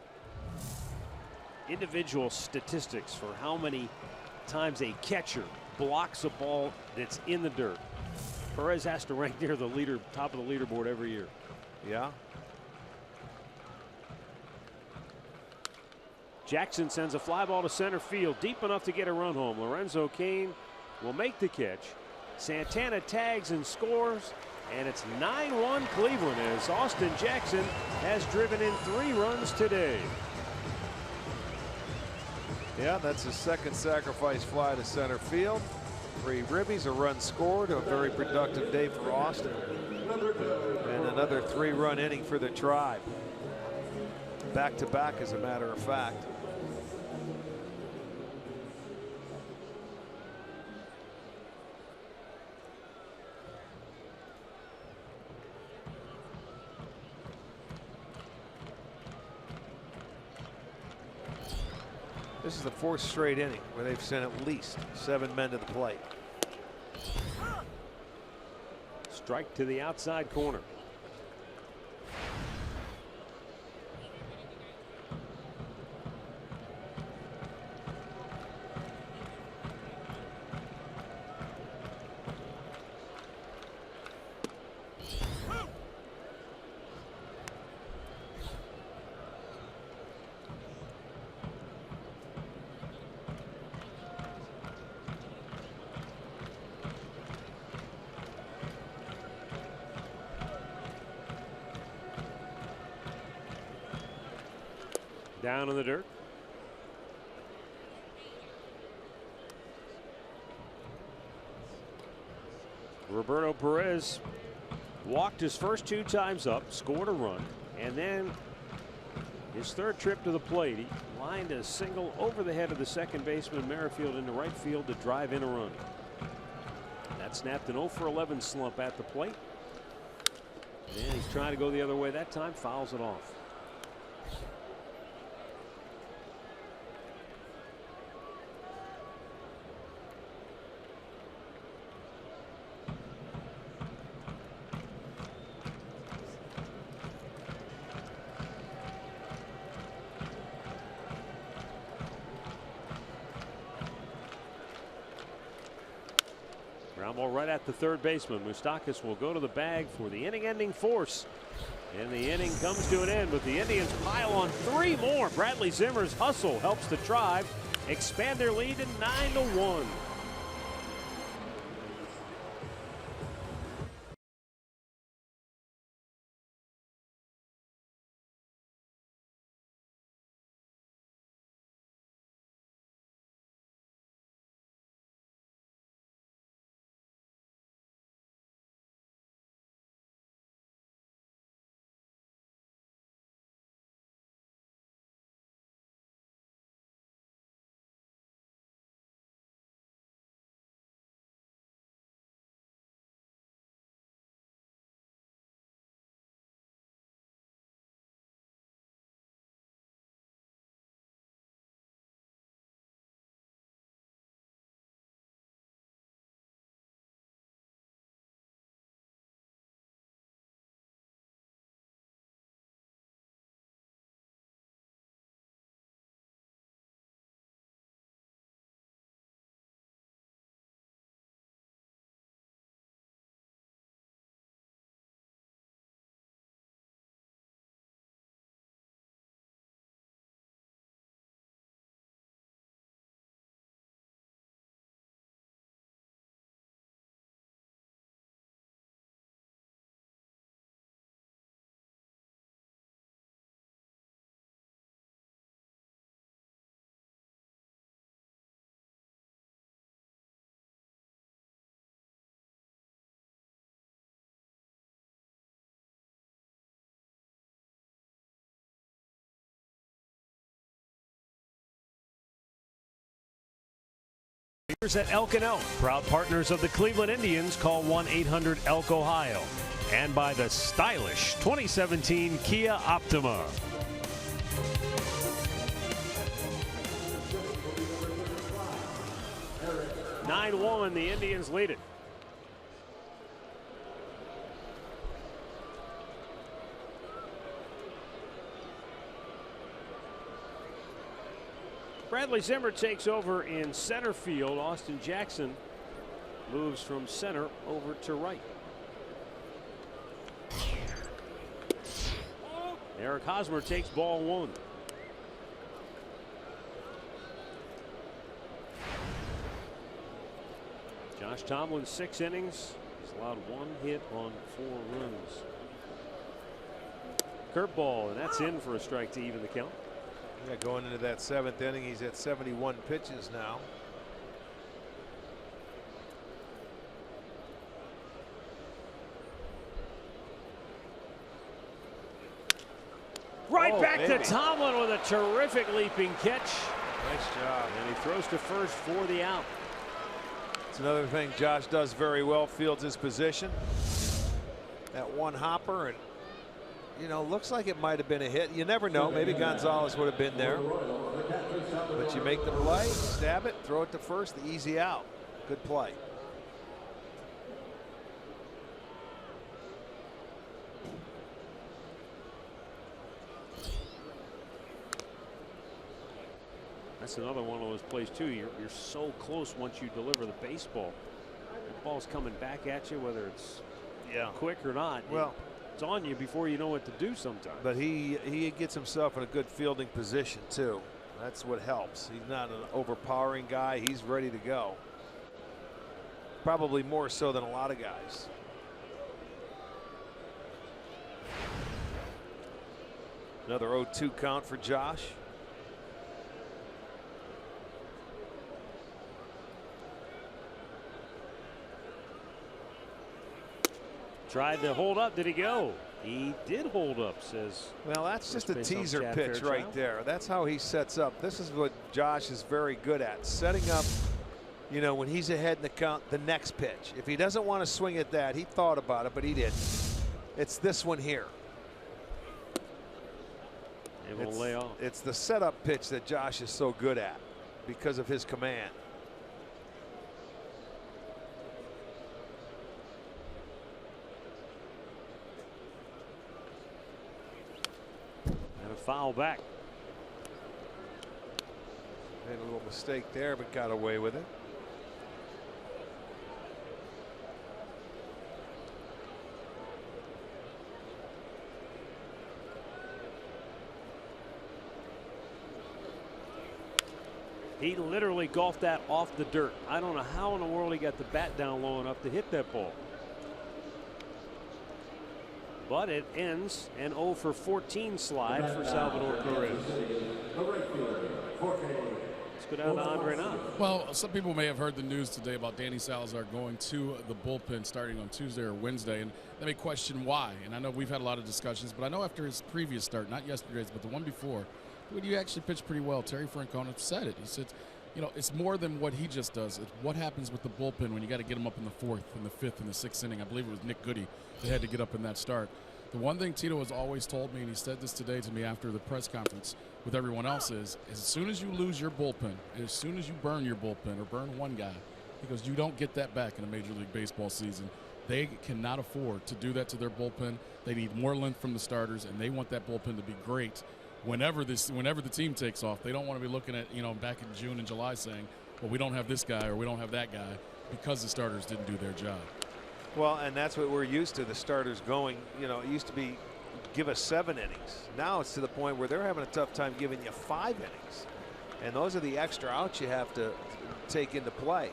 individual statistics for how many times a catcher blocks a ball that's in the dirt, Perez has to rank near the top of the leaderboard every year. Yeah. Jackson sends a fly ball to center field, deep enough to get a run home. Lorenzo Cain will make the catch. Santana tags and scores, and it's 9-1 Cleveland as Austin Jackson has driven in 3 runs today. Yeah, that's his second sacrifice fly to center field. 3 ribbies, a run scored, a very productive day for Austin. And another 3-run inning for the Tribe. Back-to-back, as a matter of fact. This is the 4th straight inning where they've sent at least 7 men to the plate. Strike to the outside corner. Down in the dirt. Roberto Perez walked his first 2 times up, scored a run, and then his 3rd trip to the plate, he lined a single over the head of the second baseman Merrifield into right field to drive in a run. That snapped an 0-for-11 slump at the plate. And he's trying to go the other way that time, fouls it off. ball right at the third baseman. Moustakas will go to the bag for the inning-ending force. And the inning comes to an end, but the Indians pile on 3 more. Bradley Zimmer's hustle helps the Tribe expand their lead to 9-1. Here's at Elk & Elk, proud partners of the Cleveland Indians. Call 1-800-ELK-OHIO. And by the stylish 2017 Kia Optima. (9-1), the Indians lead it. Bradley Zimmer takes over in center field. Austin Jackson moves from center over to right. Eric Hosmer takes ball 1. Josh Tomlin, 6 innings. He's allowed 1 hit on 4 runs. Curveball, and that's in for a strike to even the count. Yeah, going into that 7th inning, he's at 71 pitches now. Right back to Tomlin with a terrific leaping catch. Nice job. And he throws to first for the out. It's another thing Josh does very well, fields his position. That one hopper, and you know, looks like it might have been a hit. You never know. Maybe Gonzalez would have been there. But you make the play, stab it, throw it to first, the easy out. Good play. That's another one of those plays too. You're so close once you deliver the baseball. The ball's coming back at you, whether it's quick or not. Well, it's on you before you know what to do sometimes. But he gets himself in a good fielding position too. That's what helps. He's not an overpowering guy. He's ready to go. Probably more so than a lot of guys. Another 0-2 count for Josh. Tried to hold up. Did he go? He did hold up, says. Well, that's just a teaser pitch right there. That's how he sets up. This is what Josh is very good at, setting up, you know, when he's ahead in the count, the next pitch. If he doesn't want to swing at that, he thought about it, but he didn't. It's this one here. It will lay off. It's the setup pitch that Josh is so good at because of his command. Foul back. Made a little mistake there, but got away with it. He literally golfed that off the dirt. I don't know how in the world he got the bat down low enough to hit that ball. But it ends an 0 for 14 slide for Salvador Perez. Let's go down to Andre now. Well, some people may have heard the news today about Danny Salazar going to the bullpen starting on Tuesday or Wednesday, and they may question why. And I know we've had a lot of discussions, but I know after his previous start, not yesterday's, but the one before, when you actually pitched pretty well, Terry Francona said it. He said, you know, it's more than what he just does. It's what happens with the bullpen when you got to get him up in the 4th, in the 5th, and the 6th inning. I believe it was Nick Goody that had to get up in that start. The one thing Tito has always told me, and he said this today to me after the press conference with everyone else, is as soon as you lose your bullpen, as soon as you burn your bullpen or burn one guy, because you don't get that back in a Major League Baseball season, they cannot afford to do that to their bullpen. They need more length from the starters, and they want that bullpen to be great whenever the team takes off. They don't want to be looking at, you know, back in June and July saying, well, we don't have this guy or we don't have that guy because the starters didn't do their job. Well, and that's what we're used to, the starters going, you know, it used to be give us 7 innings. Now it's to the point where they're having a tough time giving you 5 innings. And those are the extra outs you have to take into play.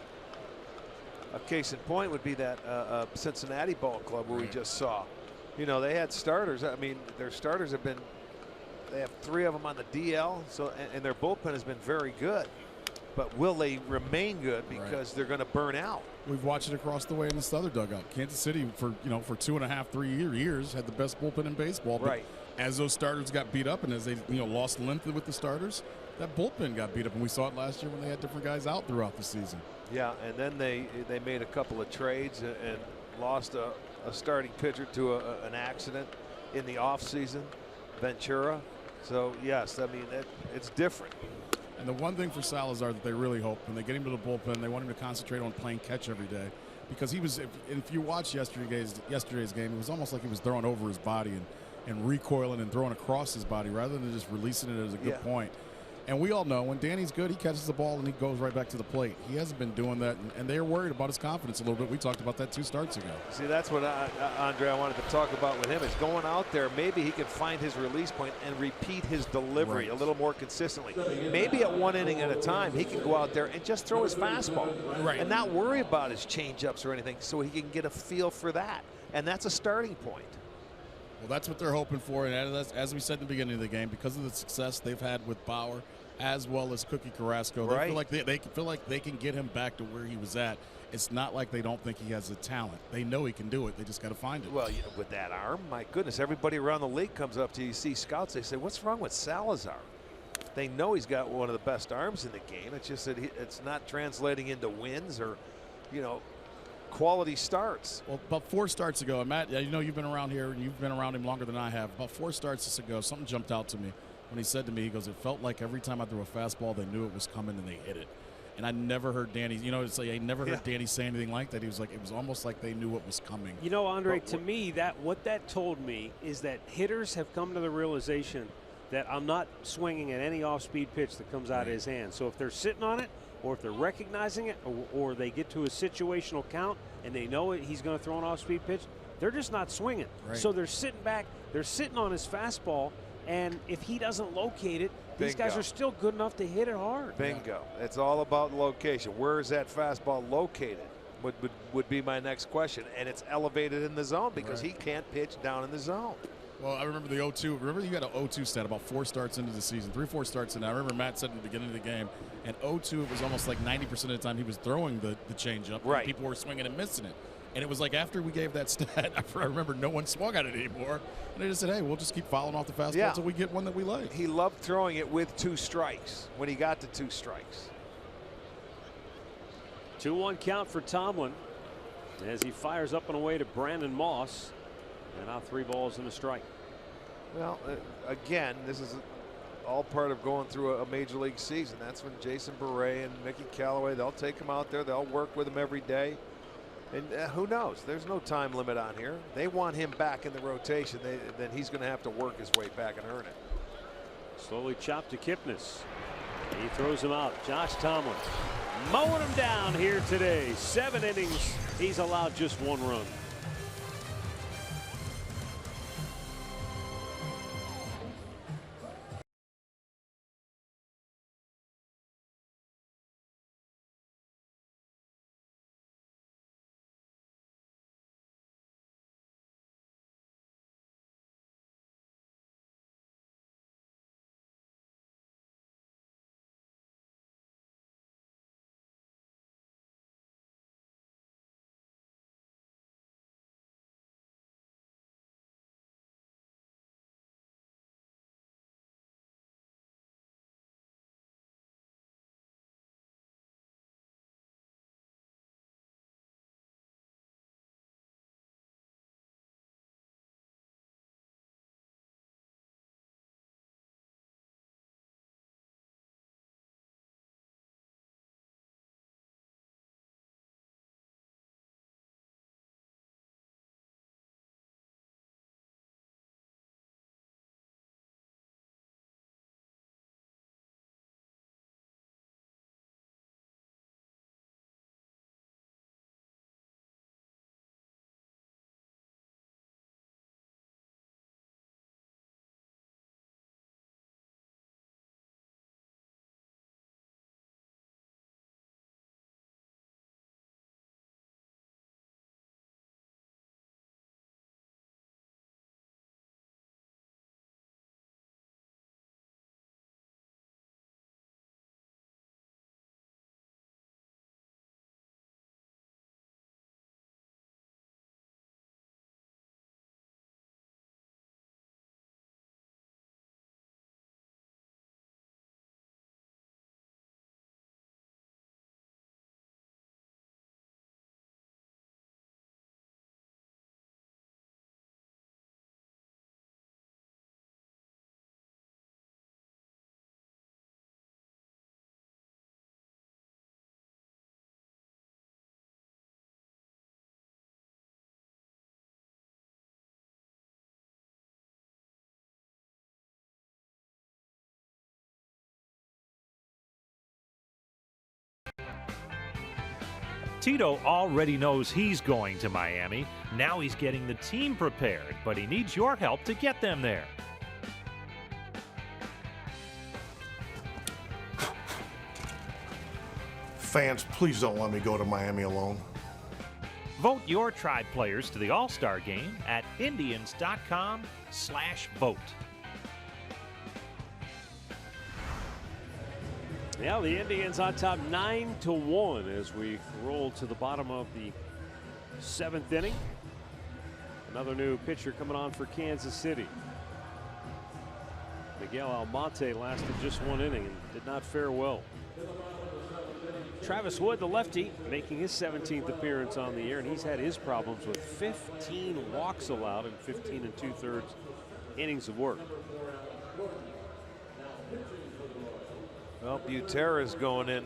A case in point would be that Cincinnati ball club where we just saw. You know, they had starters. I mean, their starters have been, they have 3 of them on the DL, so and their bullpen has been very good. But will they remain good because they're going to burn out? We've watched it across the way in this other dugout. Kansas City for 2.5, 3 years had the best bullpen in baseball. But as those starters got beat up and as they lost length with the starters, that bullpen got beat up, and we saw it last year when they had different guys out throughout the season. Yeah, and then they made a couple of trades and lost a starting pitcher to an accident in the offseason, Ventura. So yes, I mean it's different. And the one thing for Salazar that they really hope when they get him to the bullpen, they want him to concentrate on playing catch every day, because he was. If you watch yesterday's game, it was almost like he was throwing over his body and recoiling and throwing across his body rather than just releasing it as a good point. And we all know when Danny's good, he catches the ball and he goes right back to the plate. He hasn't been doing that, and they're worried about his confidence a little bit. We talked about that 2 starts ago. See, that's what Andre, I wanted to talk about with him, is going out there. Maybe he can find his release point and repeat his delivery a little more consistently. Maybe at 1 inning at a time, he can go out there and just throw his fastball and not worry about his changeups or anything, so he can get a feel for that. And that's a starting point. Well, that's what they're hoping for, and as we said in the beginning of the game, because of the success they've had with Bauer as well as Cookie Carrasco, they feel like they can get him back to where he was at. It's not like they don't think he has the talent. They know he can do it. They just got to find it. Well, with that arm, my goodness, everybody around the league comes up to you, see scouts, they say, what's wrong with Salazar? They know he's got one of the best arms in the game. It's just that it's not translating into wins or, quality starts. Well, about 4 starts ago, and Matt, you've been around here and you've been around him longer than I have. About 4 starts ago, something jumped out to me when he said to me, he goes, it felt like every time I threw a fastball, they knew it was coming and they hit it. And I never heard Danny, it's like I never heard Danny say anything like that. He was like, it was almost like they knew what was coming. Andre, to me, what that told me is that hitters have come to the realization that I'm not swinging at any off-speed pitch that comes out of his hand. So if they're sitting on it, or if they're recognizing it, or they get to a situational count and they know he's going to throw an off-speed pitch, they're just not swinging. So they're sitting back, they're sitting on his fastball, and if he doesn't locate it, these guys are still good enough to hit it hard. Bingo. It's all about location. Where is that fastball located would be my next question. And it's elevated in the zone because he can't pitch down in the zone. Well, I remember the 0-2. Remember you had an 0-2 stat about 4 starts into the season, 3-4 starts in. I remember Matt said in the beginning of the game, and 0-2, it was almost like 90% of the time he was throwing the changeup. Right. People were swinging and missing it. And it was like after we gave that stat, I remember no one swung at it anymore. And they just said, hey, we'll just keep fouling off the fastball until we get one that we like. He loved throwing it with 2 strikes when he got to 2 strikes. 2-1 count for Tomlin as he fires up and away to Brandon Moss. And now 3 balls and a strike. Well, again, this is all part of going through a major league season. That's when Jason Beret and Mickey Callaway, they'll take him out there. They'll work with him every day. And who knows? There's no time limit on here. They want him back in the rotation. Then he's going to have to work his way back and earn it. Slowly chopped to Kipnis. He throws him out. Josh Tomlin mowing him down here today. 7 innings. He's allowed just 1 run. Tito already knows he's going to Miami. Now he's getting the team prepared, but he needs your help to get them there. Fans, please don't let me go to Miami alone. Vote your Tribe players to the All-Star game at Indians.com/vote. Yeah, the Indians on top 9-1 as we roll to the bottom of the 7th inning. Another new pitcher coming on for Kansas City. Miguel Almonte lasted just 1 inning and did not fare well. Travis Wood, the lefty, making his 17th appearance on the year, and he's had his problems with 15 walks allowed and 15 2/3 innings of work. Well, Butera's going in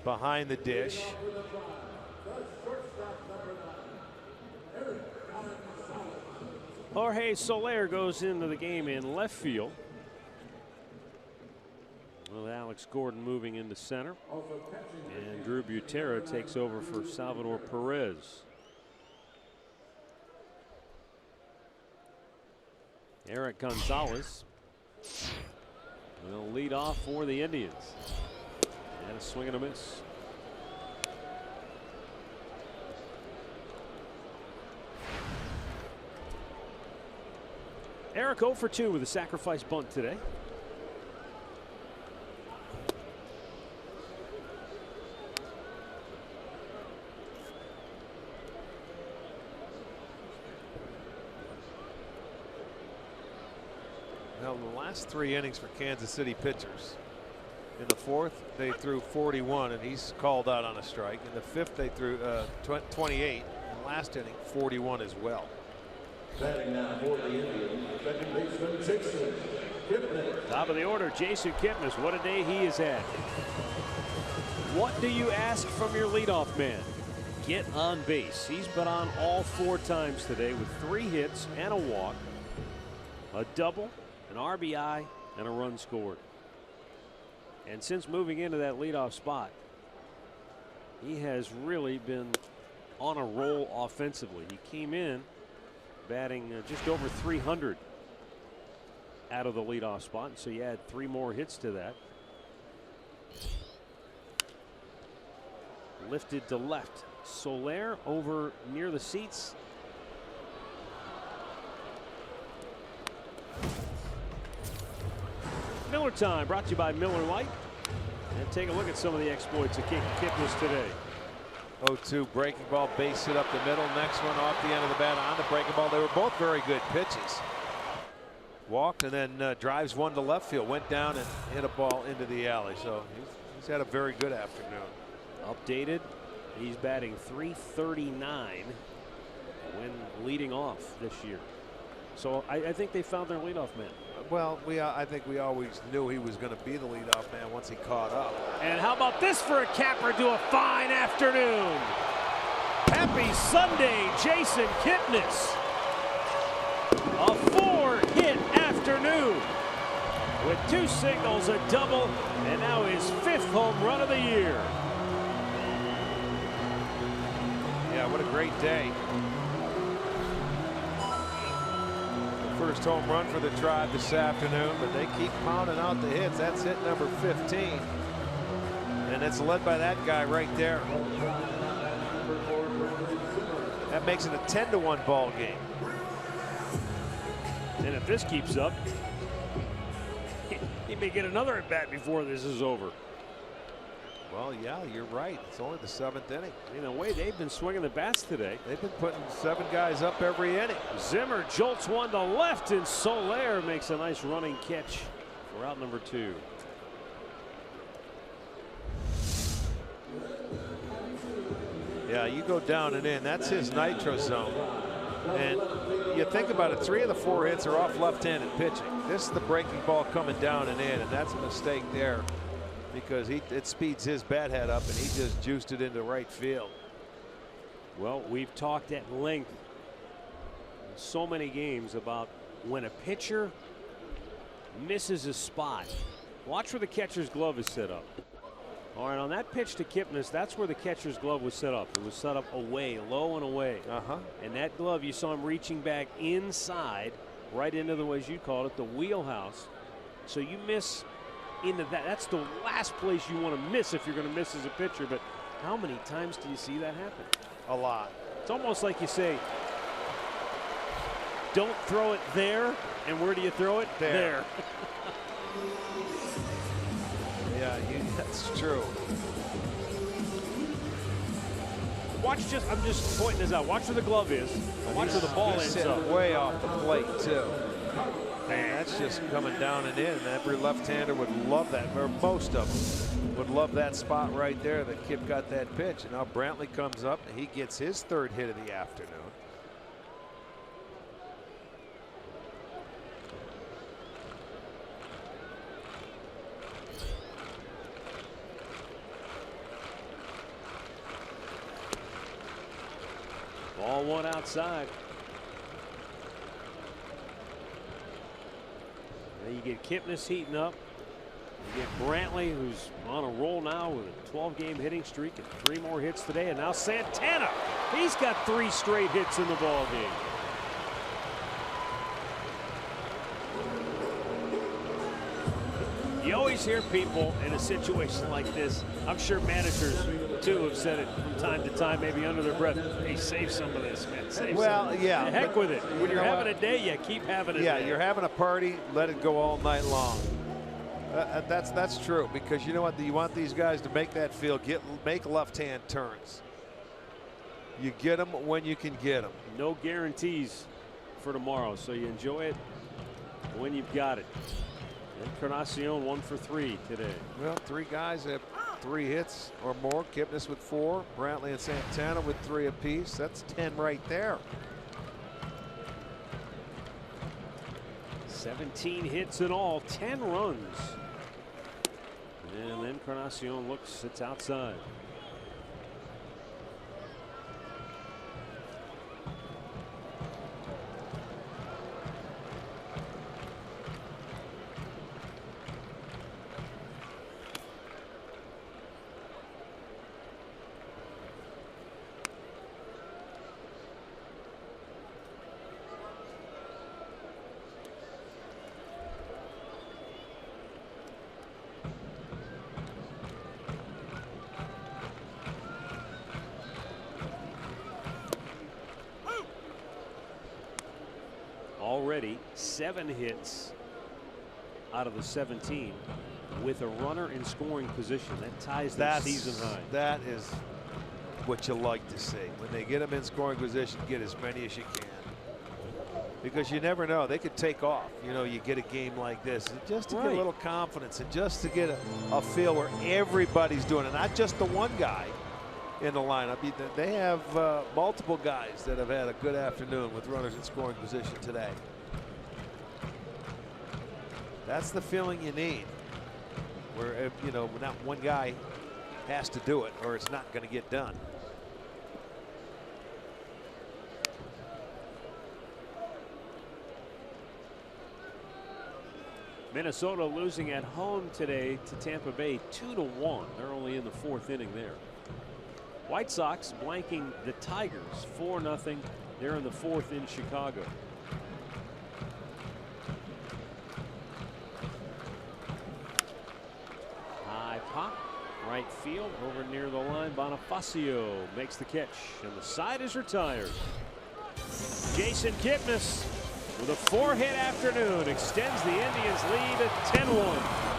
behind the dish. Jorge Soler goes into the game in left field. With Alex Gordon moving into center. And Drew Butera takes over for Salvador Perez. Eric Gonzalez will lead off for the Indians. And a swing and a miss. Eric 0 for 2 with a sacrifice bunt today. Now, in the last 3 innings for Kansas City pitchers, in the 4th they threw 41 and he's called out on a strike. In the 5th they threw 28. In the last inning 41 as well. Batting now for the Indians, second baseman Jason Kipnis. Top of the order, Jason Kipnis. What a day he has had. What do you ask from your leadoff man? Get on base. He's been on all 4 times today with 3 hits and a walk, a double, an RBI, and a run scored. And since moving into that leadoff spot, he has really been on a roll offensively. He came in batting just over 300 out of the leadoff spot, so you add 3 more hits to that. Lifted to left. Soler over near the seats. Miller time, brought to you by Miller Lite. And take a look at some of the exploits of Kipnis today. 0-2 breaking ball, base hit up the middle. Next one off the end of the bat on the breaking ball. They were both very good pitches. Walked and then drives one to left field. Went down and hit a ball into the alley. So he's had a very good afternoon. Updated, he's batting .339 when leading off this year. So I think they found their leadoff man. Well, I think we always knew he was going to be the leadoff man once he caught up. And how about this for a capper to a fine afternoon? Happy Sunday, Jason Kipnis. A 4-hit afternoon with 2 singles, a double, and now his 5th home run of the year. Yeah, what a great day. First home run for the Tribe this afternoon, but they keep pounding out the hits. That's hit number 15. And it's led by that guy right there. That makes it a 10-1 ball game. And if this keeps up, he may get another at bat before this is over. Well, yeah, you're right. It's only the 7th inning. In a way, they've been swinging the bats today. They've been putting 7 guys up every inning. Zimmer jolts one to left, and Soler makes a nice running catch for out number 2. Yeah, you go down and in. That's his nitro zone. And you think about it, 3 of the 4 hits are off left-handed pitching. This is the breaking ball coming down and in, and that's a mistake there because it speeds his bat head up, and he just juiced it into right field. Well, we've talked at length in so many games about when a pitcher misses a spot. Watch where the catcher's glove is set up. All right, on that pitch to Kipnis, that's where the catcher's glove was set up. It was set up away, low and away. And that glove, you saw him reaching back inside, right into the, as you called it, the wheelhouse. So you miss into that. That's the last place you want to miss if you're going to miss as a pitcher. But how many times do you see that happen? A lot. It's almost like you say, don't throw it there. And where do you throw it? There. Yeah, that's true. Watch, I'm just pointing this out. Watch where the glove is. Watch where the ball ends up. Way off the plate, too. Man, that's just coming down and in. Every left-hander would love that, or most of them would love that spot right there that Kip got that pitch. And now Brantley comes up and he gets his 3rd hit of the afternoon. Ball one outside. Now you get Kipnis heating up. You get Brantley, who's on a roll now with a 12-game hitting streak and 3 more hits today. And now Santana. He's got 3 straight hits in the ball game. You always hear people in a situation like this. I'm sure managers too have said it from time to time, maybe under their breath. Hey, save some of this, man. Save some. Yeah. Heck with it. When you're having a day, you keep having a day. Yeah, you're having a party. Let it go all night long. That's true, because you know what? You want these guys to make that field, make left-hand turns. You get them when you can get them. No guarantees for tomorrow, so you enjoy it when you've got it. Encarnacion 1 for 3 today. Well, 3 guys have 3 hits or more. Kipnis with 4. Brantley and Santana with 3 apiece. That's 10 right there. 17 hits in all, 10 runs. And Encarnacion looks, it's outside. Already 7 hits out of the 17 with a runner in scoring position. That ties the season high. That is what you like to see. When they get them in scoring position, get as many as you can. Because you never know, they could take off. You know, you get a game like this, and just to get a little confidence and just to get a feel where everybody's doing it, not just the one guy in the lineup. They have multiple guys that have had a good afternoon with runners in scoring position today. That's the feeling you need, where you know, not one guy has to do it or it's not going to get done. Minnesota losing at home today to Tampa Bay 2-1. They're only in the 4th inning there. White Sox blanking the Tigers 4-0. They're in the 4th in Chicago. High pop, right field, over near the line. Bonifacio makes the catch, and the side is retired. Jason Kipnis with a 4-hit afternoon extends the Indians' lead at 10-1.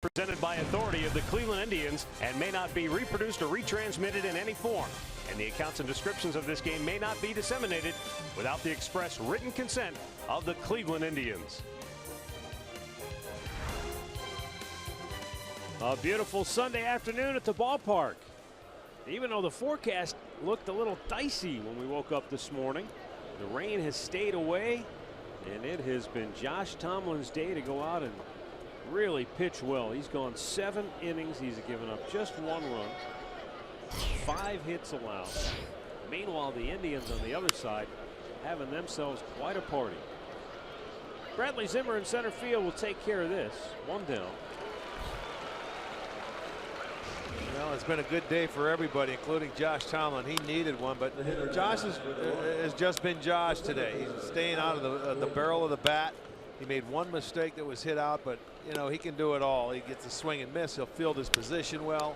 Presented by authority of the Cleveland Indians and may not be reproduced or retransmitted in any form. And the accounts and descriptions of this game may not be disseminated without the express written consent of the Cleveland Indians. A beautiful Sunday afternoon at the ballpark. Even though the forecast looked a little dicey when we woke up this morning, the rain has stayed away, and it has been Josh Tomlin's day to go out and really pitch well. He's gone 7 innings. He's given up just 1 run, 5 hits allowed. Meanwhile, the Indians on the other side having themselves quite a party. Bradley Zimmer in center field will take care of this. 1 down. Well, it's been a good day for everybody, including Josh Tomlin. He needed one, but Josh has just been Josh today. He's staying out of the barrel of the bat. He made 1 mistake that was hit out, but you know he can do it all. He gets a swing and miss. He'll field his position well.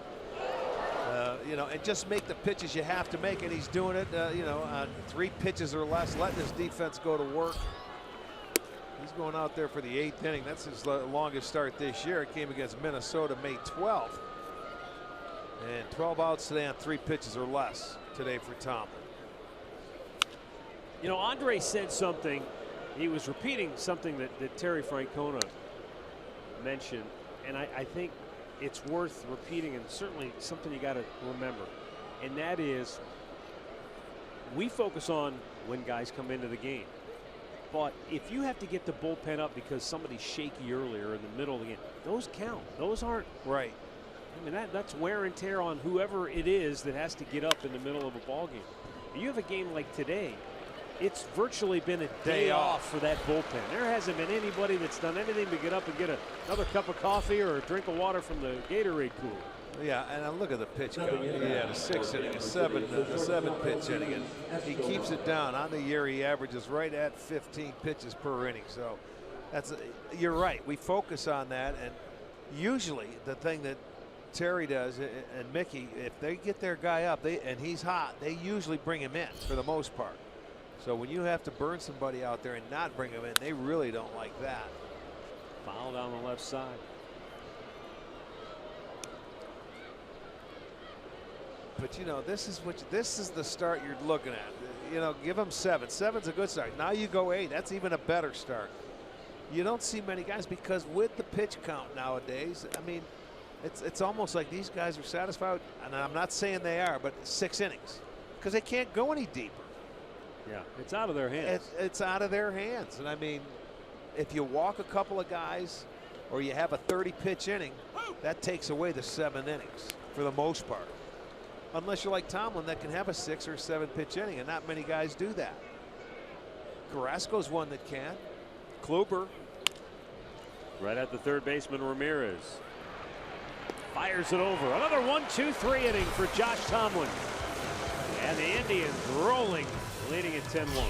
You know, and just make the pitches you have to make, and he's doing it. You know, on 3 pitches or less, letting his defense go to work. He's going out there for the 8th inning. That's his longest start this year. It came against Minnesota May 12th. And 12 outs today on 3 pitches or less today for Tomlin. You know, Andre said something. He was repeating something that Terry Francona mentioned, and I think it's worth repeating, and certainly something you got to remember, and that is we focus on when guys come into the game. But if you have to get the bullpen up because somebody's shaky earlier in the middle of the game, those count. Those aren't right. I mean, that's wear and tear on whoever it is that has to get up in the middle of a ball game. You have a game like today, it's virtually been a day off for that bullpen. There hasn't been anybody that's done anything to get up and get another cup of coffee or a drink of water from the Gatorade cooler. Yeah, and look at the pitch count. He had a 6th inning, a 7 pitch inning, and he keeps it down. On the year, he averages right at 15 pitches per inning. So that's you're right. We focus on that, and usually the thing that Terry does and Mickey, if they get their guy up and he's hot, they usually bring him in for the most part. So when you have to burn somebody out there and not bring him in, they really don't like that. Foul down the left side. But you know, this is the start you're looking at. You know, give him 7. 7's a good start. Now you go 8. That's even a better start. You don't see many guys because with the pitch count nowadays, I mean, it's almost like these guys are satisfied, and I'm not saying they are, but 6 innings because they can't go any deeper. Yeah, it's out of their hands. It's out of their hands. And I mean, if you walk a couple of guys or you have a 30-pitch inning, that takes away the 7 innings for the most part. Unless you're like Tomlin that can have a 6 or 7-pitch inning, and not many guys do that. Carrasco's one that can. Kluber. Right at the third baseman, Ramirez. Fires it over. Another 1-2-3 inning for Josh Tomlin. And the Indians rolling, leading at 10-1.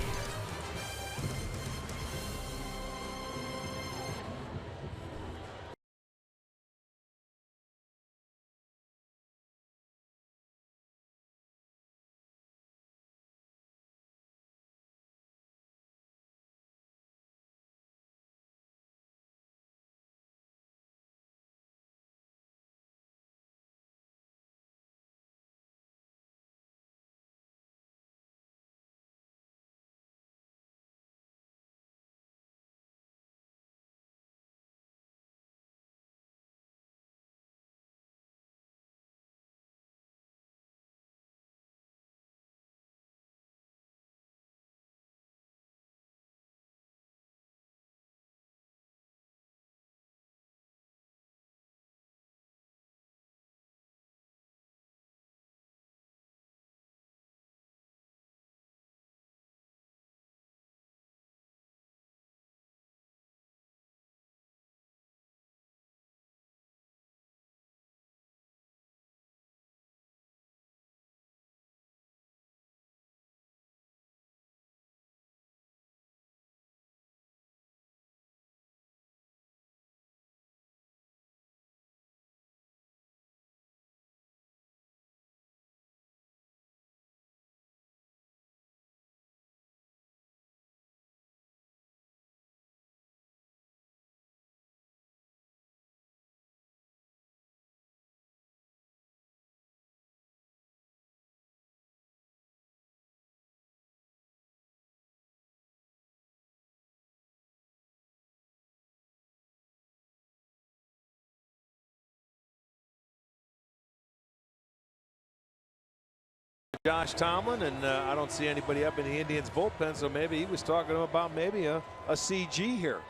Josh Tomlin, and I don't see anybody up in the Indians bullpen, so maybe he was talking about maybe a CG here,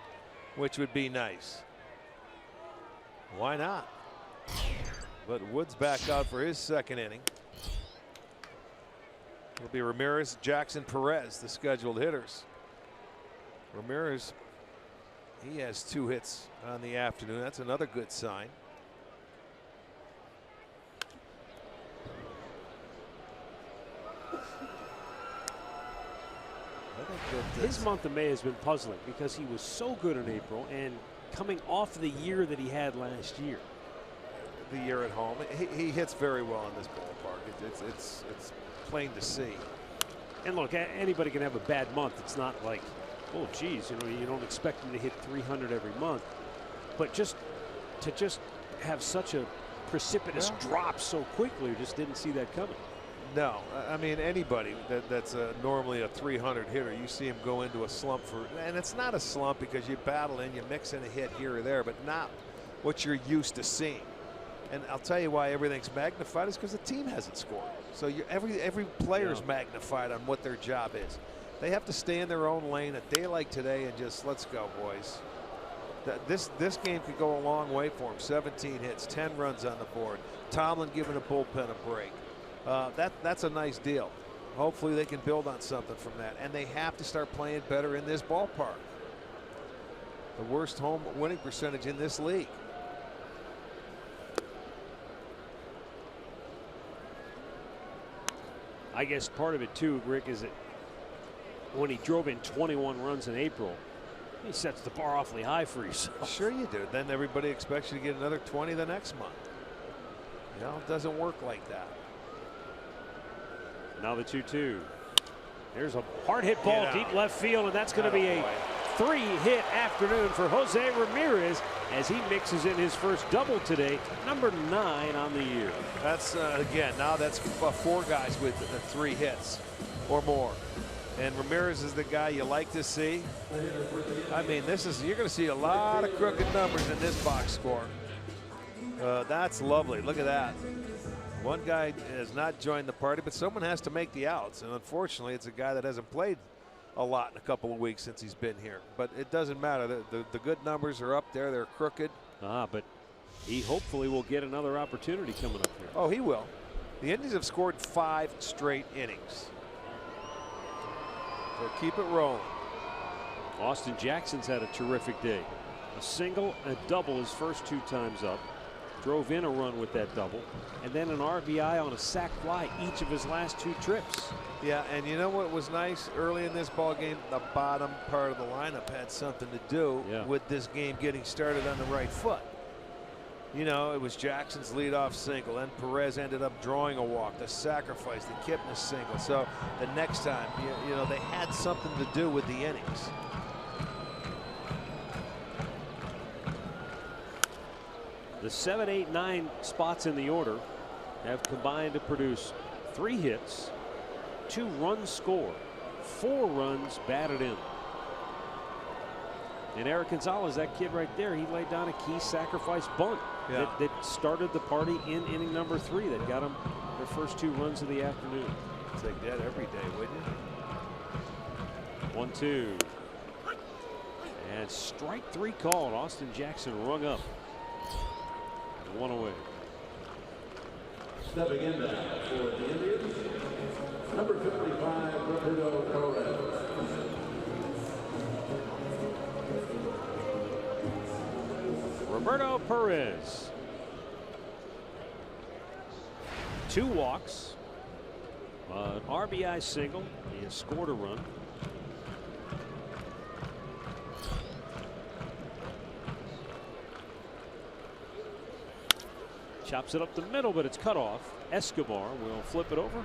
which would be nice. Why not? But Wood's back out for his second inning. It'll be Ramirez, Jackson, Perez, the scheduled hitters. Ramirez, he has 2 hits on the afternoon. That's another good sign. His month of May has been puzzling because he was so good in April and coming off the year that he had last year. The year at home, he hits very well in this ballpark. It's plain to see. And look, anybody can have a bad month. It's not like, oh geez, you don't expect him to hit 300 every month. But just to have such a precipitous drop so quickly, we just didn't see that coming. No, I mean anybody that's normally a 300 hitter, you see him go into a slump and it's not a slump because you battle in, you mix in a hit here or there, but not what you're used to seeing. And I'll tell you why everything's magnified is because the team hasn't scored. So every player's magnified on what their job is. They have to stay in their own lane a day like today and just let's go, boys. This game could go a long way for him. 17 hits, 10 runs on the board. Tomlin giving a bullpen a break. That's a nice deal. Hopefully they can build on something from that. And they have to start playing better in this ballpark. The worst home winning percentage in this league. I guess part of it too, Rick, is that when he drove in 21 runs in April, he sets the bar awfully high for himself. Sure you do. Then everybody expects you to get another 20 the next month. It doesn't work like that. Now the 2-2. There's a hard hit ball deep left field, and that's going to be a 3-hit afternoon for Jose Ramirez as he mixes in his first double today, number 9 on the year. That's again, now that's 4 guys with 3 hits or more. And Ramirez is the guy you like to see. I mean, you're going to see a lot of crooked numbers in this box score. That's lovely. Look at that. One guy has not joined the party, but someone has to make the outs. And unfortunately, it's a guy that hasn't played a lot in a couple of weeks since he's been here. But it doesn't matter. The good numbers are up there. They're crooked. But he hopefully will get another opportunity coming up here. Oh, he will. The Indians have scored 5 straight innings. So keep it rolling. Austin Jackson's had a terrific day. A single, a double his first 2 times up. Drove in a run with that double, and then an RBI on a sac fly each of his last 2 trips. Yeah, and you know what was nice early in this ball game? The bottom part of the lineup had something to do with this game getting started on the right foot. It was Jackson's leadoff single, and Perez ended up drawing a walk, the sacrifice, the Kipnis single. So the next time, they had something to do with the innings. The 7, 8, 9 spots in the order have combined to produce 3 hits, 2 runs scored, 4 runs batted in. And Eric Gonzalez, that kid right there, he laid down a key sacrifice bunt that started the party in inning number 3 that got them their first 2 runs of the afternoon. Take that every day, wouldn't you? 1-2. And strike 3 called. Austin Jackson rung up. 1 away. Stepping in now for the Indians, number 55, Roberto Perez. Roberto Perez. 2 walks, an RBI single. He has scored a run. Chops it up the middle, but it's cut off. Escobar will flip it over.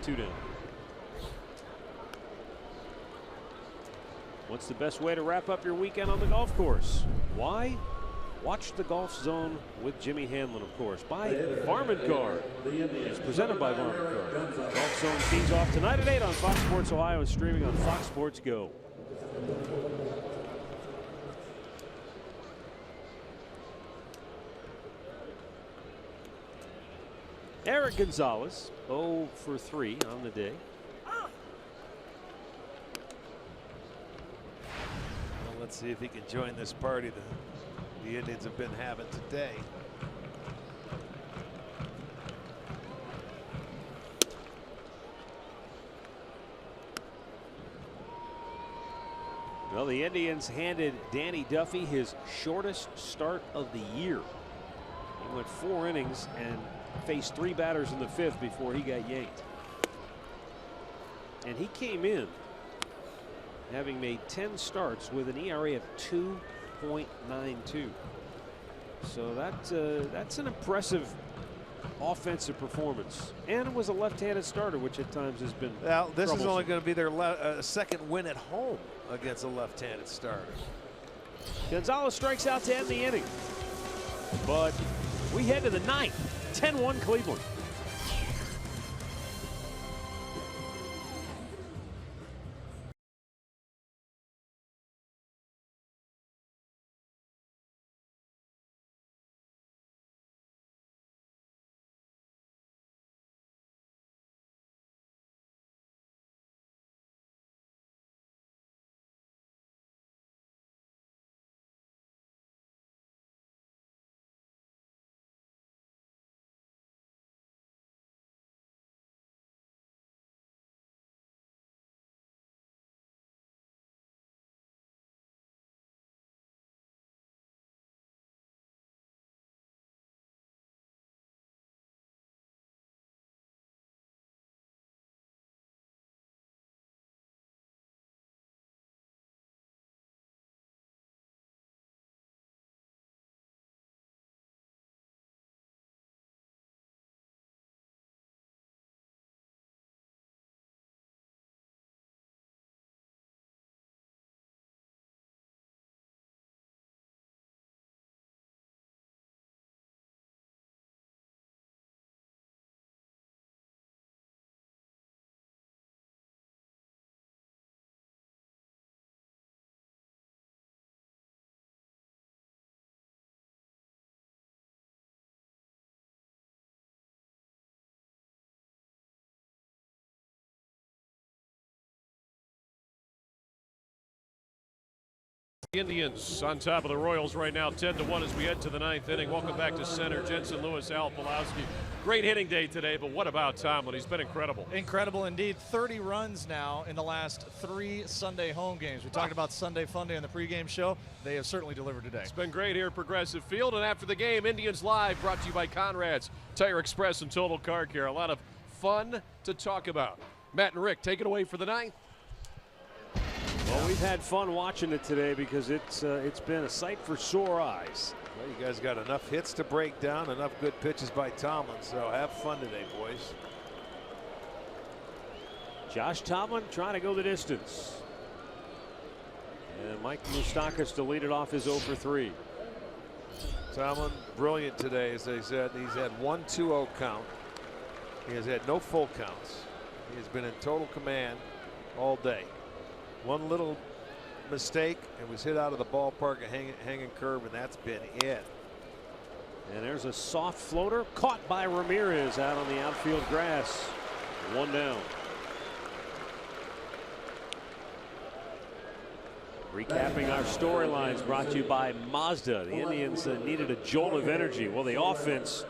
2 down. What's the best way to wrap up your weekend on the golf course? Why? Watch the Golf Zone with Jimmy Hanlon, of course, by Farm & Card. It's presented by Farm & Card. Golf Zone tees off tonight at 8 on Fox Sports Ohio and streaming on Fox Sports Go. Eric Gonzalez, 0 for 3 on the day. Well, let's see if he can join this party the Indians have been having today. Well, the Indians handed Danny Duffy his shortest start of the year. He went 4 innings and faced 3 batters in the 5th before he got yanked. And he came in having made 10 starts with an ERA of 2.92. So that's an impressive offensive performance, and it was a left-handed starter, which at times has been this is only going to be their second win at home against a left-handed starter. Gonzalez strikes out to end the inning, but we head to the 9th. 10-1 Cleveland. The Indians on top of the Royals right now, 10-1 as we head to the 9th inning. Welcome back to center, Jensen Lewis, Al Pulowski. Great hitting day today, but what about Tomlin? He's been incredible. Incredible indeed. 30 runs now in the last 3 Sunday home games. We talked about Sunday Fun Day on the pregame show. They have certainly delivered today. It's been great here at Progressive Field, and after the game, Indians Live brought to you by Conrad's Tire Express and Total Car Care. A lot of fun to talk about. Matt and Rick, take it away for the 9th. Well, we've had fun watching it today because it's been a sight for sore eyes. Well, you guys got enough hits to break down, enough good pitches by Tomlin, so have fun today, boys. Josh Tomlin trying to go the distance. And Mike Moustakas to lead it off his 0 for 3. Tomlin, brilliant today, as they said. He's had 1 2-0 count. He has had no full counts. He has been in total command all day. One little mistake and was hit out of the ballpark, a hanging curve, and that's been it. And there's a soft floater caught by Ramirez out on the outfield grass. 1 down. Recapping our storylines brought to you by Mazda. The Indians needed a jolt of energy. Well, the offense,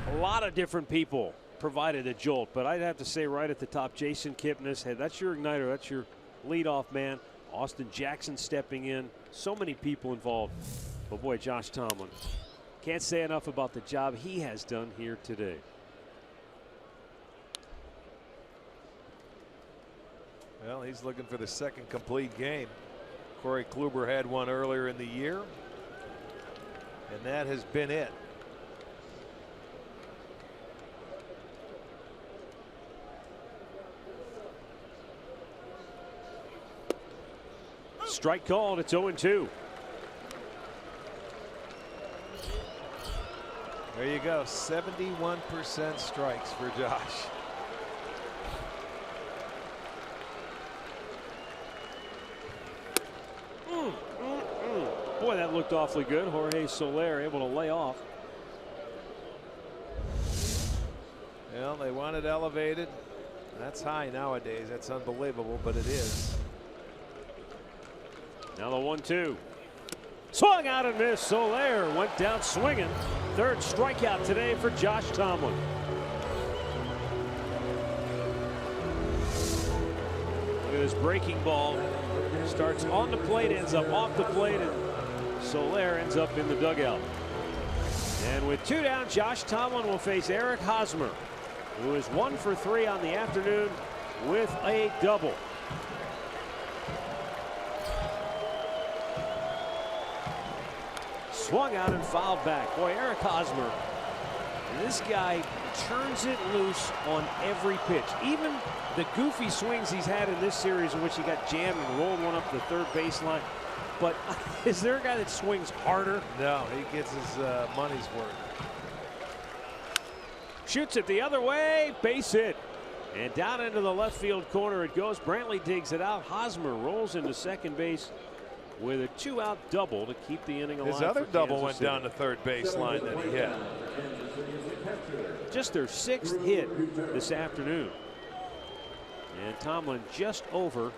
a lot of different people provided a jolt, but I'd have to say right at the top, Jason Kipnis, hey, that's your igniter, that's your leadoff man. Austin Jackson stepping in, so many people involved. But boy, Josh Tomlin, can't say enough about the job he has done here today. Well, he's looking for the second complete game. Corey Kluber had one earlier in the year, and that has been it. Strike called. It's 0-2. There you go. 71% strikes for Josh. Boy, that looked awfully good. Jorge Soler able to lay off. Well, they want it elevated. That's high nowadays. That's unbelievable, but it is. Now the 1-2. Swung out and missed. Soler went down swinging. Third strikeout today for Josh Tomlin. Look at this breaking ball. Starts on the plate, ends up off the plate, and Soler ends up in the dugout. And with 2 down, Josh Tomlin will face Eric Hosmer, who is 1 for 3 on the afternoon with a double. Swung out and fouled back. Boy, Eric Hosmer, this guy turns it loose on every pitch. Even the goofy swings he's had in this series in which he got jammed and rolled one up the third baseline. But is there a guy that swings harder? No, he gets his money's worth. Shoots it the other way, base hit. And down into the left field corner it goes. Brantley digs it out. Hosmer rolls into second base with a 2-out double to keep the inning alive. His other double Kansas went City. down to third baseline that he hit. Just their 6th hit this afternoon. And Tomlin just over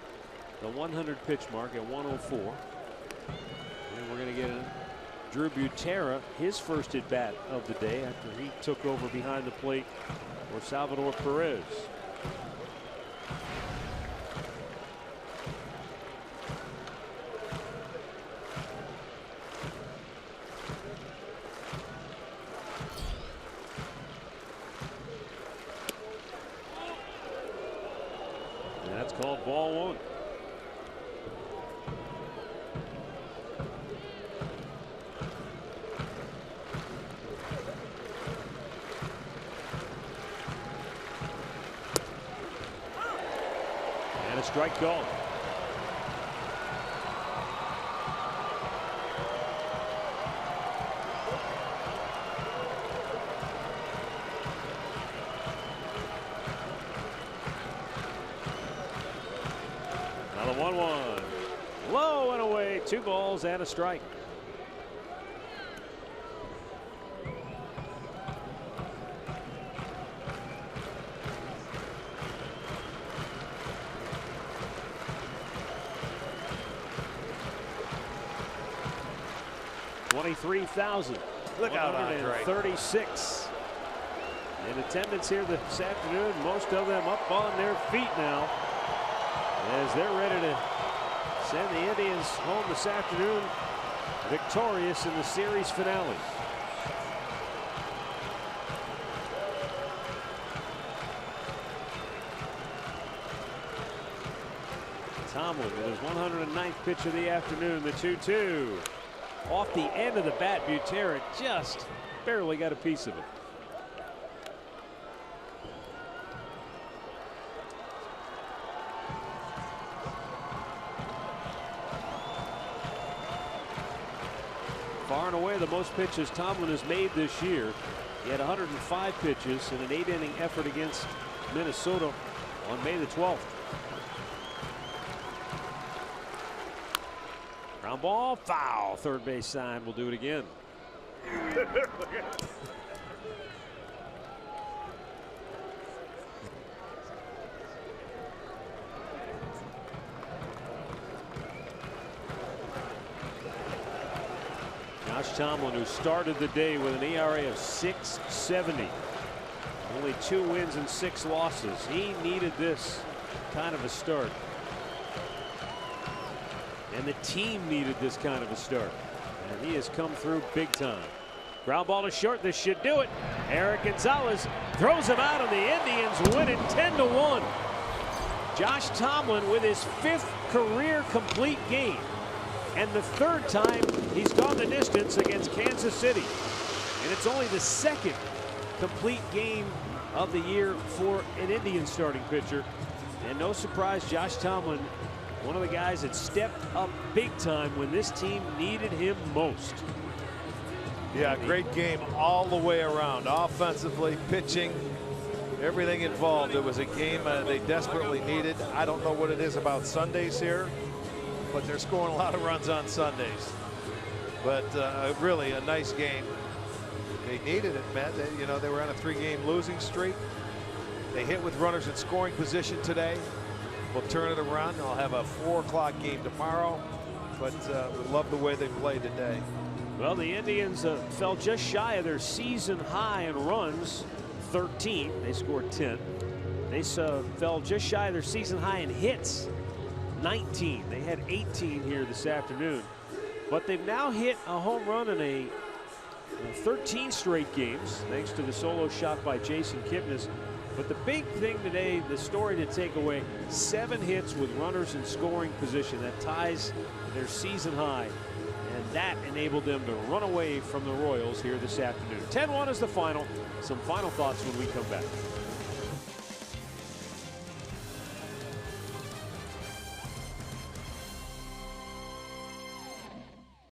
the 100 pitch mark at 104. And we're going to get Drew Butera, his first at bat of the day after he took over behind the plate for Salvador Perez. And that's called ball 1. And a strike called. Now the 1-1. Low and away. 2 balls and a strike. $23,000. Look out, Andre. 36 in attendance here this afternoon. Most of them up on their feet now as they're ready to send the Indians home this afternoon victorious in the series finale. Tomlin with his 109th pitch of the afternoon, the 2-2. Off the end of the bat, Butera just barely got a piece of it. Far and away the most pitches Tomlin has made this year. He had 105 pitches in an 8-inning effort against Minnesota on May the 12th. Ground ball, foul. Third base sign will do it again. Josh Tomlin, who started the day with an ERA of .670. Only 2 wins and 6 losses. He needed this kind of a start. And the team needed this kind of a start. And he has come through big time. Ground ball to short. This should do it. Eric Gonzalez throws him out, and the Indians win it 10-1. Josh Tomlin with his 5th career complete game. And the 3rd time he's gone the distance against Kansas City. And it's only the 2nd complete game of the year for an Indian starting pitcher. And no surprise, Josh Tomlin, one of the guys that stepped up big time when this team needed him most. Yeah, great game all the way around. Offensively, pitching, everything involved. It was a game they desperately needed. I don't know what it is about Sundays here, but they're scoring a lot of runs on Sundays. But really a nice game. They needed it, Matt. They were on a 3-game losing streak. They hit with runners in scoring position today. We'll turn it around. I'll have a 4 o'clock game tomorrow, but we love the way they played today. Well, the Indians fell just shy of their season high in runs, 13. They scored 10. They fell just shy of their season high in hits, 19. They had 18 here this afternoon. But they've now hit a home run in 13 straight games, thanks to the solo shot by Jason Kipnis. But the big thing today, the story to take away, 7 hits with runners in scoring position. That ties their season high. And that enabled them to run away from the Royals here this afternoon. 10-1 is the final. Some final thoughts when we come back.